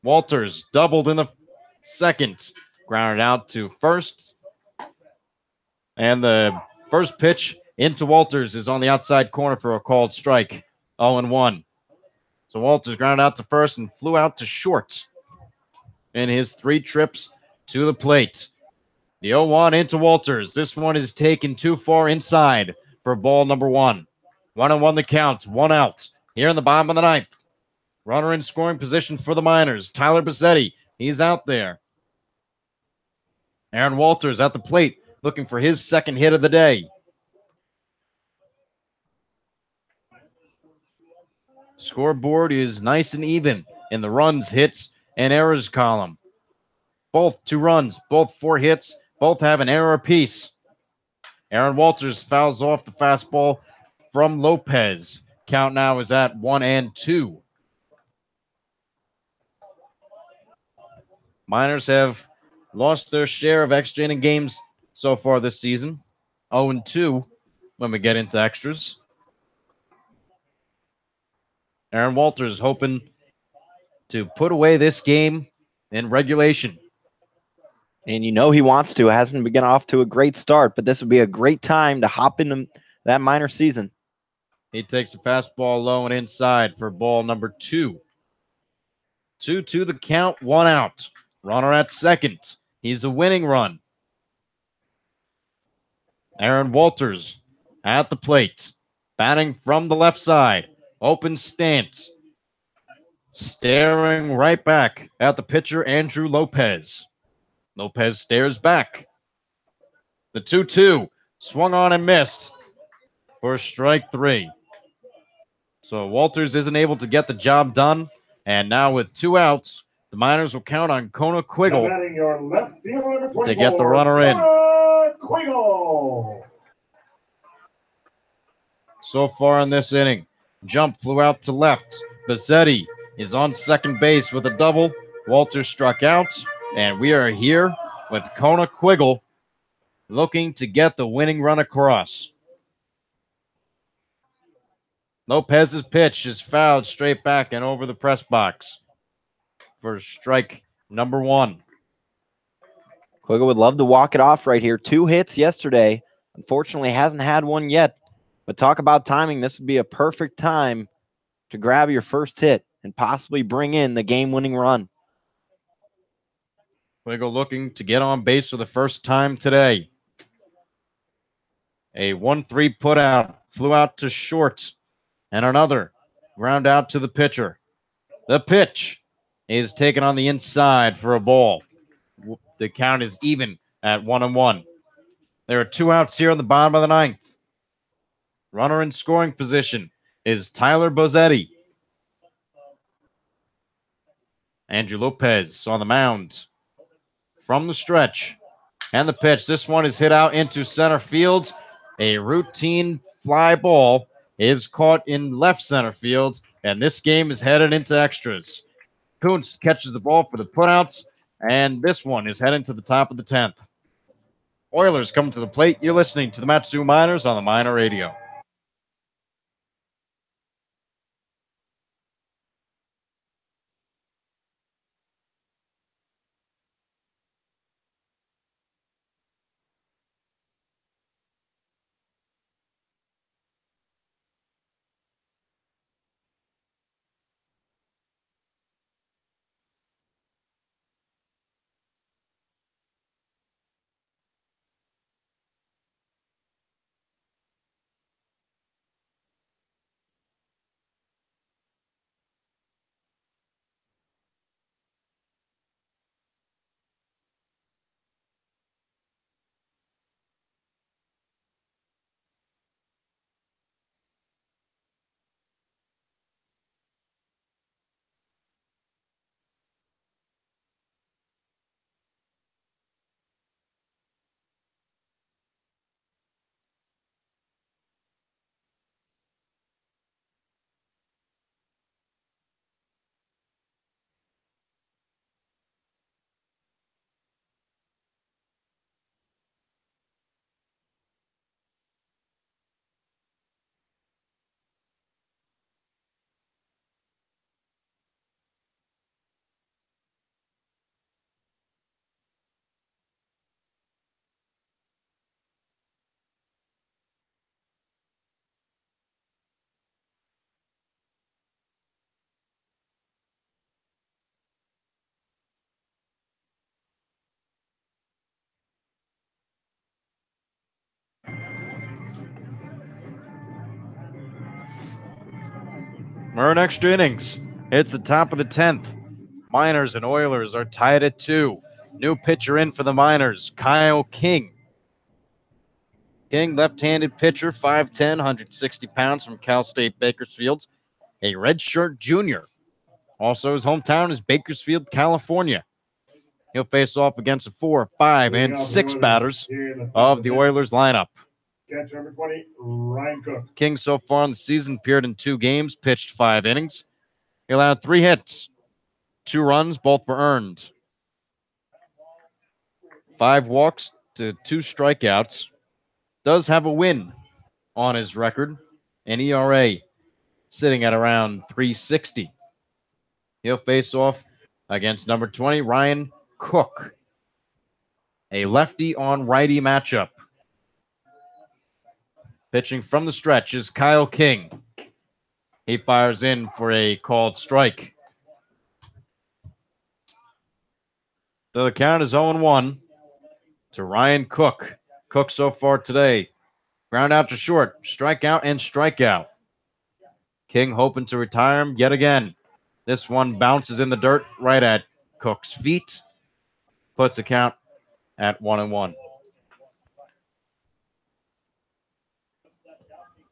Walters doubled in the second. Grounded out to first. And the first pitch into Walters is on the outside corner for a called strike. 0-1. So Walters grounded out to first and flew out to short in his 3 trips to the plate. The 0-1 into Walters. This one is taken too far inside for ball number 1. 1-1 the count, 1 out. Here in the bottom of the ninth. Runner in scoring position for the Miners. Tyler Bassetti, he's out there. Aaron Walters at the plate looking for his second hit of the day. Scoreboard is nice and even in the runs, hits, and errors column. Both 2 runs, both 4 hits, both have an error apiece. Aaron Walters fouls off the fastball from Lopez. Count now is at 1-2. Miners have lost their share of extra inning games so far this season. 0-2 when we get into extras. Aaron Walters hoping to put away this game in regulation. And you know he wants to. Hasn't been off to a great start, but this would be a great time to hop into that minor season. He takes a fastball low and inside for ball number 2. 2-2 the count, 1 out. Runner at second. He's a winning run. Aaron Walters at the plate. Batting from the left side. Open stance. Staring right back at the pitcher, Andrew Lopez. Lopez stares back. The 2-2 swung on and missed for strike 3. So Walters isn't able to get the job done. And now with 2 outs, the Miners will count on Kona Quiggle to get the runner in. So far in this inning, jump flew out to left. Bazzetti is on second base with a double. Walters struck out, and we are here with Kona Quiggle looking to get the winning run across. Lopez's pitch is fouled straight back and over the press box for strike number 1. Quiggle would love to walk it off right here. 2 hits yesterday. Unfortunately, hasn't had one yet. But talk about timing. This would be a perfect time to grab your first hit and possibly bring in the game-winning run. Quiggle looking to get on base for the first time today. A 1-3 put out, flew out to short, and another ground out to the pitcher. The pitch is taken on the inside for a ball. The count is even at 1-1. There are 2 outs here in the bottom of the 9th. Runner in scoring position is Tyler Bazzetti. Andrew Lopez on the mound from the stretch. And the pitch. This one is hit out into center field. A routine fly ball is caught in left center field. And this game is headed into extras. Kuntz catches the ball for the putouts. And this one is heading to the top of the 10th. Oilers coming to the plate. You're listening to the Matsu Miners on the Miner Radio. We're in extra innings. It's the top of the 10th. Miners and Oilers are tied at 2. New pitcher in for the Miners, Kyle King. King, left-handed pitcher, 5'10", 160 pounds from Cal State Bakersfield. a redshirt junior. Also, his hometown is Bakersfield, California. He'll face off against the 4, 5, and 6 batters of the Oilers lineup. Catcher number 20, Ryan Cook. King so far in the season appeared in 2 games, pitched 5 innings. He allowed 3 hits, 2 runs, both were earned. 5 walks to 2 strikeouts. Does have a win on his record, an ERA sitting at around 3.60. He'll face off against number 20, Ryan Cook. A lefty on righty matchup. Pitching from the stretch is Kyle King. He fires in for a called strike. So the count is 0-1 to Ryan Cook. Cook so far today. Ground out to short, strikeout and strikeout. King hoping to retire him yet again. This one bounces in the dirt right at Cook's feet. Puts the count at 1-1.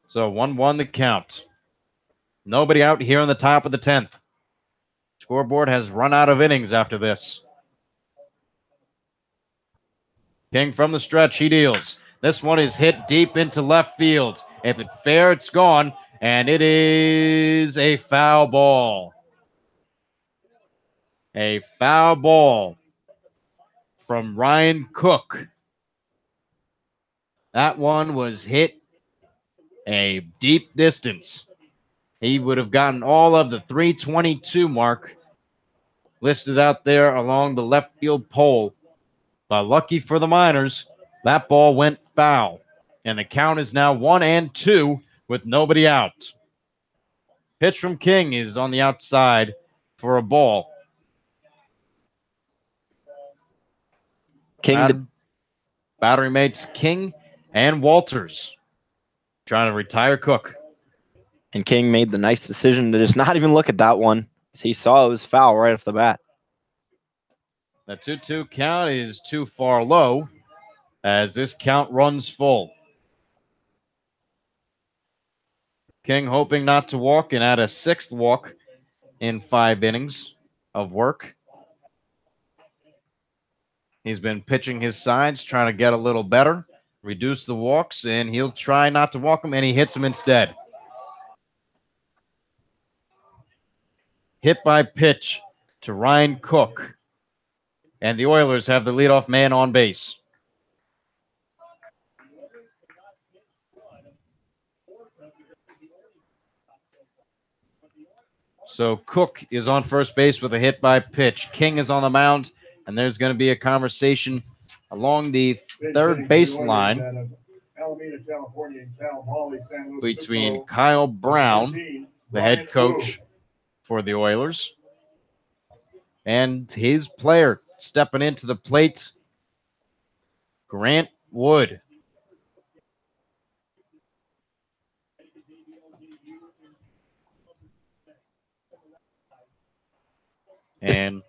So 1-1 the count. Nobody out here in the top of the 10th. Scoreboard has run out of innings after this. King from the stretch, he deals. This one is hit deep into left field. If it's fair, it's gone, and it is a foul ball. A foul ball from Ryan Cook. That one was hit a deep distance. He would have gotten all of the 322 mark listed out there along the left field pole. But lucky for the Miners, that ball went foul. And the count is now 1-2 with nobody out. Pitch from King is on the outside for a ball. Battery mates King and Walters trying to retire Cook. And King made the nice decision to just not even look at that one. He saw it was foul right off the bat. The 2-2 count is too far low as this count runs full. King hoping not to walk and add a 6th walk in 5 innings of work. He's been pitching his sides, trying to get a little better, reduce the walks, and he'll try not to walk them, and he hits them instead. Hit by pitch to Ryan Cook. And the Oilers have the leadoff man on base. So Cook is on first base with a hit by pitch. King is on the mound, and there's going to be a conversation along the third baseline between Kyle Brown, the head coach for the Oilers, and his player stepping into the plate, Grant Wood. And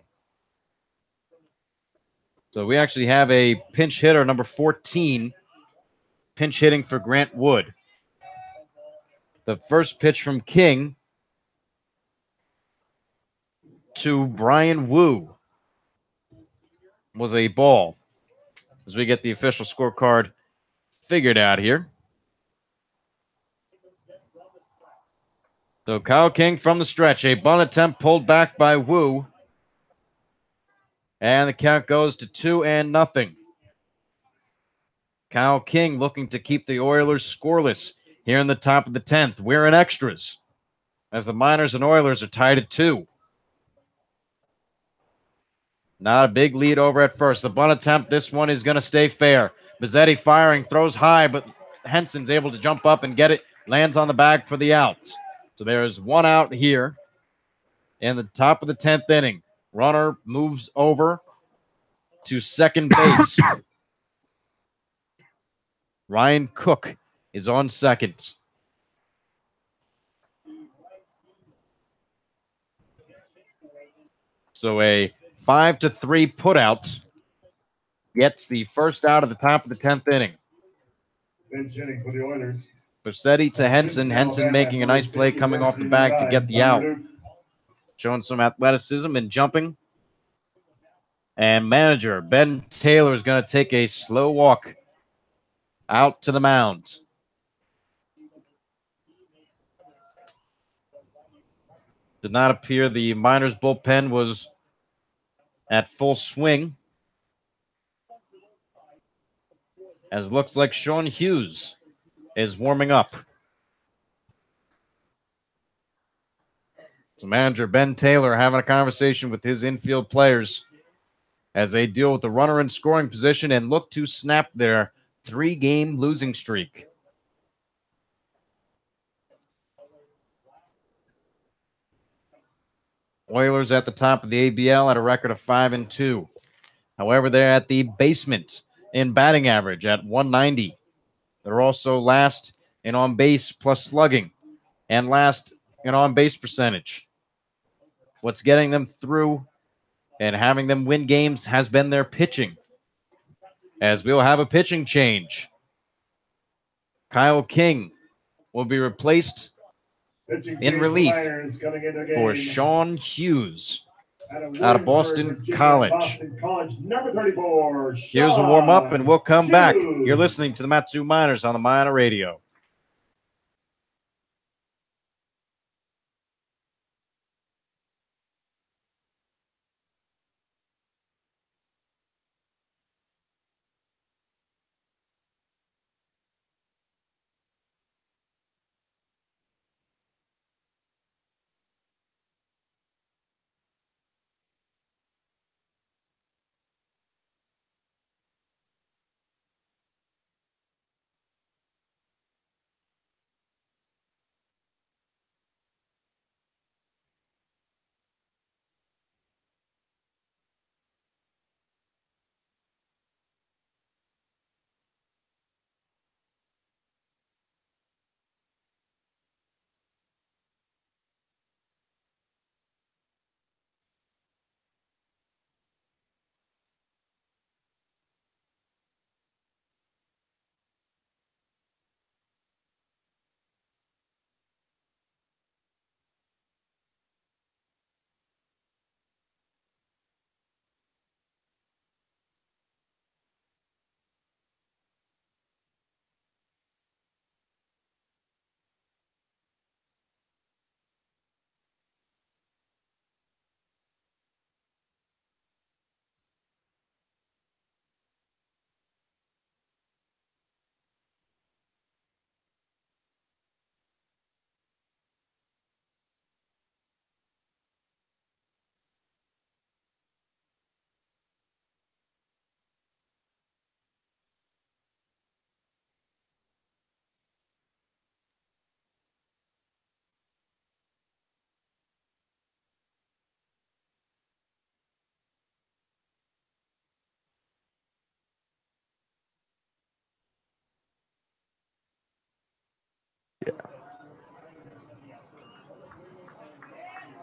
so we actually have a pinch hitter, number 14, pinch hitting for Grant Wood. The first pitch from King to Brian Wu was a ball. As we get the official scorecard figured out here. So Kyle King from the stretch. A bunt attempt pulled back by Wu. And the count goes to 2-0. Kyle King looking to keep the Oilers scoreless here in the top of the 10th. We're in extras as the Miners and Oilers are tied at 2. Not a big lead over at first. The bunt attempt, this one is going to stay fair. Bizzetti firing, throws high, but Henson's able to jump up and get it. Lands on the bag for the out. So there's 1 out here in the top of the 10th inning. Runner moves over to second base. Ryan Cook is on second. So a 5-3 putout gets the first out of the top of the 10th inning. Pinch hitting for the Oilers. Busetti to Henson. Henson making a nice play coming off the bag to get the out. Showing some athleticism and jumping. And manager Ben Taylor is going to take a slow walk out to the mound. Did not appear the Miners bullpen was at full swing. As looks like Sean Hughes is warming up. So manager Ben Taylor having a conversation with his infield players as they deal with the runner in scoring position and look to snap their 3-game losing streak. Oilers at the top of the ABL at a record of 5-2. However, they're at the basement in batting average at 190. They're also last in on base plus slugging and last in on base percentage. What's getting them through and having them win games has been their pitching, as we'll have a pitching change. Kyle King will be replaced in relief for Sean Hughes out of Boston College. Number 34, Here's a warm-up, and we'll come back. You're listening to the Matsu Miners on the Miner Radio.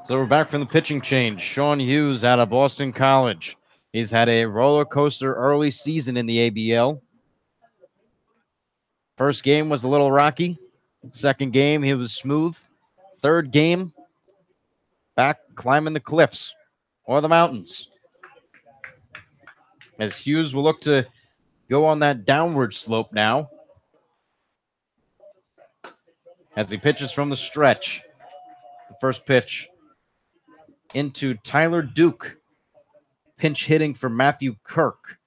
So we're back from the pitching change. Sean Hughes out of Boston College. He's had a roller coaster early season in the ABL. First game was a little rocky. Second game, he was smooth. Third game, back climbing the cliffs or the mountains. As Hughes will look to go on that downward slope now. As he pitches from the stretch. The first pitch into Tyler Duke. Pinch hitting for Matthew Kirk.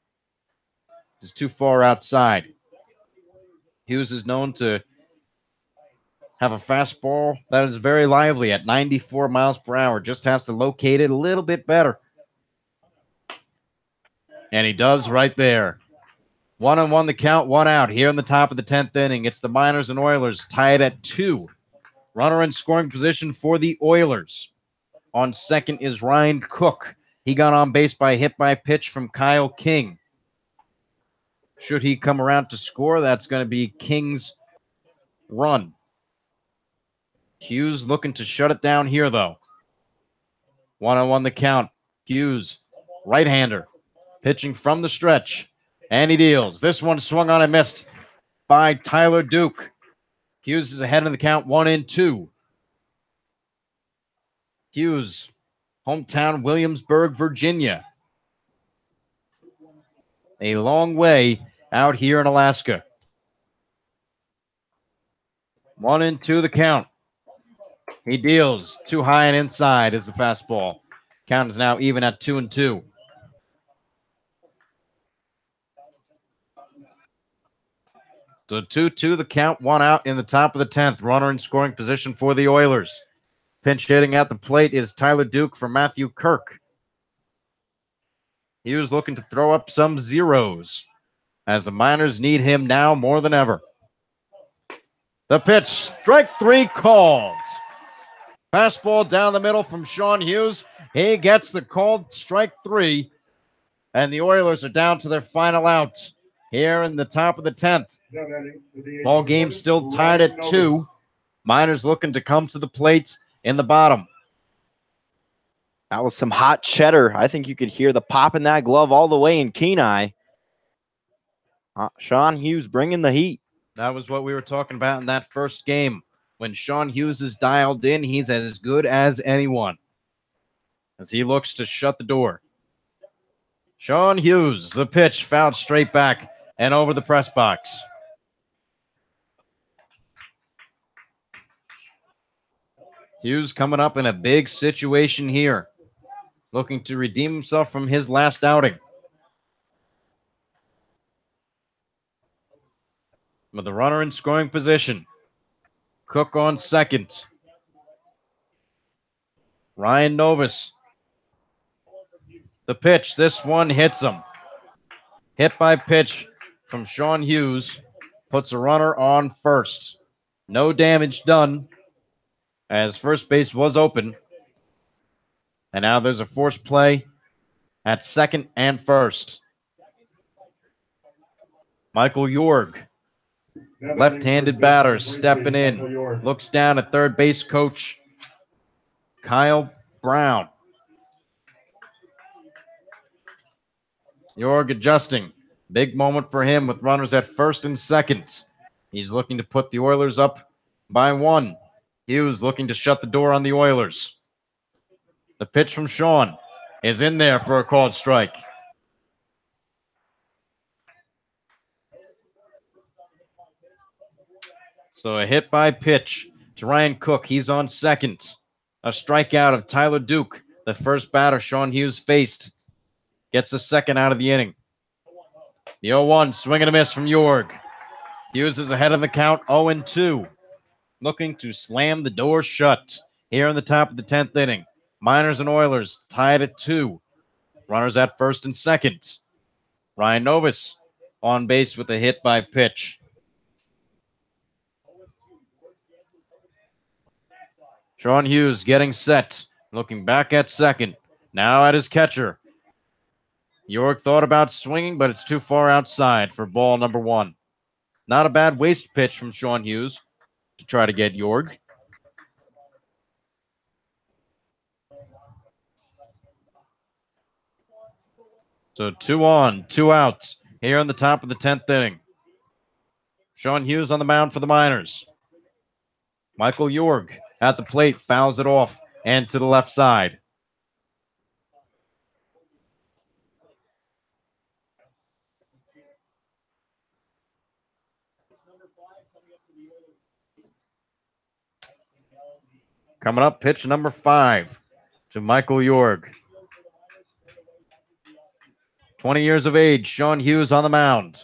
Is too far outside. Hughes is known to have a fastball that is very lively at 94 miles per hour. Just has to locate it a little bit better. And he does right there. 1-1 the count, 1 out here in the top of the 10th inning. It's the Miners and Oilers tied at 2. Runner in scoring position for the Oilers. On second is Ryan Cook. He got on base by a hit by pitch from Kyle King. Should he come around to score, that's going to be King's run. Hughes looking to shut it down here, though. 1-1 the count. Hughes, right-hander, pitching from the stretch. And he deals. This one swung on and missed by Tyler Duke. Hughes is ahead in the count, 1-2. Hughes, hometown Williamsburg, Virginia. A long way out here in Alaska. 1-2 the count. He deals too high and inside is the fastball. Count is now even at 2-2. So 2-2 the count, 1 out in the top of the 10th. Runner in scoring position for the Oilers. Pinch hitting at the plate is Tyler Duke for Matthew Kirk. He was looking to throw up some zeros as the Miners need him now more than ever. The pitch, strike 3 called. Fastball down the middle from Sean Hughes. He gets the called strike 3, and the Oilers are down to their final out here in the top of the 10th. Ball game still tied at 2. Miners looking to come to the plate in the bottom. That was some hot cheddar. I think you could hear the pop in that glove all the way in Kenai. Sean Hughes bringing the heat. That was what we were talking about in that first game. When Sean Hughes is dialed in, he's as good as anyone as he looks to shut the door. Sean Hughes, the pitch, fouled straight back and over the press box. Hughes coming up in a big situation here, looking to redeem himself from his last outing. With the runner in scoring position. Cook on second. Ryan Novus. The pitch. This one hits him. Hit by pitch from Sean Hughes. Puts a runner on first. No damage done as first base was open. And now there's a forced play at second and first. Michael Jorg, left-handed batter, stepping in. Looks down at third base coach Kyle Brown. Jorg adjusting. Big moment for him with runners at first and second. He's looking to put the Oilers up by 1. Hughes looking to shut the door on the Oilers. The pitch from Sean is in there for a called strike. So a hit by pitch to Ryan Cook. He's on second. A strikeout of Tyler Duke, the first batter Sean Hughes faced. Gets the second out of the inning. The 0-1, swing and a miss from Jorg. Hughes is ahead of the count, 0-2. Looking to slam the door shut here in the top of the 10th inning. Miners and Oilers tied at 2. Runners at first and second. Ryan Novus on base with a hit by pitch. Sean Hughes getting set, looking back at second. Now at his catcher. Jorg thought about swinging, but it's too far outside for ball number 1. Not a bad waste pitch from Sean Hughes to try to get Jorg. So 2 on, 2 outs here in the top of the 10th inning. Sean Hughes on the mound for the Miners. Michael Jorg at the plate, fouls it off and to the left side. Coming up, pitch number 5 to Michael Jorg. 20 years of age, Sean Hughes on the mound.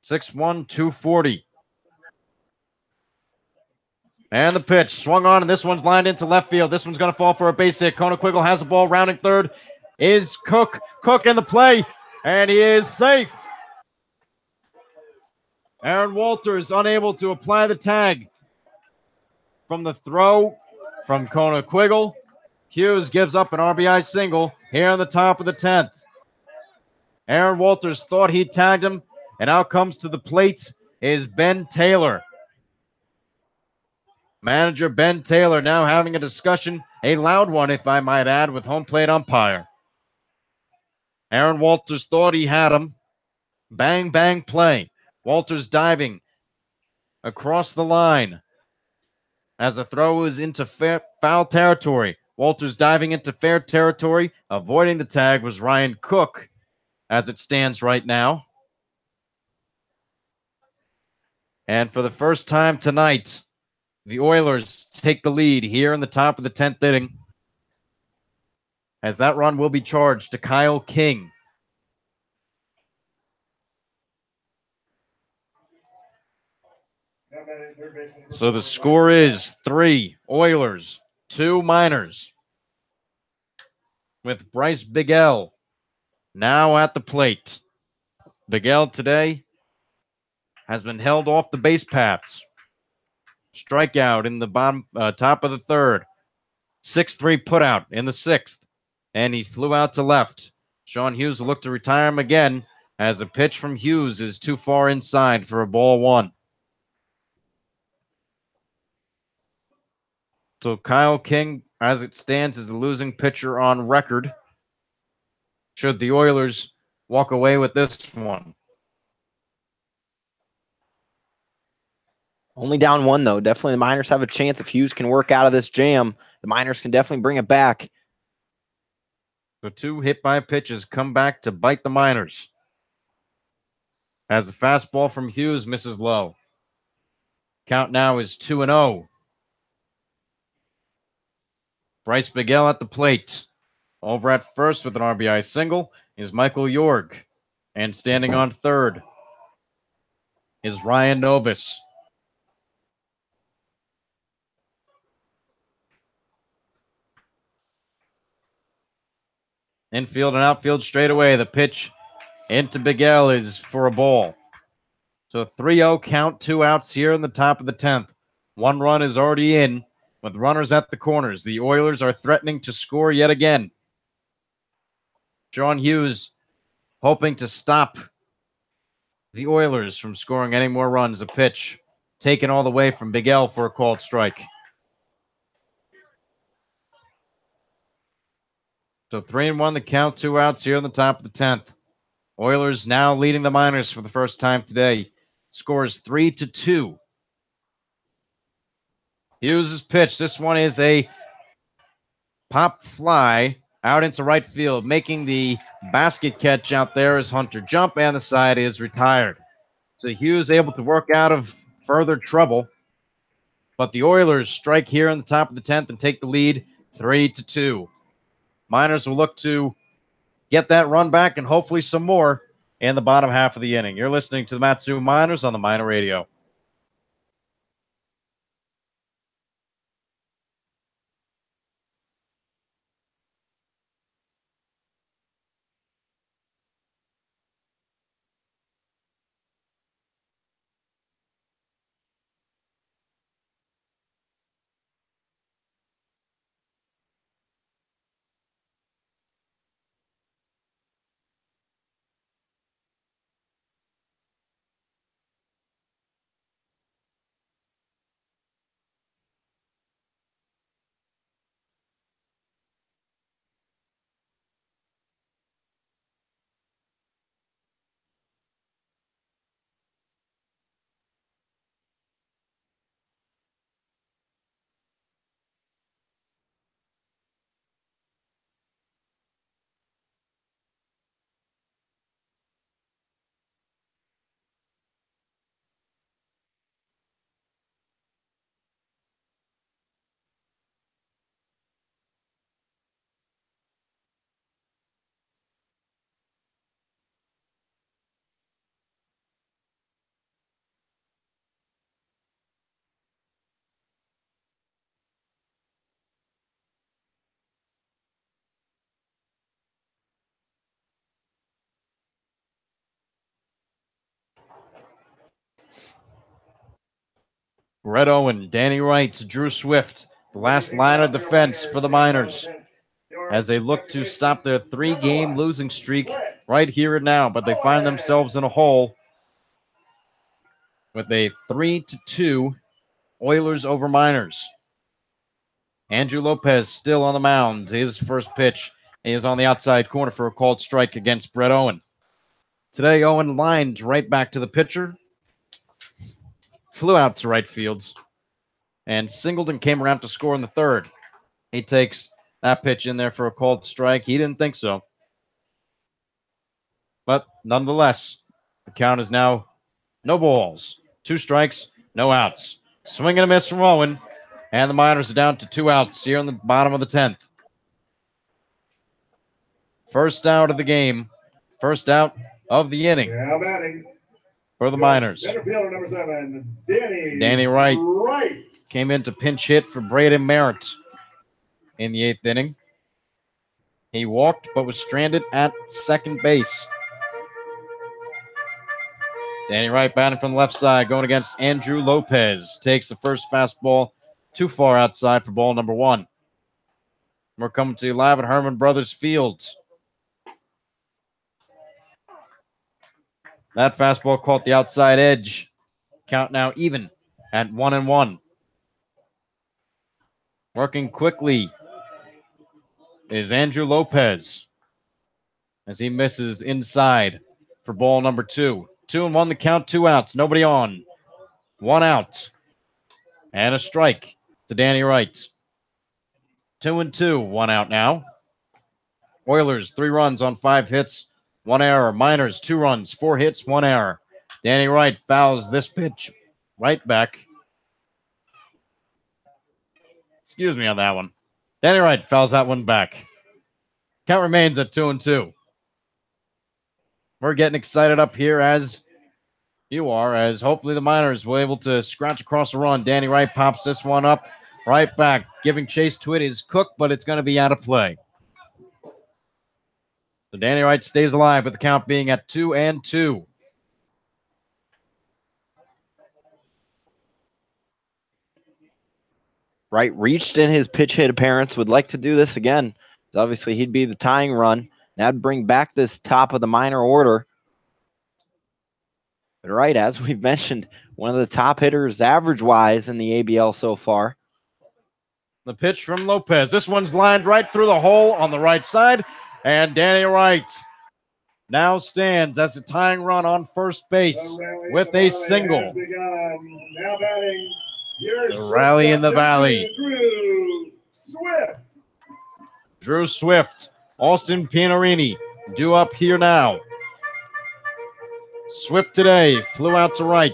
6'1", 240. And the pitch swung on, and this one's lined into left field. This one's going to fall for a base hit. Konequiggle has the ball, rounding third is Cook. Cook in the play, and he is safe. Aaron Walters unable to apply the tag from the throw from Konequiggle. Hughes gives up an RBI single here on the top of the 10th. Aaron Walters thought he tagged him, and out comes to the plate is Ben Taylor. Manager Ben Taylor now having a discussion, a loud one if I might add, with home plate umpire. Aaron Walters thought he had him. Bang, bang, play. Walters diving across the line. As the throw is into foul territory. Walters diving into fair territory. Avoiding the tag was Ryan Cook as it stands right now. And for the first time tonight, the Oilers take the lead here in the top of the 10th inning. As that run will be charged to Kyle King. So the score is 3 Oilers, 2 Miners. With Bryce Bigell now at the plate. Bigell today has been held off the base paths. Strikeout in the bottom top of the third. 6-3 putout in the 6th. And he flew out to left. Sean Hughes will look to retire him again as a pitch from Hughes is too far inside for a ball 1. So Kyle King, as it stands, is the losing pitcher on record. Should the Oilers walk away with this one? Only down 1, though. Definitely the Miners have a chance. If Hughes can work out of this jam, the Miners can definitely bring it back. The 2 hit-by pitches come back to bite the Miners. As the fastball from Hughes misses low. Count now is 2-0. Bryce Bigell at the plate. Over at first with an RBI single is Michael York. And standing on third is Ryan Novus. Infield and outfield straight away. The pitch into Bigell is for a ball. So 3-0 count, 2 outs here in the top of the 10th. 1 run is already in with runners at the corners. The Oilers are threatening to score yet again. Sean Hughes hoping to stop the Oilers from scoring any more runs. A pitch taken all the way from Bigell for a called strike. So 3-1 the count, 2 outs here in the top of the 10th. Oilers now leading the Miners for the first time today. Scores 3-2. Hughes' pitch. This one is a pop fly out into right field. Making the basket catch out there is Hunter Jump, and the side is retired. So Hughes able to work out of further trouble. But the Oilers strike here in the top of the 10th and take the lead 3-2. Miners will look to get that run back and hopefully some more in the bottom half of the inning. You're listening to the Matsu Miners on the Miner Radio. Brett Owen, Danny Wright, Drew Swift, the last line of defense for the Miners as they look to stop their 3-game losing streak right here and now, but they find themselves in a hole with a 3-2 Oilers over Miners. Andrew Lopez still on the mound. His first pitch is on the outside corner for a called strike against Brett Owen. Today, Owen lined right back to the pitcher. flew out to right field. And Singleton came around to score in the third. He takes that pitch in there for a called strike. He didn't think so. But nonetheless, the count is now no balls, 2 strikes, no outs. Swing and a miss from Owen. And the Miners are down to 2 outs here in the bottom of the 10th. First out of the game. First out of the inning Now batting for the Miners. center fielder number 7, Danny Wright came in to pinch hit for Braden Merritt in the 8th inning. He walked but was stranded at second base. Danny Wright batting from the left side, going against Andrew Lopez. Takes the first fastball too far outside for ball number 1. We're coming to you live at Herman Brothers Field. That fastball caught the outside edge. Count now even at 1-1. Working quickly is Andrew Lopez as he misses inside for ball number 2. 2-1 the count, 2 outs, nobody on. 1 out and a strike to Danny Wright. 2-2, 1 out now. Oilers 3 runs on 5 hits, 1 error. Miners 2 runs, 4 hits, 1 error. Danny Wright fouls this pitch right back. Excuse me on that one. Danny Wright fouls that one back. Count remains at 2-2. We're getting excited up here as you are, as hopefully the Miners will be able to scratch across the run. Danny Wright pops this one up right back. Giving chase to it is Cook, but it's going to be out of play. So Danny Wright stays alive with the count being at 2-2. Wright reached in his pitch hit appearance, would like to do this again. So obviously, he'd be the tying run. That'd bring back this top of the minor order. But Wright, as we've mentioned, one of the top hitters average-wise in the ABL so far. The pitch from Lopez. This one's lined right through the hole on the right side. And Danny Wright now stands as a tying run on first base with a single. Now batting, The rally in the valley. Drew Swift, Austin Pianarini, due up here now. Swift today flew out to right.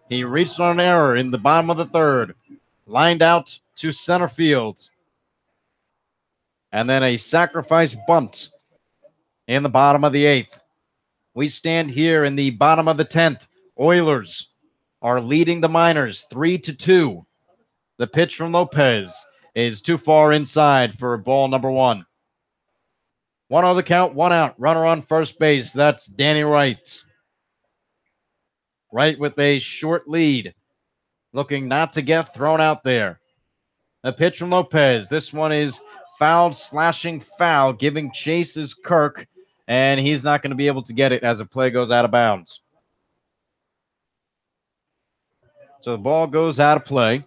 He reached on an error in the bottom of the 3rd. Lined out to center field. And then a sacrifice bunt in the bottom of the 8th. We stand here in the bottom of the 10th. Oilers are leading the Miners 3-2. The pitch from Lopez is too far inside for ball number 1. 1-0 the count, 1 out. Runner on first base. That's Danny Wright. Wright with a short lead. Looking not to get thrown out there. A pitch from Lopez. This one is fouled, slashing foul. Giving chase is Kirk. And he's not going to be able to get it as the play goes out of bounds. So the ball goes out of play.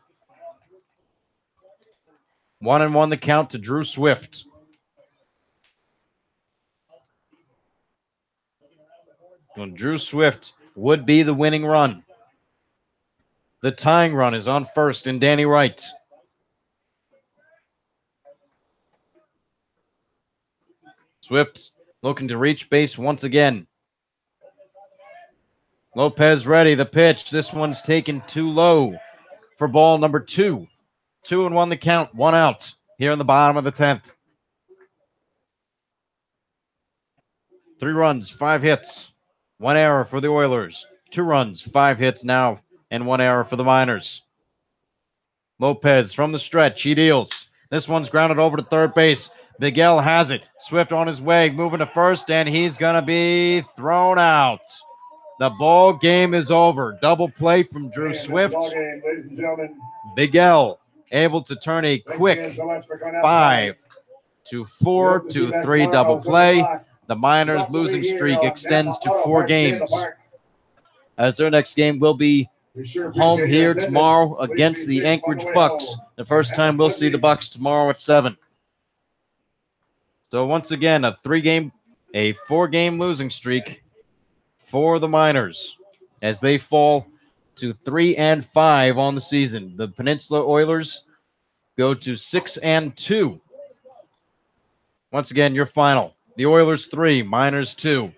1-1 the count to Drew Swift. Well, Drew Swift would be the winning run. The tying run is on first in Danny Wright. Swift looking to reach base once again. Lopez ready, the pitch. This one's taken too low for ball number 2. 2-1 the count, 1 out here in the bottom of the 10th. 3 runs, 5 hits, 1 error for the Oilers. 2 runs, 5 hits now, and 1 error for the Miners. Lopez from the stretch, he deals. This one's grounded over to third base. Miguel has it. Swift on his way, moving to first, and he's going to be thrown out. The ball game is over. Double play from Drew Swift. Miguel able to turn a quick 5-4 to 3 double play. The Miners' losing streak extends to 4 games, as their next game will be home here tomorrow against the Anchorage Bucks. The first time we'll see the Bucks tomorrow at 7. So once again, a 4-game losing streak for the Miners as they fall to 3-5 on the season. The Peninsula Oilers go to 6-2. Once again, your final. The Oilers 3, Miners 2.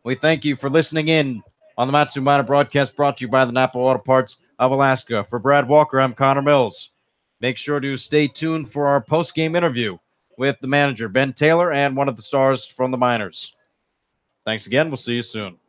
We thank you for listening in on the Matsu Minor broadcast brought to you by the Napa Auto Parts of Alaska. For Brad Walker, I'm Connor Mills. Make sure to stay tuned for our post-game interview with the manager, Ben Taylor, and one of the stars from the Miners. Thanks again. We'll see you soon.